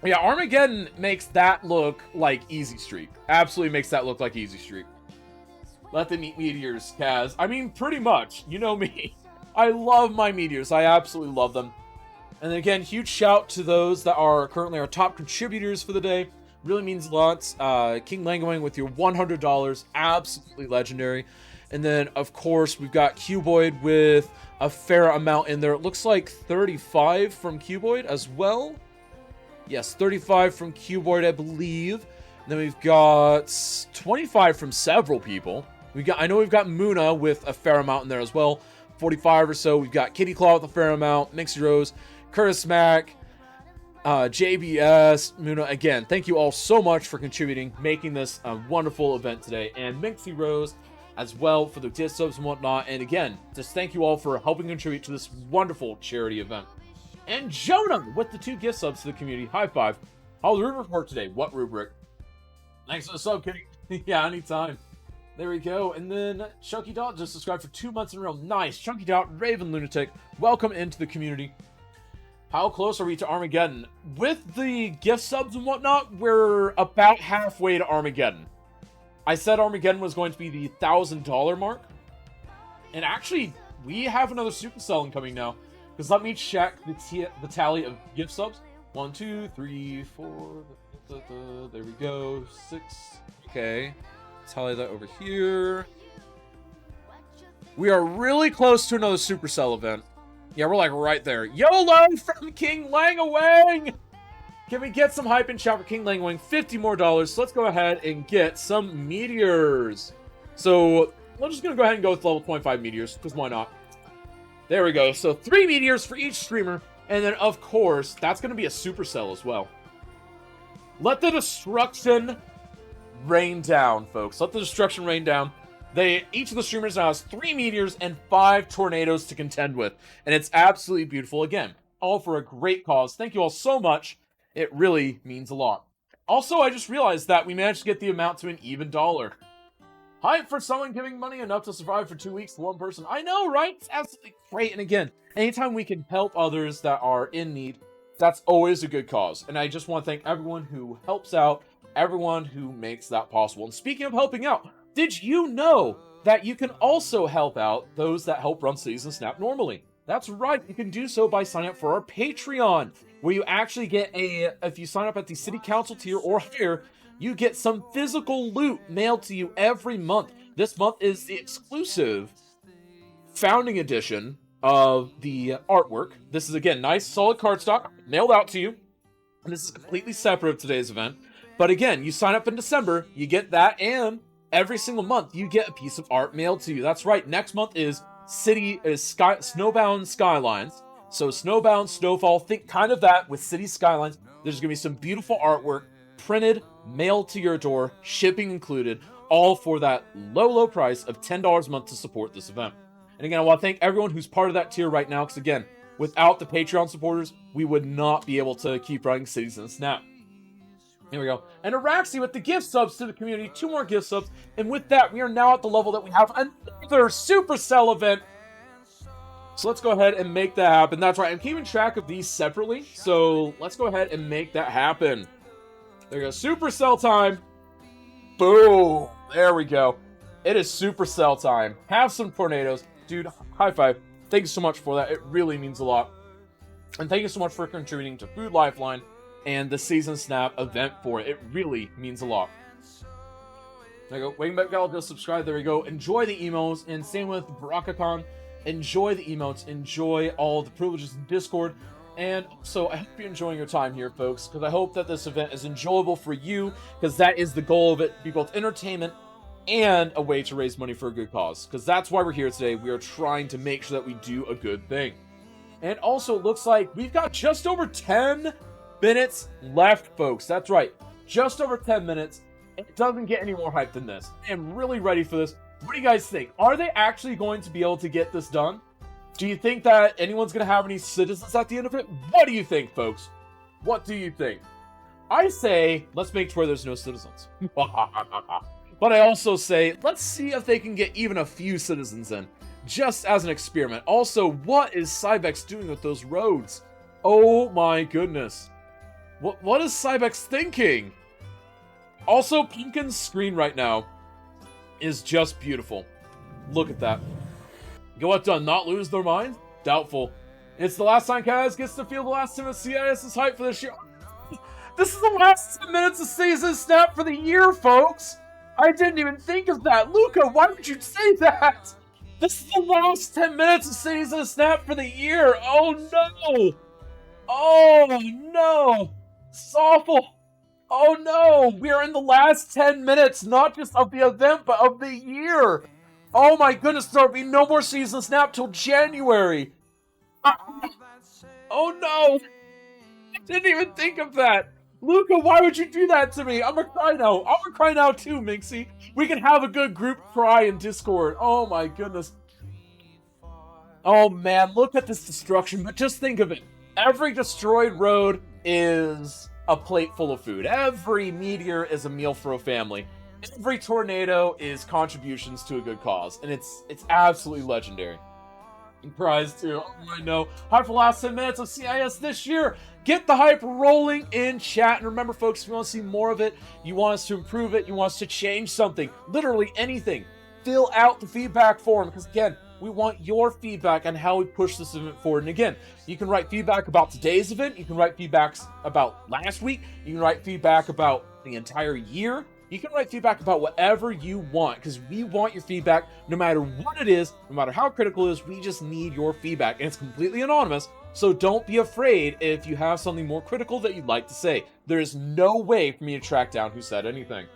Yeah, Armageddon makes that look like Easy Street. Absolutely makes that look like Easy Street. Let them eat meteors, Kaz. I mean, pretty much. You know me. I love my meteors. I absolutely love them. And then again, huge shout to those that are currently our top contributors for the day. Really means a lot. King Langwang with your $100. Absolutely legendary. And then, of course, we've got Cuboid with a fair amount in there. It looks like 35 from Cuboid as well. Yes, 35 from Cuboid, I believe. And then we've got 25 from several people. I know we've got Muna with a fair amount in there as well. 45 or so. We've got Kitty Claw with a fair amount. Mixie Rose, Curtis Mac, JBS, Muna. Again, thank you all so much for contributing, making this a wonderful event today. And Mixie Rose as well for the gift subs and whatnot. And again, just thank you all for helping contribute to this wonderful charity event. And Jonah with the 2 gift subs to the community. High five. How's the rubric work today? What rubric? Thanks for the sub, Kitty. Yeah, anytime. There we go. And then Chunky Dot just subscribed for 2 months in a row. Nice. Chunky Dot, Raven Lunatic, welcome into the community. How close are we to Armageddon? With the gift subs and whatnot, we're about halfway to Armageddon. I said Armageddon was going to be the $1,000 mark. And actually, we have another Supercell incoming now. Because let me check the tally of gift subs. 1, 2, 3, 4. There we go. 6. Okay. Tally that over here. We are really close to another Supercell event. Yeah, we're like right there. YOLO from King Langawang! Can we get some hype in chat for King Langawang? $50 more. So let's go ahead and get some meteors. So we're just going to go ahead and go with level 25 meteors, because why not? There we go. So 3 meteors for each streamer. And then, of course, that's going to be a Supercell as well. Let the destruction rain down, folks. Let the destruction rain down. Each of the streamers now has 3 meteors and 5 tornadoes to contend with, and it's absolutely beautiful. Again, all for a great cause. Thank you all so much. It really means a lot. Also, I just realized that we managed to get the amount to an even dollar. Hype for someone giving money enough to survive for 2 weeks to one person. I know, right? It's absolutely great. And again, anytime we can help others that are in need, that's always a good cause. And I just want to thank everyone who helps out, everyone who makes that possible. And speaking of helping out, did you know that you can also help out those that help run Citizen Snap normally? That's right, you can do so by signing up for our Patreon, where you actually get if you sign up at the City Council tier or higher, you get some physical loot mailed to you every month. This month is the exclusive Founding Edition of the artwork. This is, again, nice, solid cardstock, mailed out to you. And this is completely separate of today's event. But again, you sign up in December, you get that, and every single month, you get a piece of art mailed to you. That's right, next month is Snowbound Skylines. So Snowbound, Snowfall, think kind of that with City Skylines. There's going to be some beautiful artwork printed, mailed to your door, shipping included, all for that low price of $10 a month to support this event. And again, I want to thank everyone who's part of that tier right now, because again, without the Patreon supporters, we would not be able to keep running Citizen Snap. Here we go. And Araxi with the gift subs to the community, 2 more gift subs. And with that, we are now at the level that we have another Supercell event. So let's go ahead and make that happen. That's right, I'm keeping track of these separately. So let's go ahead and make that happen. There we go, Supercell time. Boom. There we go. It is Supercell time. Have some tornadoes. Dude, high five. Thank you so much for that. It really means a lot. And thank you so much for contributing to Food Lifeline and the Season Snap event for it. It really means a lot. There you go. Waiting back, just subscribe. There we go. Enjoy the emos. And same with Barakakon. Enjoy the emotes. Enjoy all the privileges in Discord. And so I hope you're enjoying your time here, folks, because I hope that this event is enjoyable for you, because that is the goal of it. Be both entertainment and a way to raise money for a good cause. Because that's why we're here today. We are trying to make sure that we do a good thing. And also, it looks like we've got just over 10 minutes left, folks. That's right. Just over 10 minutes. It doesn't get any more hype than this. I am really ready for this. What do you guys think? Are they actually going to be able to get this done? Do you think that anyone's going to have any citizens at the end of it? What do you think, folks? What do you think? I say, let's make sure there's no citizens. But I also say, let's see if they can get even a few citizens in, just as an experiment. Also, what is Cybex doing with those roads? Oh my goodness. What is Cybex thinking? Also, Pumpkin's screen right now is just beautiful. Look at that. Get what done? Not lose their mind? Doubtful. It's the last time Kaz gets to feel the last time of CIS's hype for this year. This is the last 10 minutes of Season Snap for the year, folks. I didn't even think of that. Luca, why would you say that? This is the last 10 minutes of Season Snap for the year. Oh no. Oh no. It's awful. Oh no. We are in the last 10 minutes, not just of the event, but of the year. Oh my goodness, there'll be no more Season Snap till January. Oh no. I didn't even think of that. Luca, why would you do that to me? I'm gonna cry now. I'm gonna cry now too, Minxie. We can have a good group cry in Discord. Oh my goodness. Oh man, look at this destruction. But just think of it. Every destroyed road is a plate full of food. Every meteor is a meal for a family. Every tornado is contributions to a good cause. And it's absolutely legendary. And prize too. Oh, I know. Hype for the last 10 minutes of CIS this year. Get the hype rolling in chat. And remember, folks, if you want to see more of it, you want us to improve it, you want us to change something, literally anything, fill out the feedback form. Because again, we want your feedback on how we push this event forward. And again, you can write feedback about today's event. You can write feedbacks about last week. You can write feedback about the entire year. You can write feedback about whatever you want, because we want your feedback no matter what it is, no matter how critical it is. We just need your feedback, and it's completely anonymous, so don't be afraid if you have something more critical that you'd like to say. There is no way for me to track down who said anything.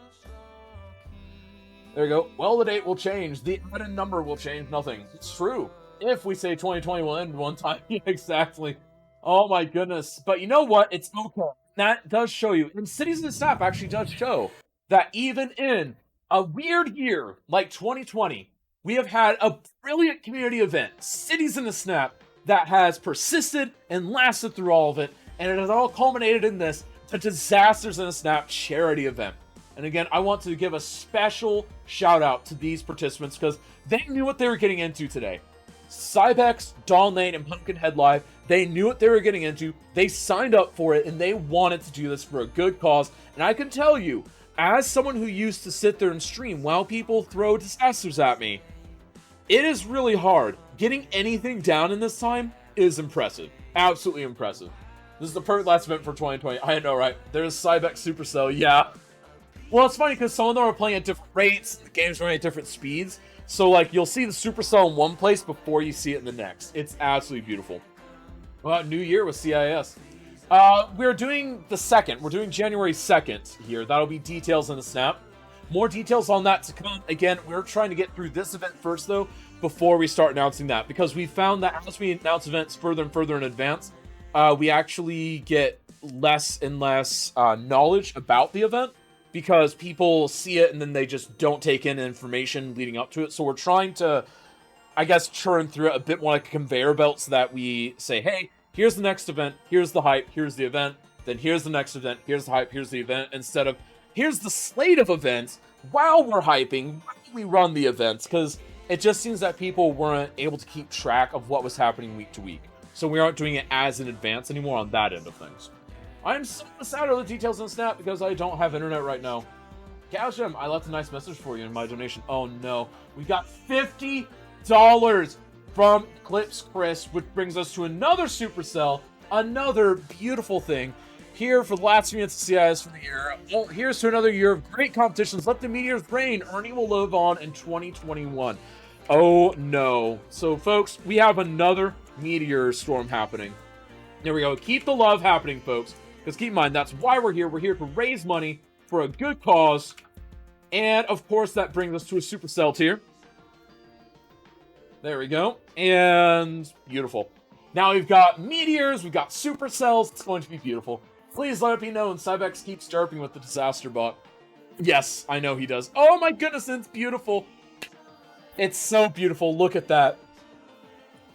There you go. Well, the date will change. The added number will change nothing. It's true. If we say 2020 will end one time. Exactly. Oh my goodness. But you know what? It's okay. That does show you. And Cities of the Snap actually does show that even in a weird year like 2020, we have had a brilliant community event, Cities in the Snap, that has persisted and lasted through all of it, and it has all culminated in this, the Disasters in the Snap charity event. And again, I want to give a special shout out to these participants because they knew what they were getting into today. Cybex, Dawn Lane, and Pumpkinhead Live, they knew what they were getting into, they signed up for it, and they wanted to do this for a good cause. And I can tell you, as someone who used to sit there and stream while people throw disasters at me, it is really hard. Getting anything down in this time is impressive. Absolutely impressive. This is the perfect last event for 2020. I know, right? There's Cybex Supercell, yeah. Well, it's funny because some of them are playing at different rates, the game's running at different speeds. So, like, you'll see the Supercell in one place before you see it in the next. It's absolutely beautiful. Well, New Year with CIS. We're doing the 2nd. We're doing January 2nd here. That'll be details in the Snap. More details on that to come. Again, we're trying to get through this event first, though, before we start announcing that. Because we found that as we announce events further and further in advance, we actually get less and less knowledge about the event. Because people see it and then they just don't take in information leading up to it. So we're trying to, I guess, churn through it a bit more like a conveyor belt so that we say, hey, here's the next event, here's the hype, here's the event, then here's the next event, here's the hype, here's the event, instead of, here's the slate of events while we're hyping, while we run the events, because it just seems that people weren't able to keep track of what was happening week to week. So we aren't doing it as in advance anymore on that end of things. I'm so sad of the details in Snap because I don't have internet right now. Calcium, I left a nice message for you in my donation. Oh no, we got $50 from Eclipse Chris, which brings us to another Supercell, another beautiful thing. Here for the last few minutes of CIS for the year. Well, here's to another year of great competitions. Let the meteors rain. Ernie will live on in 2021. Oh no. So folks, we have another meteor storm happening. There we go. Keep the love happening, folks. Because keep in mind, that's why we're here. We're here to raise money for a good cause. And, of course, that brings us to a Supercell tier. There we go. And beautiful. Now we've got meteors, we've got Supercells. It's going to be beautiful. Please let it be known, Cybex keeps chirping with the disaster bot. Yes, I know he does. Oh my goodness, it's beautiful. It's so beautiful. Look at that.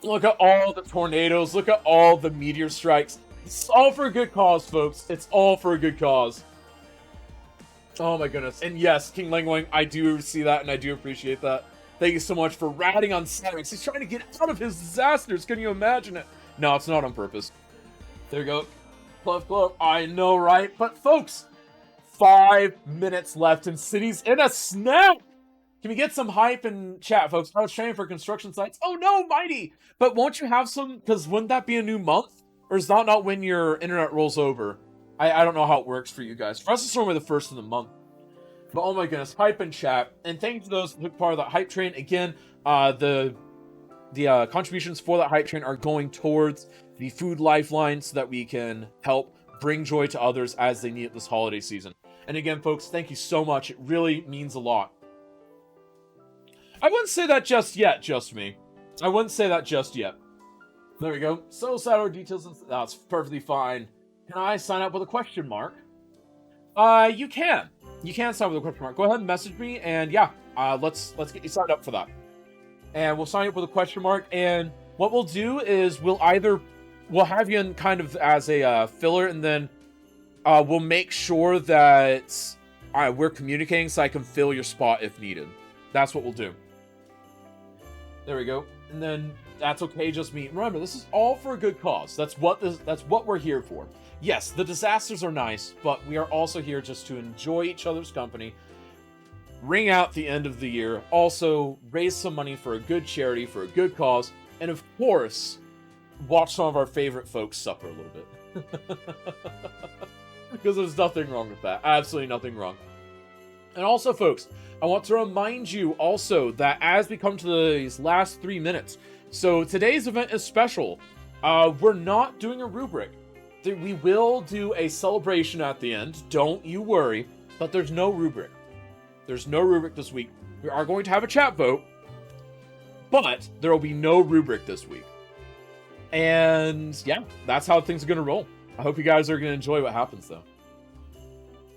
Look at all the tornadoes. Look at all the meteor strikes. It's all for a good cause, folks. It's all for a good cause. Oh my goodness. And yes, King Langwang, I do see that and I do appreciate that. Thank you so much for ratting on Cybex. He's trying to get out of his disasters. Can you imagine it? No, it's not on purpose. There you go. Glove. I know, right? But folks, 5 minutes left in Cities in a Snap. Can we get some hype in chat, folks? I was training for construction sites. Oh no, Mighty! But won't you have some, because wouldn't that be a new month? Or is that not when your internet rolls over? I don't know how it works for you guys. For us, it's normally the first of the month. But oh my goodness, hype in chat. And thank you to those who took part of that hype train. Again, the contributions for that hype train are going towards the food lifeline so that we can help bring joy to others as they need it this holiday season. And again, folks, thank you so much. It really means a lot. I wouldn't say that just yet, just me. I wouldn't say that just yet. There we go. So sad our details. That's perfectly fine. Can I sign up with a question mark? You can. You can sign up with a question mark. Go ahead and message me, and yeah, let's get you signed up for that. And we'll sign up with a question mark. And what we'll do is we'll have you in kind of as a filler, and then we'll make sure that we're communicating so I can fill your spot if needed. That's what we'll do. There we go. And then that's okay, just me. Remember, this is all for a good cause. That's what we're here for. Yes, the disasters are nice, but we are also here just to enjoy each other's company, ring out the end of the year, also raise some money for a good charity, for a good cause, and of course, watch some of our favorite folks suffer a little bit. Because there's nothing wrong with that. Absolutely nothing wrong. And also, folks, I want to remind you also that as we come to these last 3 minutes, so today's event is special. We're not doing a rubric. We will do a celebration at the end, don't you worry, but there's no rubric. There's no rubric this week. We are going to have a chat vote, but there will be no rubric this week. And yeah, that's how things are going to roll. I hope you guys are going to enjoy what happens, though.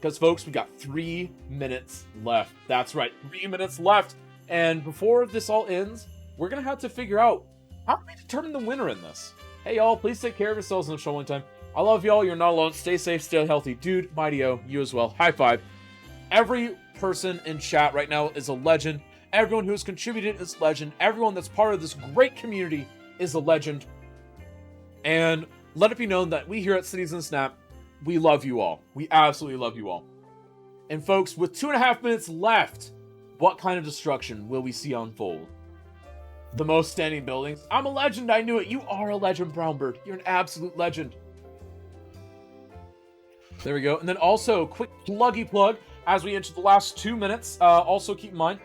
Because, folks, we got 3 minutes left. That's right, 3 minutes left. And before this all ends, we're going to have to figure out how do we determine the winner in this. Hey, y'all, please take care of yourselves in the trolling time. I love y'all. You're not alone. Stay safe, stay healthy. Dude, Mighty-O, you as well. High five. Every person in chat right now is a legend. Everyone who has contributed is a legend. Everyone that's part of this great community is a legend. And let it be known that we here at Cities in Snap, we love you all. We absolutely love you all. And folks, with 2.5 minutes left, what kind of destruction will we see unfold? The most standing buildings. I'm a legend, I knew it. You are a legend, Brownbird. You're an absolute legend. There we go. And then also, quick pluggy plug, as we enter the last 2 minutes. Also keep in mind,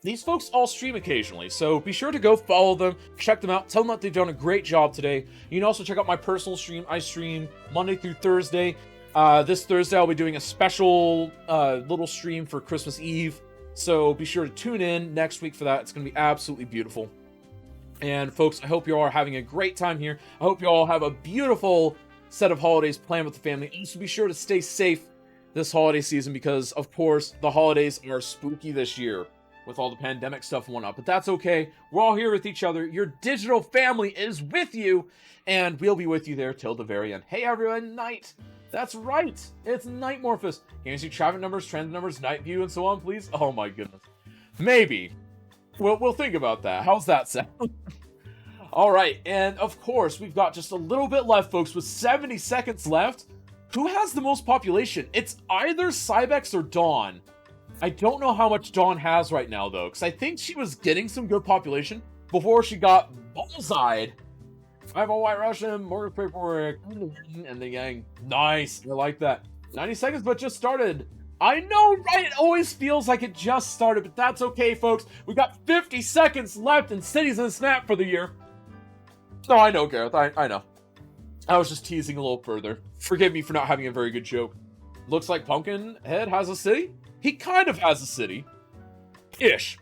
these folks all stream occasionally, so be sure to go follow them, check them out, tell them that they've done a great job today. You can also check out my personal stream. I stream Monday through Thursday. This Thursday, I'll be doing a special little stream for Christmas Eve, so be sure to tune in next week for that. It's going to be absolutely beautiful. And folks, I hope you all are having a great time here. I hope you all have a beautiful set of holidays planned with the family. Also, be sure to stay safe this holiday season because, of course, the holidays are spooky this year with all the pandemic stuff and whatnot. But that's okay. We're all here with each other. Your digital family is with you, and we'll be with you there till the very end. Hey, everyone, night. That's right. It's Night Morphus. Can you see traffic numbers, transit numbers, night view, and so on, please? Oh, my goodness. Maybe. We'll think about that. How's that sound? All right, and of course, we've got just a little bit left, folks, with 70 seconds left. Who has the most population? It's either Cybex or Dawn. I don't know how much Dawn has right now, though, because I think she was getting some good population before she got bullseyed. I have a White Russian, mortgage paperwork, and the gang. Nice, I like that. 90 seconds, but just started. I know, right? It always feels like it just started, but that's okay, folks. We got 50 seconds left in Cities in Snap for the year. No, I know, Gareth. I know. I was just teasing a little further. Forgive me for not having a very good joke. Looks like Pumpkinhead has a city? He kind of has a city. Ish.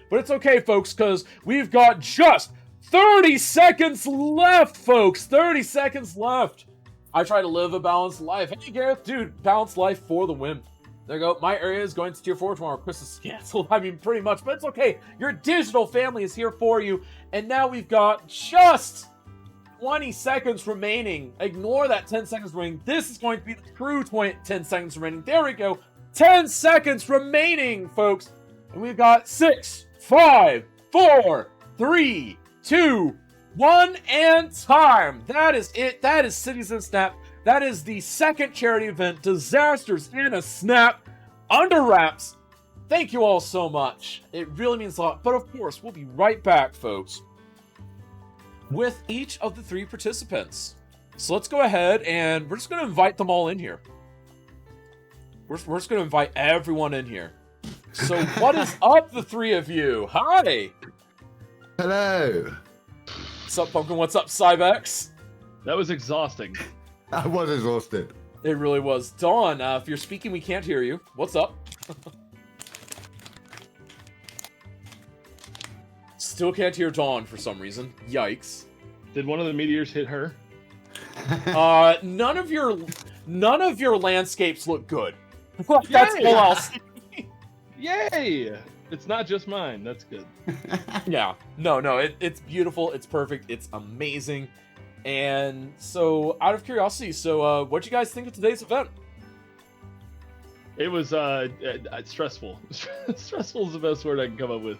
But it's okay, folks, because we've got just 30 seconds left, folks. 30 seconds left. I try to live a balanced life. Hey, Gareth, dude, balanced life for the win. There you go. My area is going to tier 4 tomorrow. Christmas is canceled. I mean, pretty much, but it's okay. Your digital family is here for you. And now we've got just 20 seconds remaining. Ignore that 10 seconds remaining. This is going to be the true 10 seconds remaining. There we go. 10 seconds remaining, folks. And we've got 6, 5, 4, 3, 2, 1, and time. That is it. That is Cities in Snap. That is the second charity event, Disasters in a Snap, under wraps. Thank you all so much. It really means a lot. But of course, we'll be right back, folks, with each of the 3 participants. So let's go ahead and we're just going to invite them all in here. We're just going to invite everyone in here. So what is up, the 3 of you? Hi. Hello. What's up, Pumpkin? What's up, Cybex? That was exhausting. I was exhausted. It really was. Dawn, if you're speaking, we can't hear you. What's up? Still can't hear Dawn for some reason. Yikes. Did one of the meteors hit her? None of your landscapes look good. That's Yay! all I'll say. Yay! It's not just mine. That's good. Yeah. No, it's beautiful. It's perfect. It's amazing. And so, out of curiosity, what'd you guys think of today's event? It was stressful. Stressful is the best word I can come up with.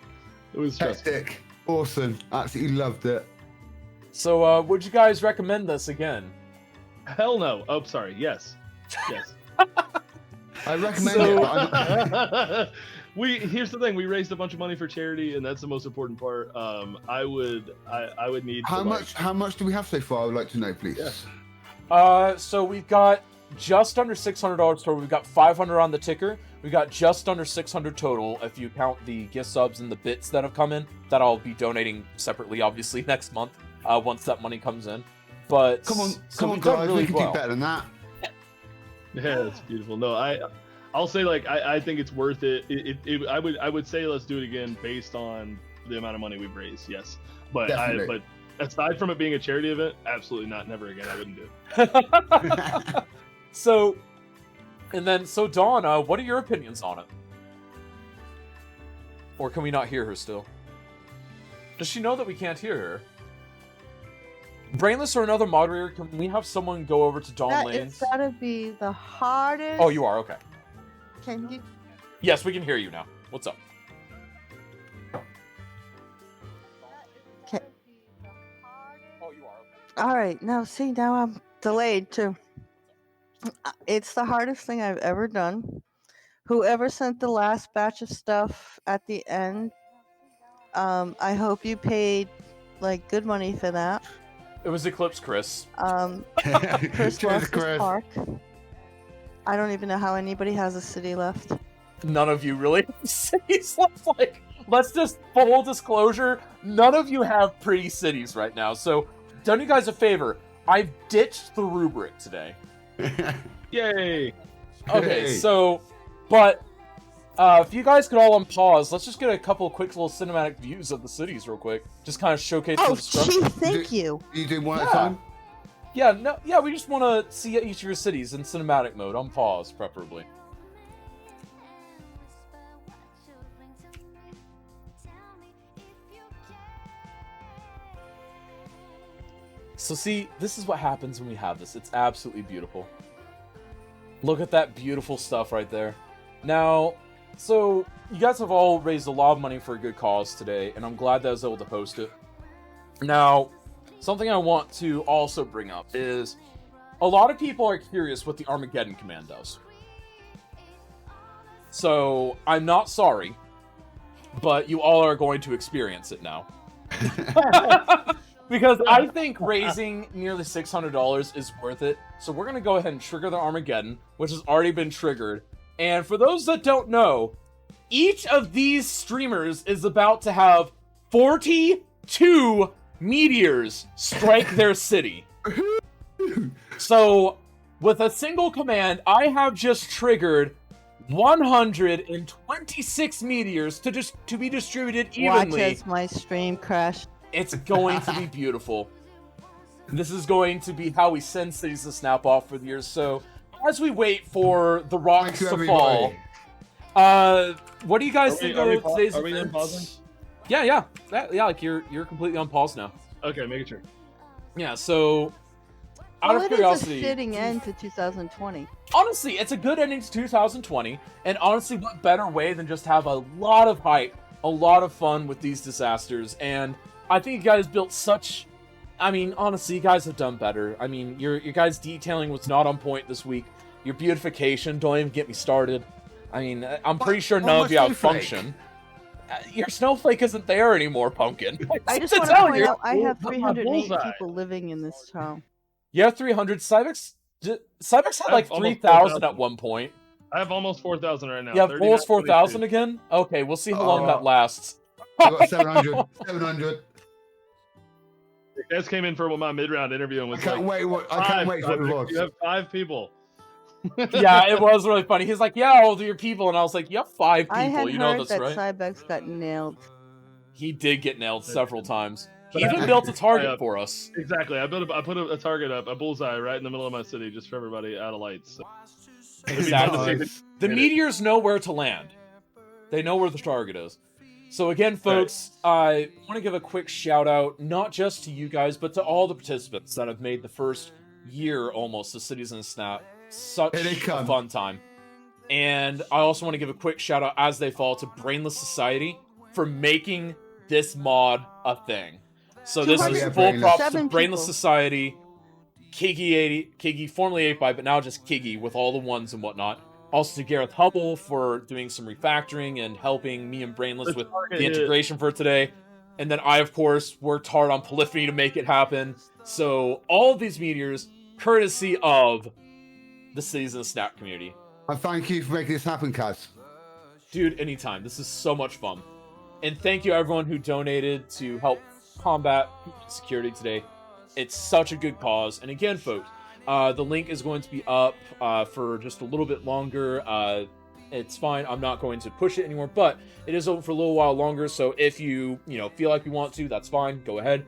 It was stressful. Hectic. Awesome. Absolutely loved it. So, would you guys recommend this again? Hell no. Oh, sorry. Yes. Yes. I recommend So- it. But I'm- Here's the thing. We raised a bunch of money for charity, and that's the most important part. I would need. how to, much? How much do we have so far? I would like to know, please. Yeah. So we've got just under $600 total. We've got 500 on the ticker. We've got just under 600 total if you count the gift subs and the bits that have come in. That I'll be donating separately, obviously, next month once that money comes in. But Come on, so come on, we've done guys. really We can well. do better than that. Yeah, it's beautiful. No, I'll say I think it's worth it. I would say let's do it again based on the amount of money we've raised. Yes, but Definitely. but aside from it being a charity event, absolutely not. Never again. I wouldn't do it. So, And then, so Dawn, what are your opinions on it? Or can we not hear her still? Does she know that we can't hear her? Brainless or another moderator, can we have someone go over to Dawn That Lanes? it's gotta be the hardest. Oh, you are? Okay. Can you? Yes, we can hear you now. What's up? Okay. Oh, you are? Okay. All right. Now, see, now I'm delayed too. It's the hardest thing I've ever done. Whoever sent the last batch of stuff at the end, I hope you paid like good money for that. It was Eclipse Chris. Chris Cheers, Loftus Chris. Park. I don't even know how anybody has a city left. None of you really have cities left. Like, let's just full disclosure. None of you have pretty cities right now. So, done you guys a favor. I've ditched the rubric today. Yay! Okay, Hey. so, but if you guys could all unpause, let's just get a couple quick little cinematic views of the cities real quick. Just kind of showcase Oh, the structure. gee, thank you. You do one at a Yeah. time? Yeah, we just want to see each of your cities in cinematic mode, on pause, preferably. So see, this is what happens when we have this. It's absolutely beautiful. Look at that beautiful stuff right there. Now, so you guys have all raised a lot of money for a good cause today, and I'm glad that I was able to host it. Now, something I want to also bring up is a lot of people are curious what the Armageddon Command does. So, I'm not sorry, but you all are going to experience it now. Because I think raising nearly $600 is worth it. So we're going to go ahead and trigger the Armageddon, which has already been triggered. And for those that don't know, each of these streamers is about to have 42 meteors strike their city. So with a single command, I have just triggered 126 meteors to be distributed Watch evenly. as my stream crash. It's going to be beautiful. This is going to be how we send cities to snap off for the years. So, as we wait for the rocks Thank you, to fall, what do you guys think Are we of today's are we events? unpausing? Yeah. Like you're completely on pause now. Okay, making sure. Yeah. So, out Well, of it is a curiosity, fitting end to 2020. honestly, it's a good ending to 2020. And honestly, what better way than just have a lot of hype, a lot of fun with these disasters. And I think you guys built such... I mean, honestly, you guys have done better. I mean, your guys' detailing was not on point this week. Your beautification, don't even get me started. I mean, I'm pretty sure none my of you have snowflake? function. Your snowflake isn't there anymore, Pumpkin. I just To want to tell point you. out I have Bull- 308 bullseye. people living in this town. You have 300. Cybex had like I have almost 3,000 at 4,000. one point. I have almost 4,000 right now. You have almost 4,000 39.22. again? Okay, we'll see how long that Oh. lasts. I got 700. 700. Guys came in for my mid-round interview and I was can't like, wait. I can't wait for the "Cybex, vlogs. You have 5 people. Yeah, it was really funny. He's like, yeah, all of your people. And I was like, you have 5 people. I had You know heard that's that right. Cybex got nailed. He did get nailed several times. He But even I- built a target I, for us. Exactly. I put a target up, a bullseye right in the middle of my city just for everybody out of lights. So. Exactly. Nice. The Hit it. meteors know where to land. They know where the target is. So again, folks, I want to give a quick shout out, not just to you guys, but to all the participants that have made the first year almost of Cities in a Snap such Here they a come. fun time. And I also want to give a quick shout out as they fall to Brainless Society for making this mod a thing. So this is 207 full props to people. Brainless Society, Kiggy, formerly 8byte, but now just Kiggy with all the ones and whatnot. Also to Gareth Hubble for doing some refactoring and helping me and Brainless The with target the hit. integration for today. And then I, of course, worked hard on Polyphony to make it happen. So all of these meteors, courtesy of the Cities in the Snap community. And thank you for making this happen, Kaz. Dude, anytime. This is so much fun. And thank you everyone who donated to help combat security today. It's such a good cause. And again, folks, the link is going to be up for just a little bit longer. It's fine. I'm not going to push it anymore, but it is open for a little while longer. So if you feel like you want to, that's fine. Go ahead.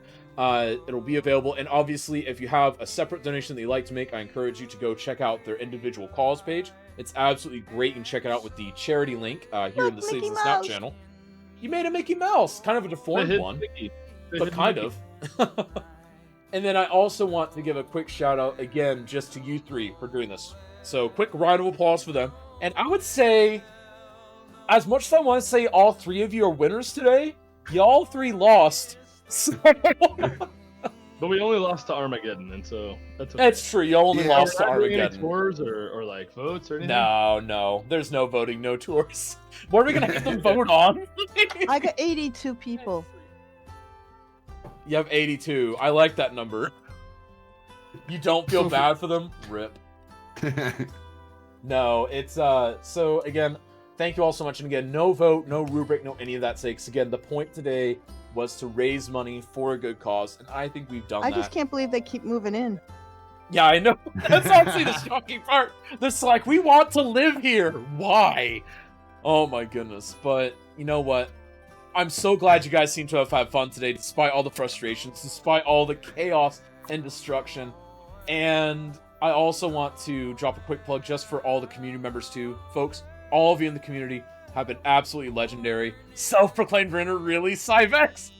It'll be available. And obviously, if you have a separate donation that you'd like to make, I encourage you to go check out their individual cause page. It's absolutely great. You can check it out with the charity link here in the Look, Cities Mickey and Snap Mouse. channel. You made a Mickey Mouse, kind of a The deformed hidden one, Mickey. The but hidden kind Mickey. of. And then I also want to give a quick shout out again just to you three for doing this. So quick round of applause for them. And I would say, as much as I want to say all three of you are winners today, y'all three lost. So But we only lost to Armageddon, and so that's okay. it's true. You only Yeah. lost to Are we not doing any Armageddon. tours or like votes or anything? No. There's no voting, no tours. What are we gonna have them vote on? I got 82 people. You have 82. I like that number. You don't feel bad for them? Rip. No, it's so again, thank you all so much. And again, no vote, no rubric, no any of that sakes. Again, the point today was to raise money for a good cause, and I think we've done I that. just can't believe they keep moving in. Yeah, I know. That's honestly the shocking part. It's like, we want to live here. Why? Oh my goodness. But you know what? I'm so glad you guys seem to have had fun today, despite all the frustrations, despite all the chaos and destruction. And I also want to drop a quick plug just for all the community members too. Folks, all of you in the community have been absolutely legendary. Self-proclaimed winner, really, Cybex?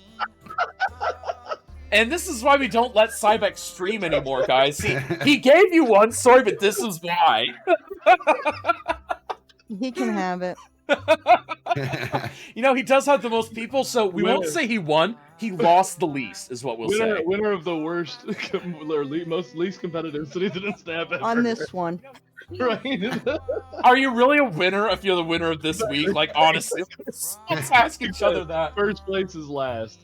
And this is why we don't let Cybex stream anymore, guys. He gave you one, sorry, but this is why. He can have it. You know, he does have the most people, so we won't say he won. He lost the least, is what we'll say. Winner of the worst or least competitive cities in Snap ever. On this one. Right? Are you really a winner if you're the winner of this week? Like, honestly, let's ask each other that. First place is last.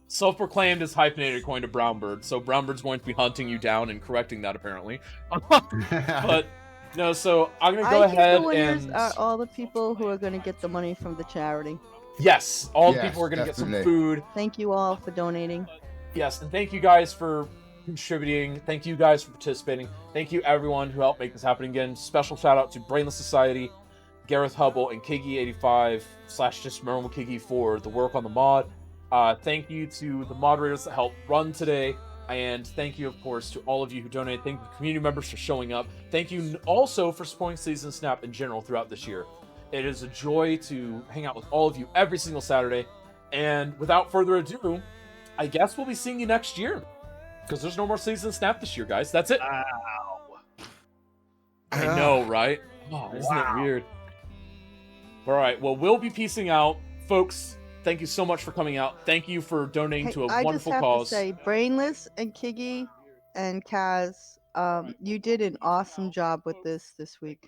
Self-proclaimed is hyphenated according to Brownbird, so Brownbird's going to be hunting you down and correcting that, apparently. But, no, so I'm going to go I think ahead the winners and... are all the people who are going to get the money from the charity. Yes, all the Yes, people are going to get some definitely. food. Thank you all for donating. Yes, and thank you guys for contributing. Thank you guys for participating. Thank you everyone who helped make this happen. Again, special shout out to Brainless Society, Gareth Hubble, and Kiggy85 / just Merwin Kiggy for the work on the mod. Thank you to the moderators that helped run today. And thank you, of course, to all of you who donated. Thank you to community members for showing up. Thank you also for supporting Season Snap in general throughout this year. It is a joy to hang out with all of you every single Saturday. And without further ado, I guess we'll be seeing you next year. Because there's no more Season Snap this year, guys. That's it. I know, right? Oh, isn't it weird? Alright, well, we'll be peacing out. Folks, thank you so much for coming out. Thank you for donating Hey, to a I just wonderful have cause. to say, Brainless and Kiggy and Kaz, you did an awesome job with this week.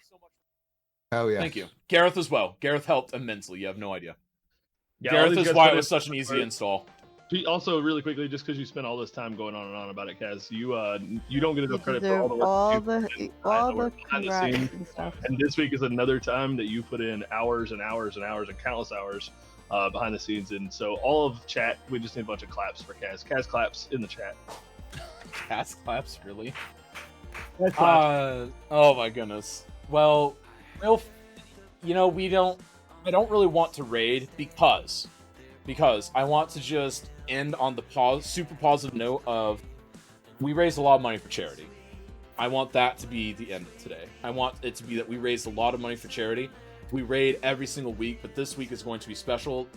Hell yeah. Thank you. Gareth as well. Gareth helped immensely. You have no idea. Yeah, all Gareth these is guys why put it was in- such an easy install. Also, really quickly, just because you spent all this time going on and on about it, Kaz, you don't get You enough credit for deserve all the work you put in all behind the work behind the congrats scenes. and stuff. And this week is another time that you put in hours and hours and hours and countless hours behind the scenes. And so all of chat, we just need a bunch of claps for Kaz. Kaz claps in the chat. Cast claps, really? Kaz claps. Oh my goodness. Well, you know, I don't really want to raid because I want to just end on the super positive note of we raised a lot of money for charity. I want that to be the end of today. I want it to be that we raised a lot of money for charity. We raid every single week, but this week is going to be special.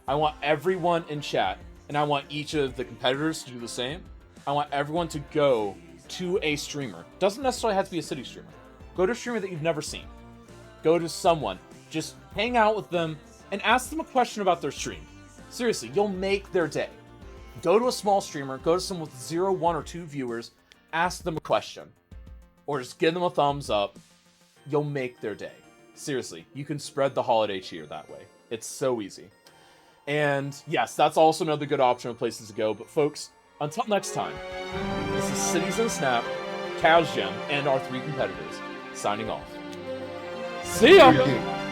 I want everyone in chat, and I want each of the competitors to do the same. I want everyone to go to a streamer. Doesn't necessarily have to be a city streamer. Go to a streamer that you've never seen. Go to someone. Just hang out with them and ask them a question about their stream. Seriously, you'll make their day. Go to a small streamer, go to someone with 0, 1, or 2 viewers, ask them a question. Or just give them a thumbs up. You'll make their day. Seriously, you can spread the holiday cheer that way. It's so easy. And yes, that's also another good option of places to go. But folks, until next time, this is Cities and Snap, Cows Gem, and our 3 competitors signing off. See ya! Thank you.